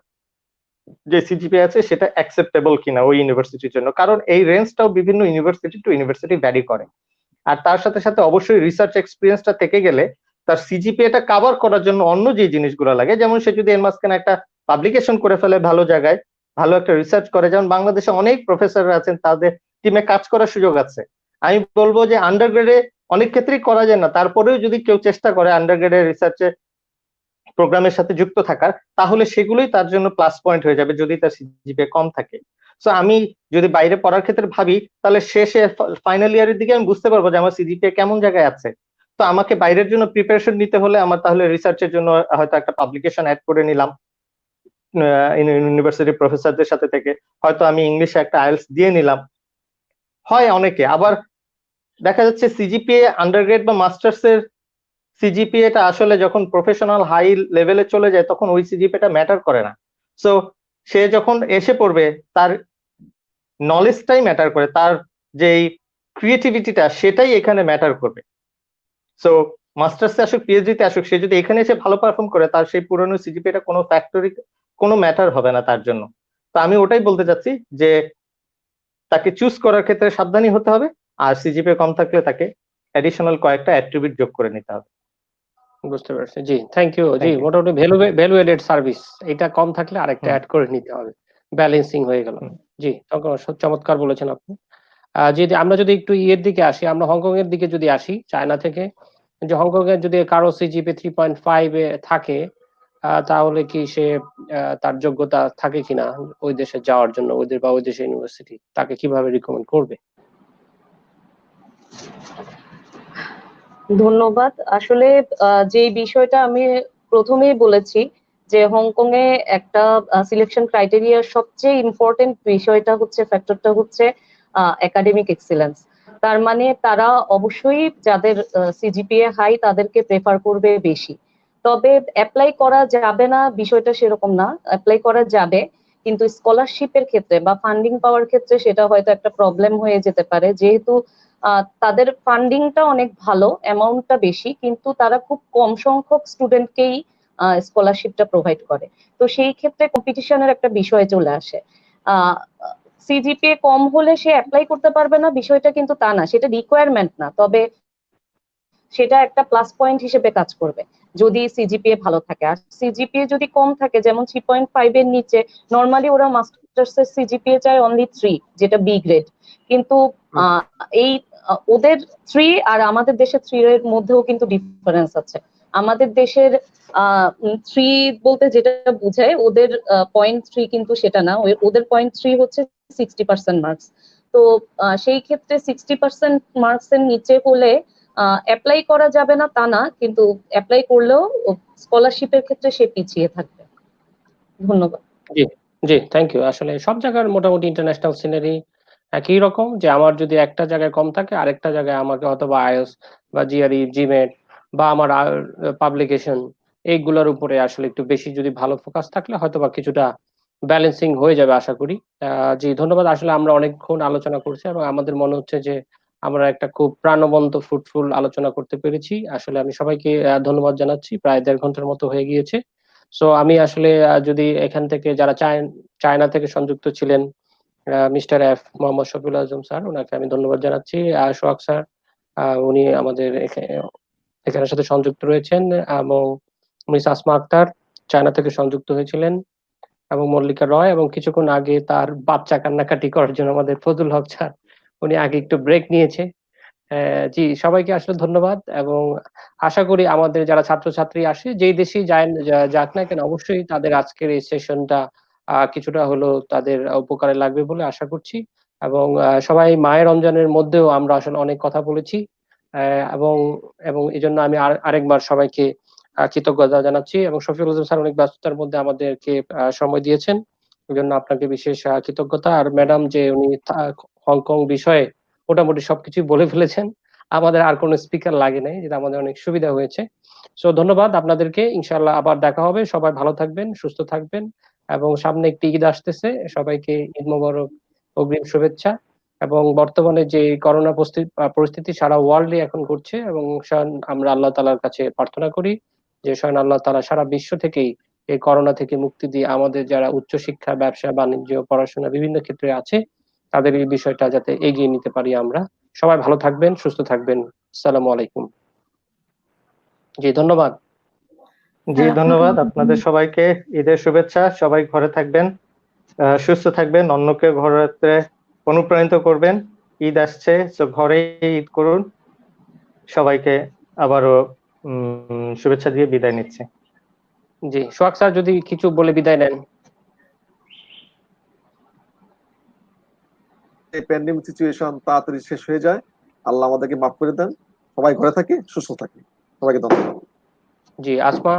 C: যে সিজিপি আছে সেটা অ্যাকসেপ্টেবল কিনা ওই ইউনিভার্সিটির জন্য। কারণ এই রেঞ্জটাও বিভিন্ন ইউনিভার্সিটি টু ইউনিভার্সিটি ভ্যারি করে। আর তার সাথে সাথে অবশ্যই রিসার্চ এক্সপিরিয়েন্সটা থেকে গেলে তার সিজিপিএটা কভার করার জন্য অন্য যে জিনিসগুলো লাগে, যেমন সে যদি এর মাঝখানে একটা পাবলিকেশন করে ফেলে ভালো জায়গায়, ভালো একটা রিসার্চ করে, যেমন বাংলাদেশে অনেক প্রফেসররা আছেন, তাদের টিমে কাজ করার সুযোগ আছে। আমি বলবো যে আন্ডারগ্রেডে অনেক ক্ষেত্রেই করা যায় না, তারপরেও যদি কেউ চেষ্টা করে আন্ডারগ্রেডের রিসার্চে প্রোগ্রামের সাথে যুক্ত থাকার, তাহলে সেগুলোই তার জন্য প্লাস পয়েন্ট হয়ে যাবে যদি তার সিজিপিএ কম থাকে। সো আমি যদি বাইরে পড়ার ক্ষেত্রে ভাবি, তাহলে শেষে ফাইনাল ইয়ারের দিকে আমি বুঝতে পারবো যে আমার সিজিপিএ কেমন জায়গায় আছে। তো আমাকে বাইরের জন্য প্রিপারেশন নিতে হলে আমার তাহলে রিসার্চের জন্য হয়তো একটা পাবলিকেশন অ্যাড করে নিলাম ইউনিভার্সিটি প্রফেসরদের সাথে থেকে, হয়তো আমি ইংলিশে একটা আইএলটিএস দিয়ে নিলাম। হয় অনেকে আবার দেখা যাচ্ছে সিজিপিএ আন্ডারগ্রেড বা মাস্টার্স এর সিজিপিএটা আসলে যখন প্রফেশনাল হাই লেভেলে চলে যায় তখন ওই সিজিপিএটা ম্যাটার করে না। সো সে যখন এসে পড়বে, তার নলেজটাই ম্যাটার করে, তার যে ক্রিয়েটিভিটিটা সেটাই এখানে ম্যাটার করবে। সো মাস্টার্সে আসুক, পিএইচডিতে আসুক, সে যদি এখানে এসে ভালো পারফর্ম করে, তার সেই পুরনো সিজিপিএটা কোনো ফ্যাক্টরি, কোনো ম্যাটার হবে না তার জন্য। তো আমি ওটাই বলতে চাচ্ছি যে তাকে চুজ করার ক্ষেত্রে সাবধানী হতে হবে, আর সিজিপিএ কম থাকলে তাকে অ্যাডিশনাল কয়েকটা অ্যাট্রিবিউট যোগ করে নিতে হবে।
A: বুঝতে পারছি। জি, থ্যাংক ইউ। জি,
C: Thank you.
A: মোটামুটি ভ্যালু এডেড সার্ভিস, এটা কম থাকলে আরেকটা অ্যাড করে নিতে হবে, ব্যালেন্সিং হয়ে গেল। জি, চমৎকার বলেছেন আপনি। যদি আমরা যদি একটু ইয়ের দিকে আসি, আমরা হংকং এর দিকে যদি আসি, চায়না থেকে, যে হংকং এর যদি কারো সিজিপি 3.5 এ থাকে, তাহলে কি সে তার যোগ্যতা থাকে কিনা ওই দেশে যাওয়ার জন্য, ওদের বা ওই দেশের ইউনিভার্সিটি তাকে কিভাবে রিকমেন্ড করবে?
E: ধন্যবাদ। আসলে যে বিষয়টা আমি প্রথমেই বলেছি যে হংকং এ একটা সিলেকশন ক্রাইটেরিয়ার সবচেয়ে ইম্পর্টেন্ট বিষয়টা হচ্ছে, ফ্যাক্টরটা হচ্ছে একাডেমিক এক্সিলেন্স। তার মানে তারা অবশ্যই যাদের সিজিপিএ হাই তাদেরকে প্রেফার করবে বেশি। তবে অ্যাপ্লাই করা যাবে না বিষয়টা সেরকম না, অ্যাপ্লাই করা যাবে, কিন্তু স্কলারশিপের ক্ষেত্রে বা ফান্ডিং পাওয়ার ক্ষেত্রে সেটা হয়তো একটা প্রবলেম হয়ে যেতে পারে, যেহেতু তাদের ফান্ডিংটা অনেক ভালো, অ্যামাউন্টটা বেশি, কিন্তু তারা খুব কম সংখ্যক স্টুডেন্টকেই স্কলারশিপটা প্রোভাইড করে। তো সেই ক্ষেত্রে কম্পিটিশনের একটা বিষয় চলে আসে। সিজিপিএ কম হলে সে অ্যাপ্লাই করতে পারবে না বিষয়টা কিন্তু তা না, সেটা রিকোয়ারমেন্ট না, তবে সেটা একটা প্লাস পয়েন্ট হিসেবে কাজ করবে যদি সিজিপিএ ভালো থাকে। আর সিজিপিএ যদি কম থাকে, যেমন 3.5 এর নিচে, নর্মালি ওরা মাস্টার্সের সিজিপিএ চায় অনলি 3, যেটা বি গ্রেড, কিন্তু এই ওদের 3 আর আমাদের দেশের 3 এর মধ্যেও কিন্তু ডিফারেন্স আছে। আমাদের দেশের 3 বলতে যেটা বোঝায়, ওদের 0.3 কিন্তু সেটা না, ওদের 0.3 হচ্ছে 60% মার্কস। তো সেই ক্ষেত্রে 60% মার্কস এর নিচে হলে অ্যাপ্লাই করা যাবে না তা না, কিন্তু অ্যাপ্লাই করলেও স্কলারশিপের ক্ষেত্রে সে পিছিয়ে থাকবে। ধন্যবাদ।
A: জি জি, থ্যাংক ইউ। আসলে সব জায়গার মোটামুটি ইন্টারন্যাশনাল সিনারি একই রকম, যে আমার যদি একটা জায়গায় কম থাকে আরেকটা জায়গায় আমাকে অথবা আইএলটিএস বা জিআরই, জিমেট বা আমার পাবলিকেশন, এইগুলোর উপরে আসলে একটু বেশি যদি ভালো ফোকাস থাকলে হয়তো বা কিছুটা ব্যালেন্সিং হয়ে যাবে আশা করি। জি ধন্যবাদ। আসলে আমরা অনেকক্ষণ আলোচনা করছি এবং আমাদের মনে হচ্ছে যে আমরা একটা খুব প্রাণবন্ত ফ্রুটফুল আলোচনা করতে পেরেছি। আসলে আমি সবাইকে ধন্যবাদ জানাচ্ছি। প্রায় 1.5 ঘন্টার মতো হয়ে গিয়েছে। সো আমি আসলে যদি এখান থেকে যারা চায়না থেকে সংযুক্ত ছিলেন, mister F Mohammad Shafiul Azam sir, ওনাকে আমি ধন্যবাদ জানাচ্ছি। সোহাগ স্যার, উনি আমাদের এখানের সাথে সংযুক্ত রয়েছেন, এবং মিস আসমা আক্তার চায়না থেকে সংযুক্ত হয়েছিলেন, এবং মল্লিকা রয়, এবং কিছুক্ষণ আগে তার বাচ্চা কান্নাকাটি করার জন্য আমাদের ফজল হক স্যার, উনি আগে একটু ব্রেক নিয়েছে। জি সবাইকে আসলে ধন্যবাদ, এবং আশা করি আমাদের যারা ছাত্রছাত্রী আসে যেই দেশেই যাক না কেন, অবশ্যই তাদের আজকের এই সেশনটা কিছুটা হলেও তাদের উপকারে লাগবে বলে আশা করছি। এবং সবাই মায়ের রমজানের মধ্যেও আমরা আসলে অনেক কথা বলেছি, এবং এবং এই জন্য আমি আরেকবার সবাইকে কৃতজ্ঞতা জানাচ্ছি, এবং শফিউল আজম স্যার অনেক ব্যস্ততার মধ্যে আমাদেরকে সময় দিয়েছেন, এই জন্য আপনাকে বিশেষ কৃতজ্ঞতা। আর ম্যাডাম যে উনি হংকং বিষয়ে মোটামুটি সবকিছু বলে ফেলেছেন, আমাদের আর কোনো স্পিকার লাগে নাই, যেটা আমাদের অনেক সুবিধা হয়েছে। সো ধন্যবাদ আপনাদেরকে, ইনশাআল্লাহ আবার দেখা হবে। সবাই ভালো থাকবেন, সুস্থ থাকবেন, এবং সামনে একটি ঈদ আসতেছে, সবাইকে ঈদ মোবারক, অগ্রিম শুভেচ্ছা। এবং বর্তমানে যে করোনা পরিস্থিতি সারা ওয়ার্ল্ডে এখন ঘটছে, এবং আমরা আল্লাহ তাআলার কাছে প্রার্থনা করি যে স্বয়ং আল্লাহ তাআলা সারা বিশ্ব থেকেই এই করোনা থেকে মুক্তি দিয়ে আমাদের যারা উচ্চশিক্ষা, ব্যবসা বাণিজ্য, পড়াশোনা বিভিন্ন ক্ষেত্রে আছে, তাদের এই বিষয়টা যাতে এগিয়ে নিতে পারি আমরা। সবাই ভালো থাকবেন, সুস্থ থাকবেন। আসসালামু আলাইকুম। জি ধন্যবাদ।
C: জি
B: স্যার,
C: ধন্যবাদ
B: আপনাকে
C: আপনাদের সবাইকে। ঈদের শুভেচ্ছা। সবাই ঘরে থাকবেন, সুস্থ থাকবেন, অন্যকে ঘরে অনুপ্রাণিত করবেন। ঈদ আসছে, তো ঘরে ঈদ করুন। সবাইকে আবারও শুভেচ্ছা দিয়ে বিদায় নিচ্ছি।
A: জি সোহাগ স্যার যদি কিছু বলে বিদায় নেন।
D: এই প্যান্ডেমিক সিচুয়েশন তাড়াতাড়ি শেষ হয়ে যায়, আল্লাহ আমাদেরকে মাফ করে দেন, সবাই ঘরে থাকে, সুস্থ থাকে। সবাইকে ধন্যবাদ।
A: জি আসমা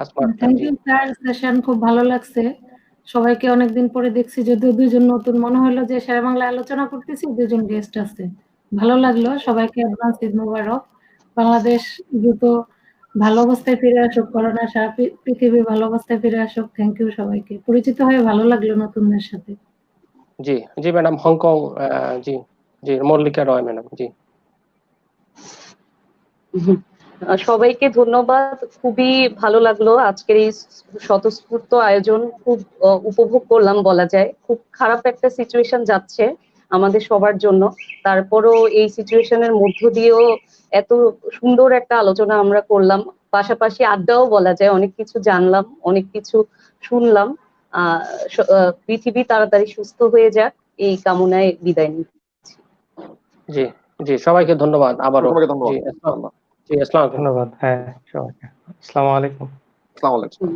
A: আক্তার,
B: থ্যাংক
A: জি
B: ইউ স্যার, সেশন খুব ভালো লাগছে। সবাইকে অনেকদিন পরে দেখছি, যদিও দুজন নতুন, মনে হলো যে শেরে বাংলা আলোচনা করতেছি, দুজন গেস্ট আছে। ভালো লাগলো। সবাইকে অ্যাডভান্স ঈদ মোবারক। বাংলাদেশ দ্রুত ভালো অবস্থায় ফিরে আসুক, করোনা সারা পৃথিবী ভালো অবস্থায় ফিরে আসুক। থ্যাংক ইউ সবাইকে। পরিচিত হয়ে ভালো লাগলো নতুনদের সাথে।
A: জি জি ম্যাডাম, হংকং, জি জি মল্লিকা রয় ম্যাডাম, জি
E: সবাইকে ধন্যবাদ। খুবই ভালো লাগলো আজকের এই স্বতঃস্ফূর্ত আয়োজন, খুব উপভোগ করলাম বলা যায়। খুব খারাপ একটা সিচুয়েশন যাচ্ছে আমাদের সবার জন্য, তারপরও এই সিচুয়েশনের মধ্য দিয়েও এত সুন্দর একটা আলোচনা আমরা করলাম, পাশাপাশি আড্ডাও বলা যায়, অনেক কিছু জানলাম, অনেক কিছু শুনলাম। পৃথিবী তাড়াতাড়ি সুস্থ হয়ে যাক এই কামনায় বিদায় নিচ্ছি।
A: জি জি সবাইকে ধন্যবাদ আবারও।
D: সবাইকে ধন্যবাদ।
A: জি আসসালামু আলাইকুম।
C: ধন্যবাদ। হ্যাঁ, সবাইকে আসসালামু আলাইকুম।
D: আসসালামু আলাইকুম।